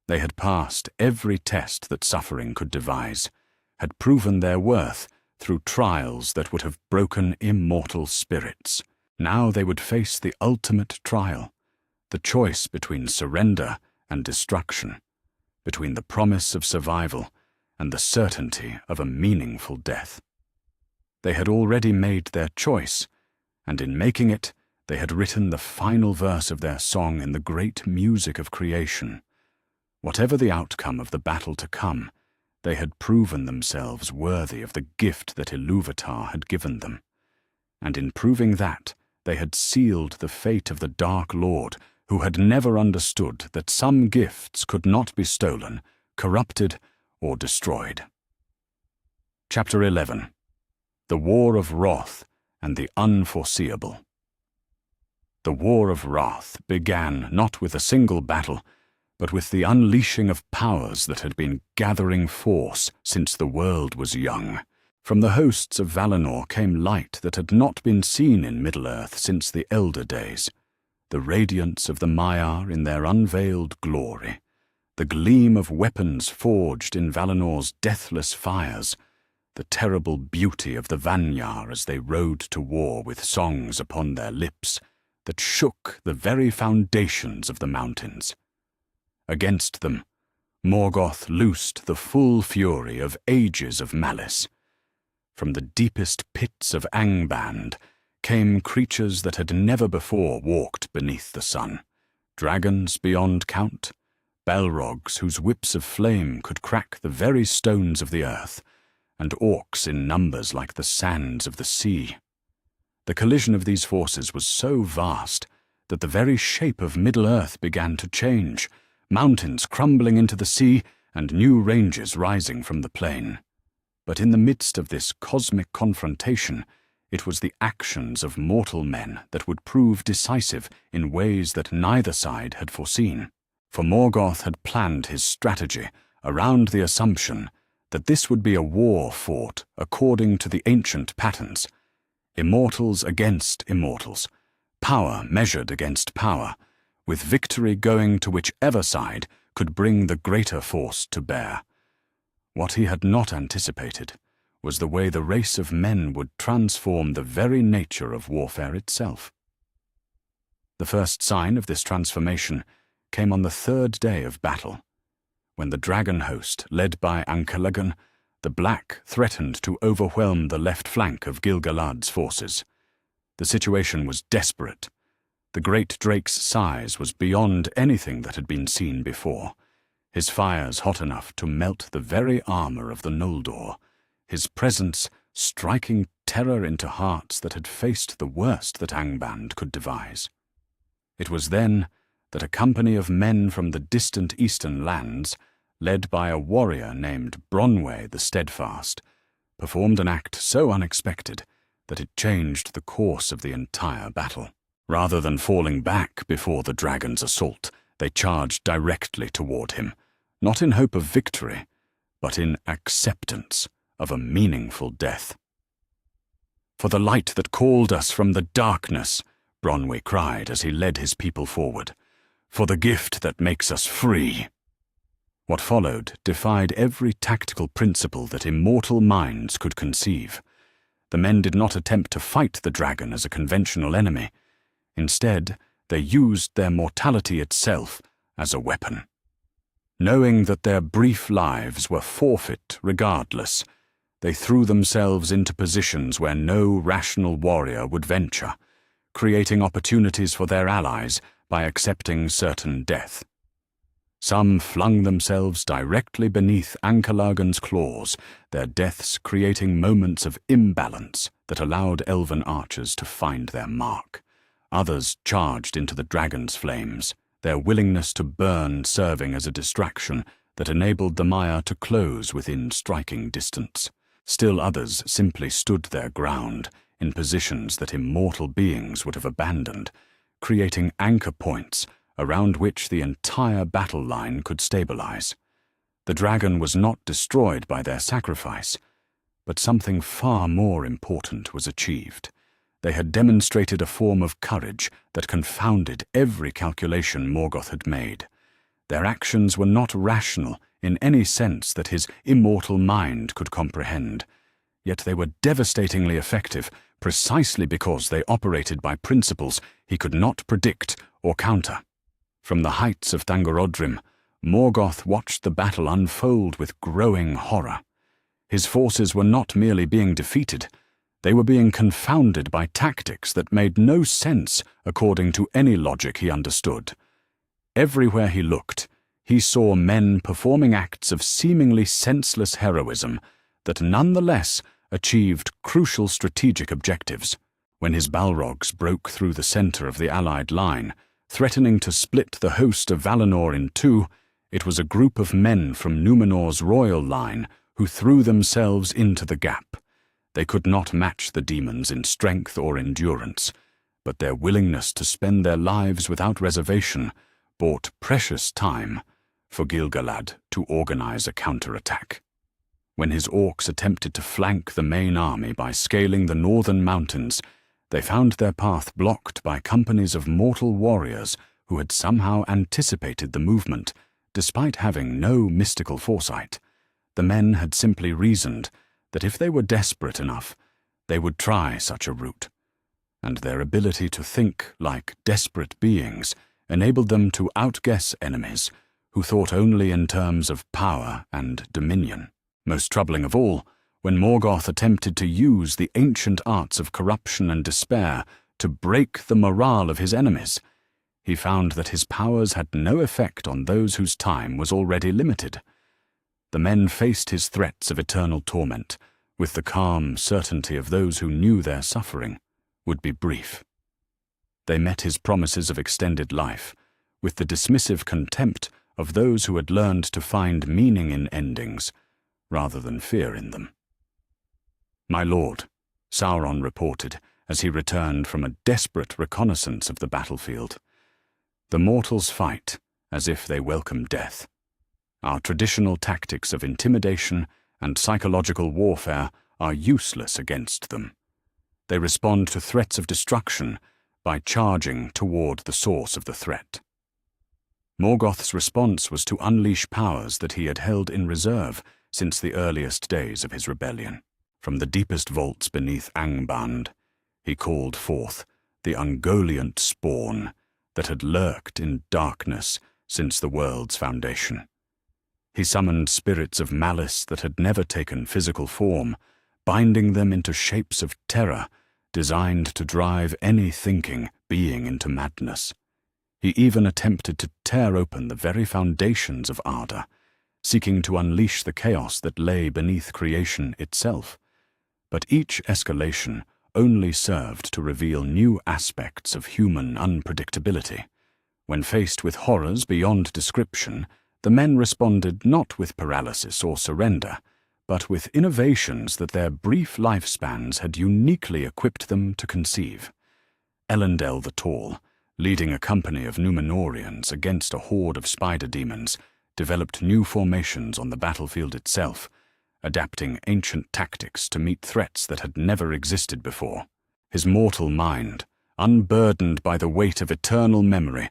They had passed every test that suffering could devise, had proven their worth through trials that would have broken immortal spirits. Now they would face the ultimate trial, the choice between surrender and destruction, between the promise of survival and the certainty of a meaningful death. They had already made their choice, and in making it, they had written the final verse of their song in the great music of creation. Whatever the outcome of the battle to come, they had proven themselves worthy of the gift that Ilúvatar had given them. And in proving that, they had sealed the fate of the Dark Lord, who had never understood that some gifts could not be stolen, corrupted, or destroyed. Chapter 11. The War of Wrath and the Unforeseeable. The War of Wrath began not with a single battle, but with the unleashing of powers that had been gathering force since the world was young. From the hosts of Valinor came light that had not been seen in Middle-earth since the Elder Days, the radiance of the Maiar in their unveiled glory, the gleam of weapons forged in Valinor's deathless fires, the terrible beauty of the Vanyar as they rode to war with songs upon their lips that shook the very foundations of the mountains. Against them, Morgoth loosed the full fury of ages of malice. From the deepest pits of Angband came creatures that had never before walked beneath the sun, dragons beyond count, Balrogs whose whips of flame could crack the very stones of the earth, and orcs in numbers like the sands of the sea. The collision of these forces was so vast that the very shape of Middle-earth began to change, mountains crumbling into the sea and new ranges rising from the plain. But in the midst of this cosmic confrontation, it was the actions of mortal men that would prove decisive in ways that neither side had foreseen. For Morgoth had planned his strategy around the assumption that this would be a war fought according to the ancient patterns, immortals against immortals, power measured against power, with victory going to whichever side could bring the greater force to bear. What he had not anticipated was the way the race of men would transform the very nature of warfare itself. The first sign of this transformation came on the third day of battle, when the dragon host, led by Ankalagan, the Black, threatened to overwhelm the left flank of Gil-galad's forces. The situation was desperate. The great drake's size was beyond anything that had been seen before, his fires hot enough to melt the very armor of the Noldor, his presence striking terror into hearts that had faced the worst that Angband could devise. It was then that a company of men from the distant eastern lands, led by a warrior named Bronwë the Steadfast, performed an act so unexpected that it changed the course of the entire battle. Rather than falling back before the dragon's assault, they charged directly toward him, not in hope of victory, but in acceptance of a meaningful death. "For the light that called us from the darkness," Bronwyn cried as he led his people forward. "For the gift that makes us free." What followed defied every tactical principle that immortal minds could conceive. The men did not attempt to fight the dragon as a conventional enemy. Instead, they used their mortality itself as a weapon. Knowing that their brief lives were forfeit regardless, they threw themselves into positions where no rational warrior would venture, creating opportunities for their allies by accepting certain death. Some flung themselves directly beneath Ankerlagen's claws, their deaths creating moments of imbalance that allowed elven archers to find their mark. Others charged into the dragon's flames, their willingness to burn serving as a distraction that enabled the mire to close within striking distance. Still others simply stood their ground, in positions that immortal beings would have abandoned, creating anchor points around which the entire battle line could stabilize. The dragon was not destroyed by their sacrifice, but something far more important was achieved. They had demonstrated a form of courage that confounded every calculation Morgoth had made. Their actions were not rational in any sense that his immortal mind could comprehend, yet they were devastatingly effective precisely because they operated by principles he could not predict or counter. From the heights of Thangorodrim, Morgoth watched the battle unfold with growing horror. His forces were not merely being defeated, they were being confounded by tactics that made no sense according to any logic he understood. Everywhere he looked, he saw men performing acts of seemingly senseless heroism that nonetheless achieved crucial strategic objectives. When his Balrogs broke through the center of the Allied line, threatening to split the host of Valinor in two, it was a group of men from Numenor's royal line who threw themselves into the gap. They could not match the demons in strength or endurance, but their willingness to spend their lives without reservation bought precious time for Gil-galad to organize a counterattack. When his orcs attempted to flank the main army by scaling the northern mountains, they found their path blocked by companies of mortal warriors who had somehow anticipated the movement, despite having no mystical foresight. The men had simply reasoned that if they were desperate enough, they would try such a route, and their ability to think like desperate beings enabled them to outguess enemies who thought only in terms of power and dominion. Most troubling of all, when Morgoth attempted to use the ancient arts of corruption and despair to break the morale of his enemies, he found that his powers had no effect on those whose time was already limited. The men faced his threats of eternal torment with the calm certainty of those who knew their suffering would be brief. They met his promises of extended life with the dismissive contempt of those who had learned to find meaning in endings rather than fear in them. "My lord," Sauron reported as he returned from a desperate reconnaissance of the battlefield, "the mortals fight as if they welcome death. Our traditional tactics of intimidation and psychological warfare are useless against them. They respond to threats of destruction by charging toward the source of the threat." Morgoth's response was to unleash powers that he had held in reserve since the earliest days of his rebellion. From the deepest vaults beneath Angband, he called forth the Ungoliant spawn that had lurked in darkness since the world's foundation. He summoned spirits of malice that had never taken physical form, binding them into shapes of terror designed to drive any thinking being into madness. He even attempted to tear open the very foundations of Arda, seeking to unleash the chaos that lay beneath creation itself. But each escalation only served to reveal new aspects of human unpredictability. When faced with horrors beyond description, the men responded not with paralysis or surrender, but with innovations that their brief lifespans had uniquely equipped them to conceive. Elendil the Tall, leading a company of Númenóreans against a horde of spider demons, developed new formations on the battlefield itself, adapting ancient tactics to meet threats that had never existed before. His mortal mind, unburdened by the weight of eternal memory,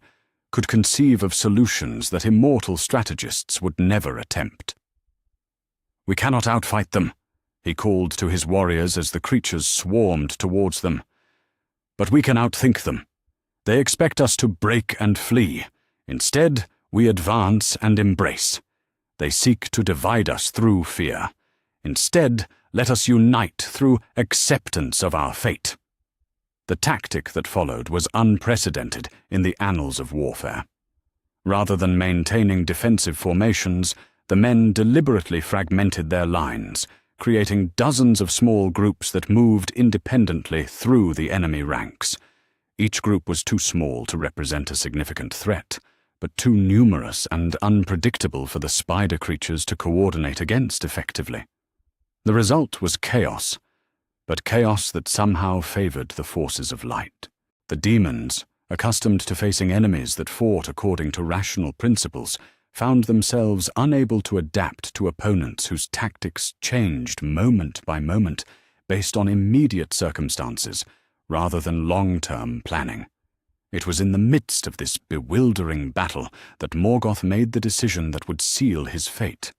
could conceive of solutions that immortal strategists would never attempt. "We cannot outfight them," he called to his warriors as the creatures swarmed towards them. "But we can outthink them. They expect us to break and flee. Instead, we advance and embrace. They seek to divide us through fear. Instead, let us unite through acceptance of our fate." The tactic that followed was unprecedented in the annals of warfare. Rather than maintaining defensive formations, the men deliberately fragmented their lines, creating dozens of small groups that moved independently through the enemy ranks. Each group was too small to represent a significant threat, but too numerous and unpredictable for the spider creatures to coordinate against effectively. The result was chaos, but chaos that somehow favored the forces of light. The demons, accustomed to facing enemies that fought according to rational principles, found themselves unable to adapt to opponents whose tactics changed moment by moment based on immediate circumstances rather than long-term planning. It was in the midst of this bewildering battle that Morgoth made the decision that would seal his fate.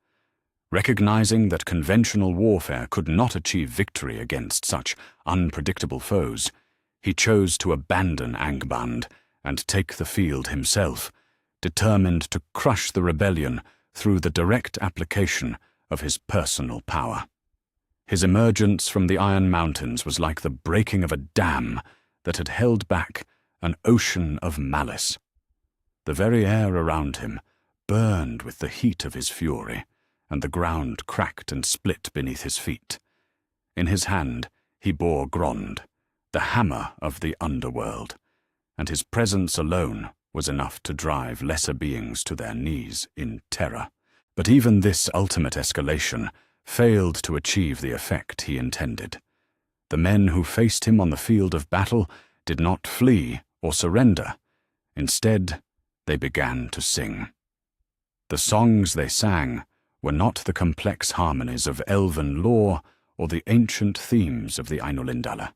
Recognizing that conventional warfare could not achieve victory against such unpredictable foes, he chose to abandon Angband and take the field himself, determined to crush the rebellion through the direct application of his personal power. His emergence from the Iron Mountains was like the breaking of a dam that had held back an ocean of malice. The very air around him burned with the heat of his fury, and the ground cracked and split beneath his feet. In his hand he bore Grond, the hammer of the underworld, and his presence alone was enough to drive lesser beings to their knees in terror. But even this ultimate escalation failed to achieve the effect he intended. The men who faced him on the field of battle did not flee or surrender. Instead, they began to sing. The songs they sang were not the complex harmonies of elven lore or the ancient themes of the Ainulindala.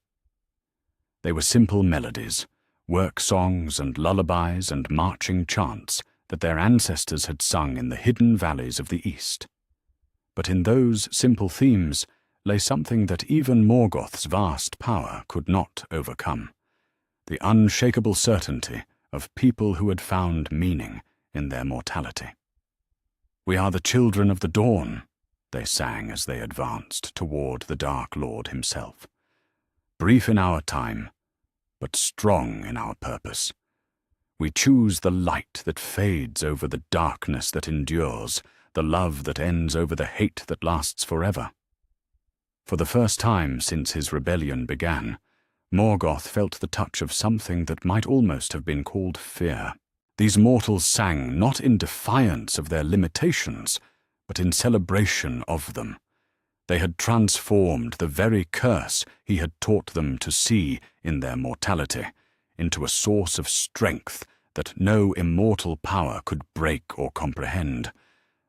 They were simple melodies, work songs and lullabies and marching chants that their ancestors had sung in the hidden valleys of the East. But in those simple themes lay something that even Morgoth's vast power could not overcome: the unshakable certainty of people who had found meaning in their mortality. "We are the children of the dawn," they sang as they advanced toward the Dark Lord himself. "Brief in our time, but strong in our purpose. We choose the light that fades over the darkness that endures, the love that ends over the hate that lasts forever." For the first time since his rebellion began, Morgoth felt the touch of something that might almost have been called fear. These mortals sang not in defiance of their limitations, but in celebration of them. They had transformed the very curse he had taught them to see in their mortality into a source of strength that no immortal power could break or comprehend.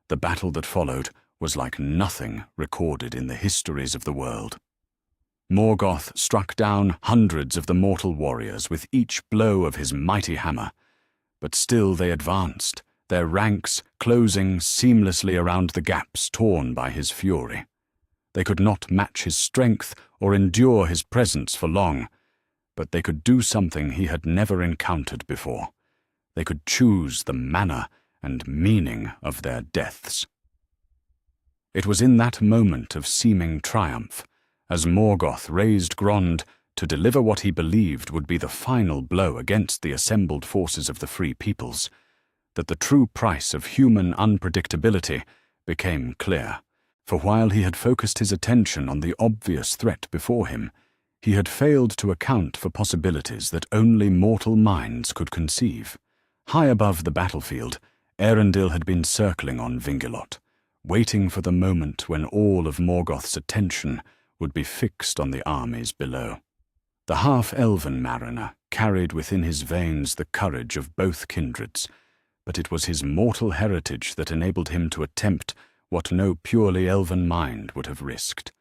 The battle that followed was like nothing recorded in the histories of the world. Morgoth struck down hundreds of the mortal warriors with each blow of his mighty hammer, but still they advanced, their ranks closing seamlessly around the gaps torn by his fury. They could not match his strength or endure his presence for long, but they could do something he had never encountered before. They could choose the manner and meaning of their deaths. It was in that moment of seeming triumph, as Morgoth raised Grond to deliver what he believed would be the final blow against the assembled forces of the Free Peoples, that the true price of human unpredictability became clear. For while he had focused his attention on the obvious threat before him, he had failed to account for possibilities that only mortal minds could conceive. High above the battlefield, Eärendil had been circling on Vingilot, waiting for the moment when all of Morgoth's attention would be fixed on the armies below. The half-elven mariner carried within his veins the courage of both kindreds, but it was his mortal heritage that enabled him to attempt what no purely elven mind would have risked,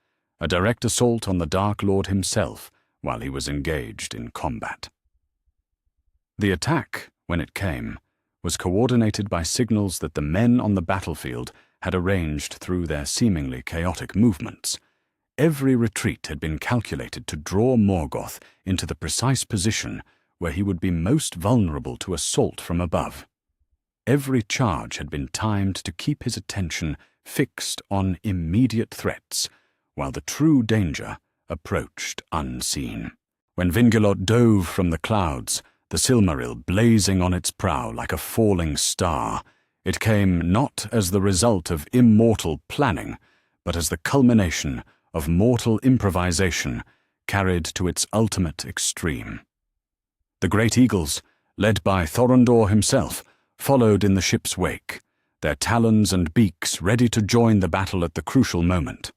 a direct assault on the Dark Lord himself while he was engaged in combat. The attack, when it came, was coordinated by signals that the men on the battlefield had arranged through their seemingly chaotic movements. Every retreat had been calculated to draw Morgoth into the precise position where he would be most vulnerable to assault from above. Every charge had been timed to keep his attention fixed on immediate threats, while the true danger approached unseen. When Vingilot dove from the clouds, the Silmaril blazing on its prow like a falling star, it came not as the result of immortal planning, but as the culmination of mortal improvisation carried to its ultimate extreme. The great eagles, led by Thorondor himself, followed in the ship's wake, their talons and beaks ready to join the battle at the crucial moment.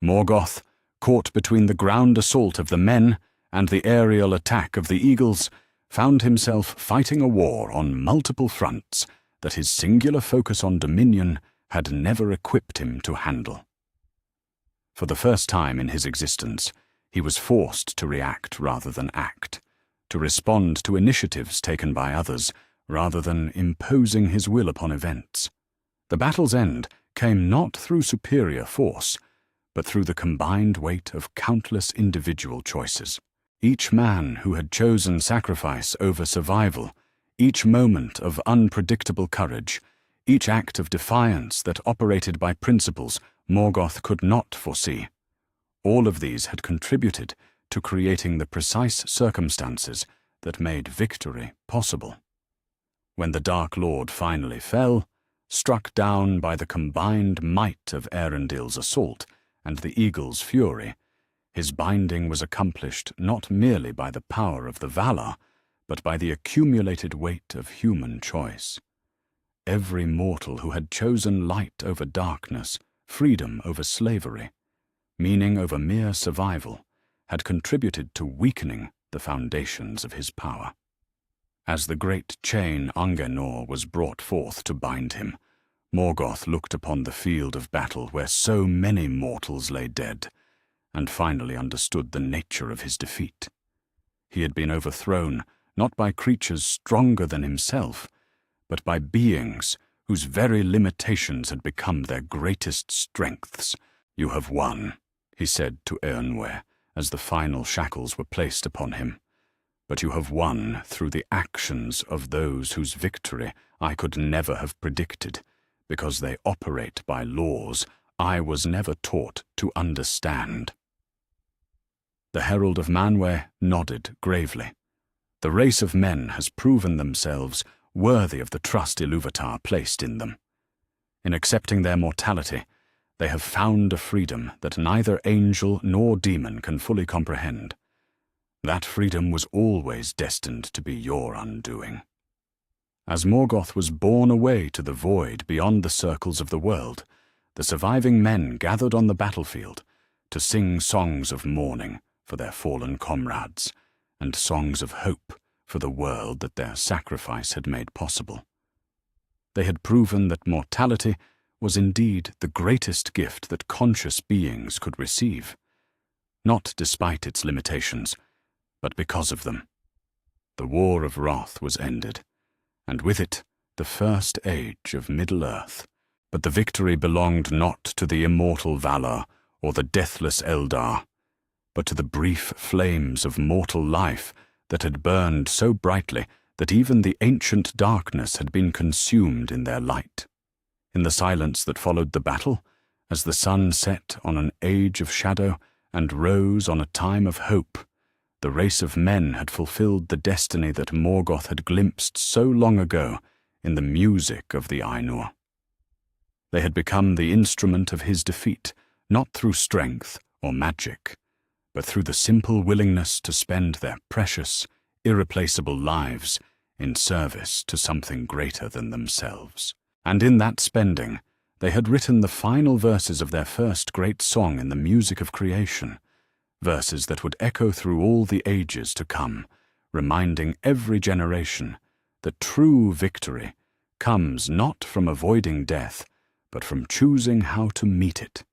Morgoth, caught between the ground assault of the men and the aerial attack of the eagles, found himself fighting a war on multiple fronts that his singular focus on dominion had never equipped him to handle. For the first time in his existence, he was forced to react rather than act, to respond to initiatives taken by others rather than imposing his will upon events. The battle's end came not through superior force, but through the combined weight of countless individual choices. Each man who had chosen sacrifice over survival, each moment of unpredictable courage, each act of defiance that operated by principles Morgoth could not foresee. All of these had contributed to creating the precise circumstances that made victory possible. When the Dark Lord finally fell, struck down by the combined might of Erendil's assault and the eagle's fury, his binding was accomplished not merely by the power of the Valar, but by the accumulated weight of human choice. Every mortal who had chosen light over darkness, freedom over slavery, meaning over mere survival, had contributed to weakening the foundations of his power. As the great chain Angenor was brought forth to bind him, Morgoth looked upon the field of battle where so many mortals lay dead, and finally understood the nature of his defeat. He had been overthrown not by creatures stronger than himself, but by beings whose very limitations had become their greatest strengths. "You have won," he said to Eönwë, as the final shackles were placed upon him. "But you have won through the actions of those whose victory I could never have predicted, because they operate by laws I was never taught to understand." The Herald of Manwë nodded gravely. The race of men has proven themselves worthy of the trust Ilúvatar placed in them. In accepting their mortality, they have found a freedom that neither angel nor demon can fully comprehend. That freedom was always destined to be your undoing. As Morgoth was borne away to the void beyond the circles of the world, the surviving men gathered on the battlefield to sing songs of mourning for their fallen comrades, and songs of hope for the world that their sacrifice had made possible. They had proven that mortality was indeed the greatest gift that conscious beings could receive, not despite its limitations, but because of them. The War of Wrath was ended, and with it the first age of Middle-earth, but the victory belonged not to the immortal Valar or the deathless Eldar, but to the brief flames of mortal life that had burned so brightly that even the ancient darkness had been consumed in their light. In the silence that followed the battle, as the sun set on an age of shadow and rose on a time of hope, the race of men had fulfilled the destiny that Morgoth had glimpsed so long ago in the music of the Ainur. They had become the instrument of his defeat, not through strength or magic, but through the simple willingness to spend their precious, irreplaceable lives in service to something greater than themselves. And in that spending, They had written the final verses of their first great song in the music of creation, verses that would echo through all the ages to come, reminding every generation that true victory comes not from avoiding death, but from choosing how to meet it,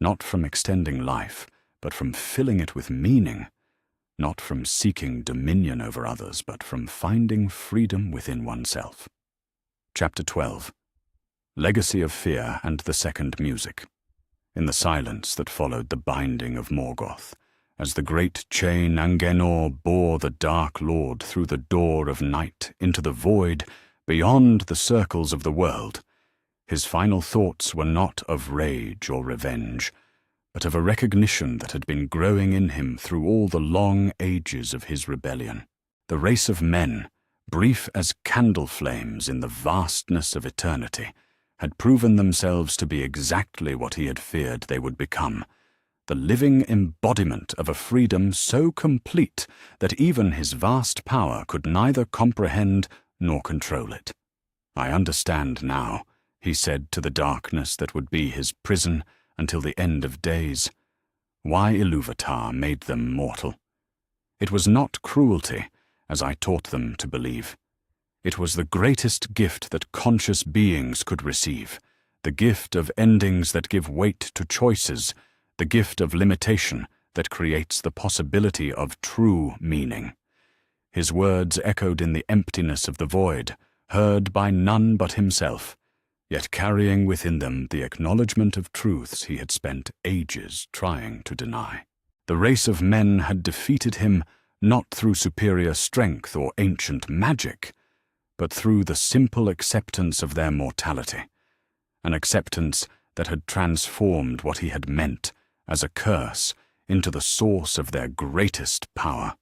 not from extending life, but from filling it with meaning, not from seeking dominion over others, but from finding freedom within oneself. Chapter 12. Legacy of Fear and the Second Music. In the silence that followed the binding of Morgoth, as the great chain Angenor bore the Dark Lord through the door of night into the void beyond the circles of the world, his final thoughts were not of rage or revenge, but of a recognition that had been growing in him through all the long ages of his rebellion. The race of men, brief as candle flames in the vastness of eternity, had proven themselves to be exactly what he had feared they would become, the living embodiment of a freedom so complete that even his vast power could neither comprehend nor control it. "I understand now," he said to the darkness that would be his prison until the end of days, "why Iluvatar made them mortal. It was not cruelty, as I taught them to believe. It was the greatest gift that conscious beings could receive, the gift of endings that give weight to choices, the gift of limitation that creates the possibility of true meaning." His words echoed in the emptiness of the void, heard by none but himself, yet carrying within them the acknowledgement of truths he had spent ages trying to deny. The race of men had defeated him not through superior strength or ancient magic, but through the simple acceptance of their mortality, an acceptance that had transformed what he had meant as a curse into the source of their greatest power.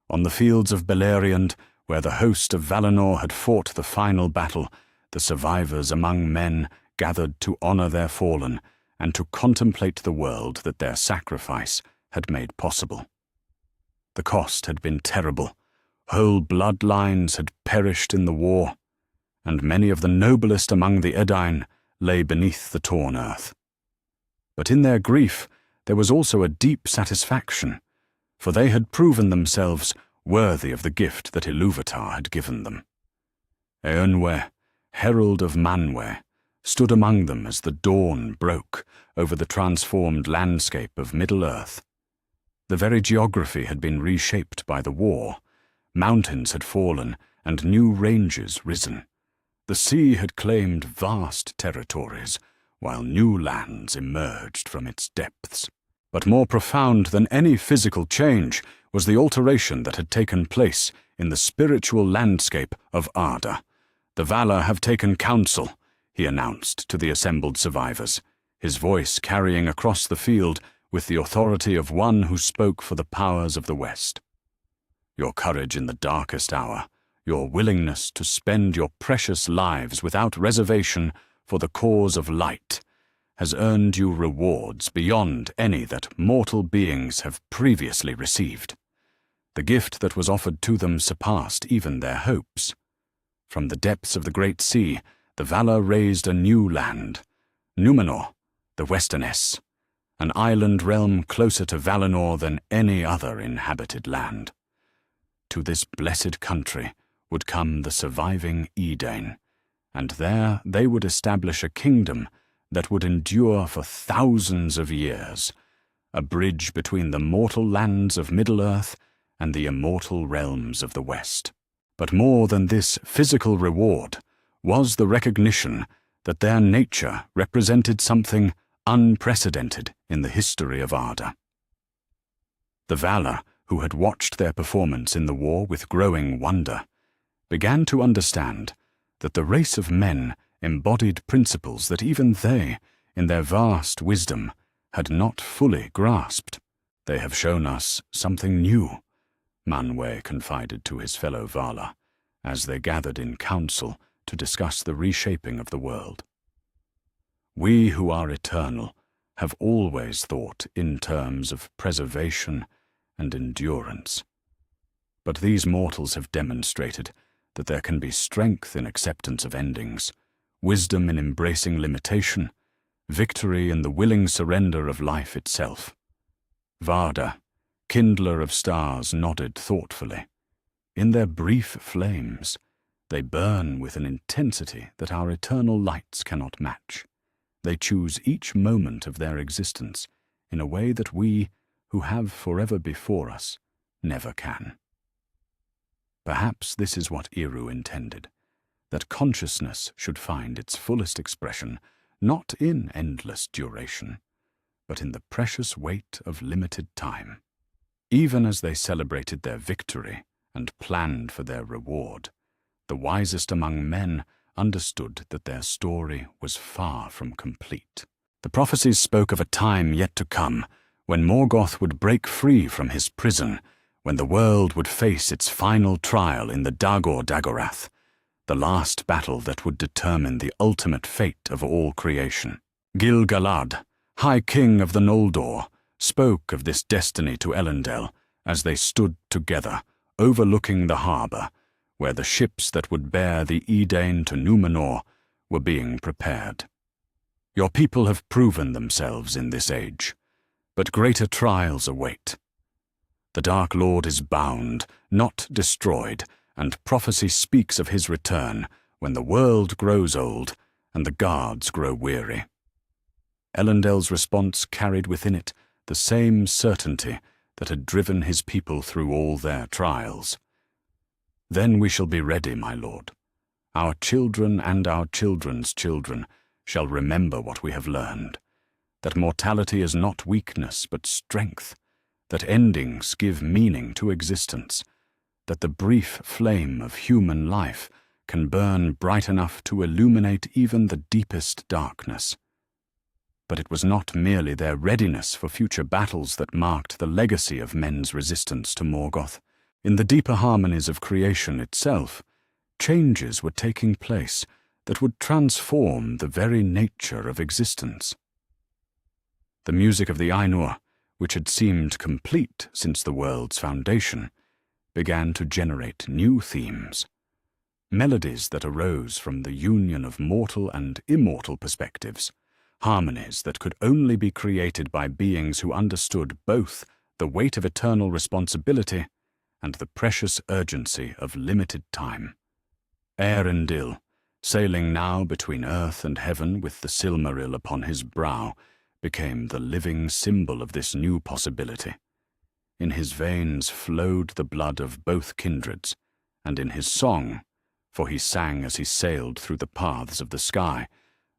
On the fields of Beleriand, where the host of Valinor had fought the final battle, the survivors among men gathered to honor their fallen and to contemplate the world that their sacrifice had made possible. The cost had been terrible. Whole bloodlines had perished in the war, and many of the noblest among the Edain lay beneath the torn earth. But in their grief there was also a deep satisfaction, for they had proven themselves worthy of the gift that Iluvatar had given them. Eönwe, herald of Manwe, stood among them as the dawn broke over the transformed landscape of Middle-earth. The very geography had been reshaped by the war. Mountains had fallen and new ranges risen. The sea had claimed vast territories, while new lands emerged from its depths. But more profound than any physical change was the alteration that had taken place in the spiritual landscape of Arda. "The Valar have taken counsel," he announced to the assembled survivors, his voice carrying across the field with the authority of one who spoke for the powers of the West. "Your courage in the darkest hour, your willingness to spend your precious lives without reservation for the cause of light, has earned you rewards beyond any that mortal beings have previously received. The gift that was offered to them surpassed even their hopes. From the depths of the great sea, the Valar raised a new land, Númenor, the Westernesse, an island realm closer to Valinor than any other inhabited land. To this blessed country would come the surviving Edain, and there they would establish a kingdom that would endure for thousands of years, a bridge between the mortal lands of Middle-earth and the immortal realms of the West. But more than this physical reward was the recognition that their nature represented something unprecedented in the history of Arda. The Valar, who had watched their performance in the war with growing wonder, began to understand that the race of men embodied principles that even they, in their vast wisdom, had not fully grasped. "They have shown us something new," Manwe confided to his fellow Valar, as they gathered in council to discuss the reshaping of the world. "We who are eternal have always thought in terms of preservation and endurance. But these mortals have demonstrated that there can be strength in acceptance of endings, wisdom in embracing limitation, victory in the willing surrender of life itself. Varda, kindler of stars, nodded thoughtfully. In their brief flames, they burn with an intensity that our eternal lights cannot match. They choose each moment of their existence in a way that we, who have forever before us, never can. Perhaps this is what Eru intended, that consciousness should find its fullest expression not in endless duration, but in the precious weight of limited time. Even as they celebrated their victory and planned for their reward, the wisest among men understood that their story was far from complete. The prophecies spoke of a time yet to come when Morgoth would break free from his prison, when the world would face its final trial in the Dagor-Dagorath, the last battle that would determine the ultimate fate of all creation. Gil-galad, High King of the Noldor, spoke of this destiny to Elendil as they stood together, overlooking the harbour, where the ships that would bear the Edain to Númenor were being prepared. Your people have proven themselves in this age, but greater trials await. The Dark Lord is bound, not destroyed, and prophecy speaks of his return when the world grows old and the guards grow weary. Elendil's response carried within it the same certainty that had driven his people through all their trials. Then we shall be ready, my lord. Our children and our children's children shall remember what we have learned, that mortality is not weakness but strength, that endings give meaning to existence, that the brief flame of human life can burn bright enough to illuminate even the deepest darkness. But it was not merely their readiness for future battles that marked the legacy of men's resistance to Morgoth. In the deeper harmonies of creation itself, changes were taking place that would transform the very nature of existence. The music of the Ainur, which had seemed complete since the world's foundation, began to generate new themes, melodies that arose from the union of mortal and immortal perspectives, harmonies that could only be created by beings who understood both the weight of eternal responsibility and the precious urgency of limited time. Eärendil, sailing now between earth and heaven with the Silmaril upon his brow, became the living symbol of this new possibility. In his veins flowed the blood of both kindreds, and in his song, for he sang as he sailed through the paths of the sky,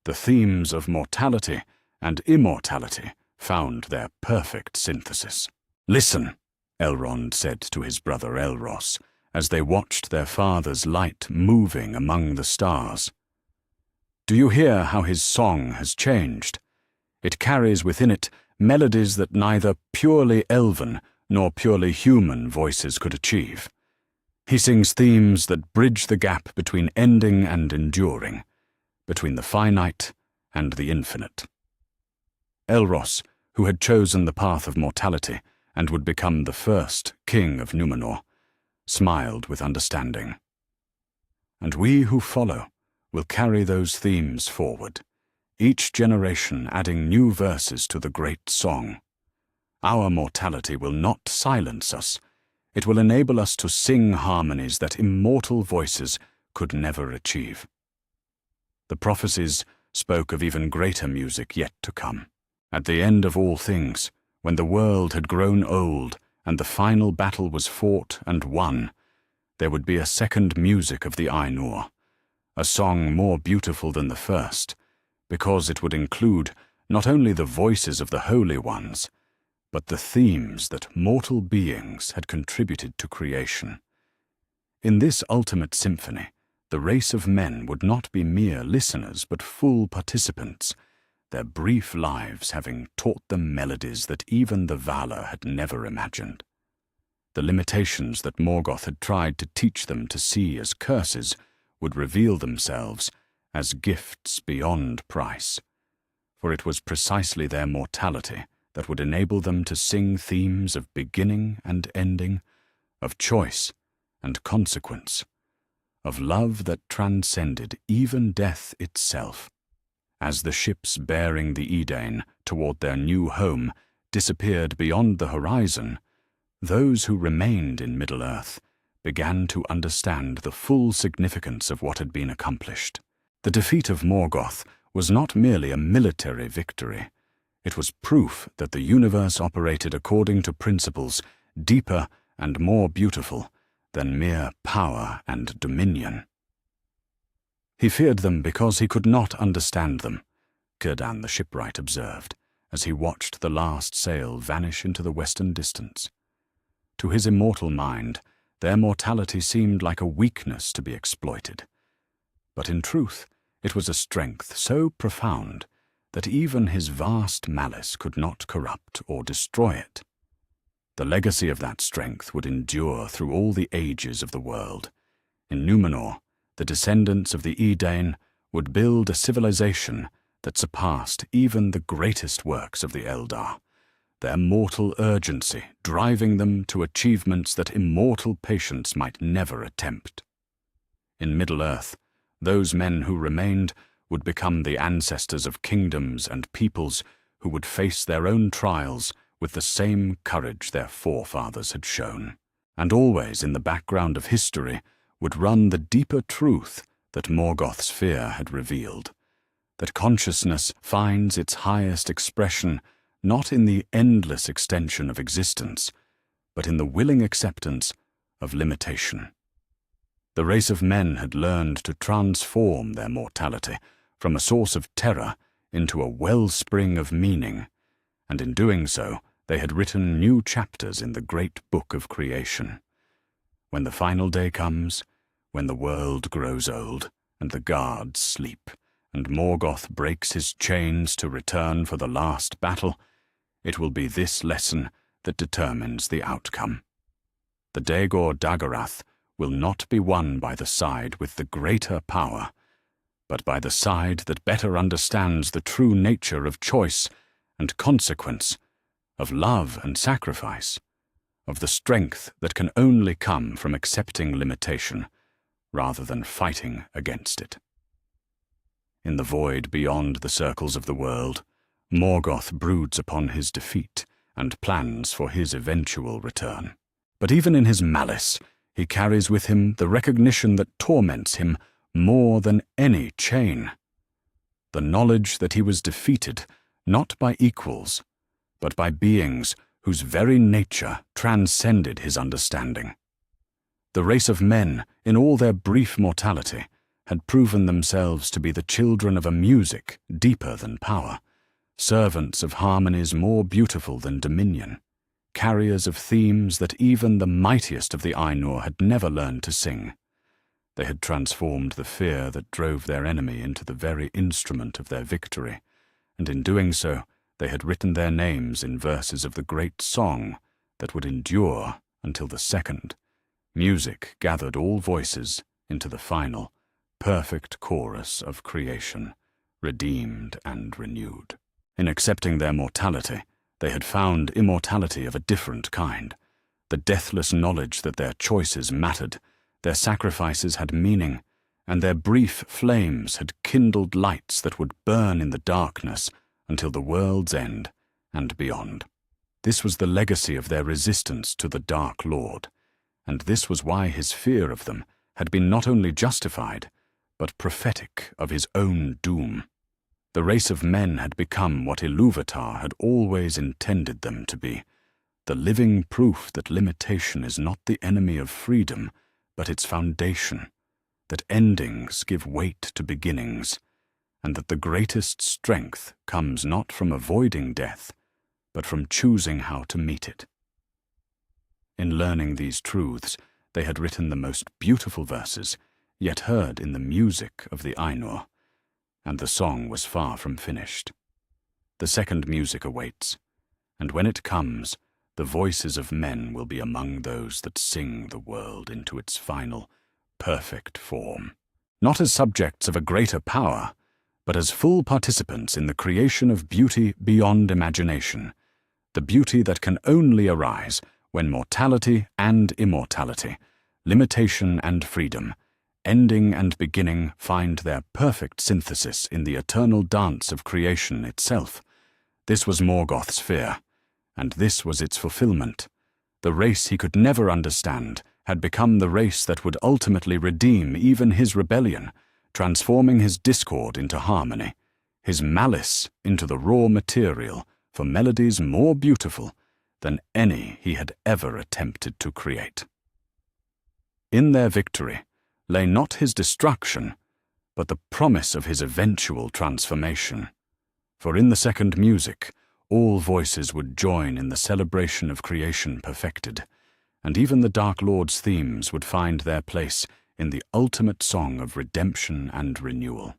the themes of mortality and immortality found their perfect synthesis. "Listen," Elrond said to his brother Elros, as they watched their father's light moving among the stars. "Do you hear how his song has changed? It carries within it melodies that neither purely elven nor purely human voices could achieve. He sings themes that bridge the gap between ending and enduring, between the finite and the infinite." Elros, who had chosen the path of mortality and would become the first king of Númenor, smiled with understanding. "And we who follow will carry those themes forward, each generation adding new verses to the great song. Our mortality will not silence us. It will enable us to sing harmonies that immortal voices could never achieve." The prophecies spoke of even greater music yet to come. At the end of all things, when the world had grown old and the final battle was fought and won, there would be a second music of the Ainur, a song more beautiful than the first, because it would include not only the voices of the holy ones, but the themes that mortal beings had contributed to creation. In this ultimate symphony, the race of men would not be mere listeners but full participants, their brief lives having taught them melodies that even the Valar had never imagined. The limitations that Morgoth had tried to teach them to see as curses would reveal themselves as gifts beyond price, for it was precisely their mortality that would enable them to sing themes of beginning and ending, of choice and consequence, of love that transcended even death itself. As the ships bearing the Edain toward their new home disappeared beyond the horizon, those who remained in Middle-earth began to understand the full significance of what had been accomplished. The defeat of Morgoth was not merely a military victory. It was proof that the universe operated according to principles deeper and more beautiful than mere power and dominion. He feared them because he could not understand them, Círdan the shipwright observed, as he watched the last sail vanish into the western distance. To his immortal mind, their mortality seemed like a weakness to be exploited. But in truth, it was a strength so profound that even his vast malice could not corrupt or destroy it. The legacy of that strength would endure through all the ages of the world. In Númenor, the descendants of the Edain would build a civilization that surpassed even the greatest works of the Eldar, their mortal urgency driving them to achievements that immortal patience might never attempt. In Middle-earth, those men who remained would become the ancestors of kingdoms and peoples who would face their own trials with the same courage their forefathers had shown. And always in the background of history would run the deeper truth that Morgoth's fear had revealed, that consciousness finds its highest expression not in the endless extension of existence, but in the willing acceptance of limitation. The race of men had learned to transform their mortality from a source of terror into a wellspring of meaning, and in doing so, they had written new chapters in the great book of creation. When the final day comes, when the world grows old, and the guards sleep, and Morgoth breaks his chains to return for the last battle, it will be this lesson that determines the outcome. The Dagor Dagarath will not be won by the side with the greater power, but by the side that better understands the true nature of choice and consequence, of love and sacrifice, of the strength that can only come from accepting limitation rather than fighting against it. In the void beyond the circles of the world, Morgoth broods upon his defeat and plans for his eventual return. But even in his malice, he carries with him the recognition that torments him more than any chain. The knowledge that he was defeated not by equals, but by beings whose very nature transcended his understanding. The race of men, in all their brief mortality, had proven themselves to be the children of a music deeper than power, servants of harmonies more beautiful than dominion, carriers of themes that even the mightiest of the Ainur had never learned to sing. They had transformed the fear that drove their enemy into the very instrument of their victory, and in doing so, they had written their names in verses of the great song that would endure until the second. Music gathered all voices into the final, perfect chorus of creation, redeemed and renewed. In accepting their mortality, they had found immortality of a different kind, the deathless knowledge that their choices mattered, their sacrifices had meaning, and their brief flames had kindled lights that would burn in the darkness until the world's end and beyond. This was the legacy of their resistance to the Dark Lord, and this was why his fear of them had been not only justified, but prophetic of his own doom. The race of men had become what Ilúvatar had always intended them to be, the living proof that limitation is not the enemy of freedom, but its foundation, that endings give weight to beginnings, and that the greatest strength comes not from avoiding death, but from choosing how to meet it. In learning these truths, they had written the most beautiful verses, yet heard in the music of the Ainur, and the song was far from finished. The second music awaits, and when it comes, the voices of men will be among those that sing the world into its final, perfect form, not as subjects of a greater power, but as full participants in the creation of beauty beyond imagination, the beauty that can only arise when mortality and immortality, limitation and freedom, ending and beginning find their perfect synthesis in the eternal dance of creation itself. This was Morgoth's fear, and this was its fulfillment. The race he could never understand had become the race that would ultimately redeem even his rebellion, transforming his discord into harmony, his malice into the raw material for melodies more beautiful than any he had ever attempted to create. In their victory lay not his destruction, but the promise of his eventual transformation. For in the second music, all voices would join in the celebration of creation perfected, and even the Dark Lord's themes would find their place in the ultimate song of redemption and renewal.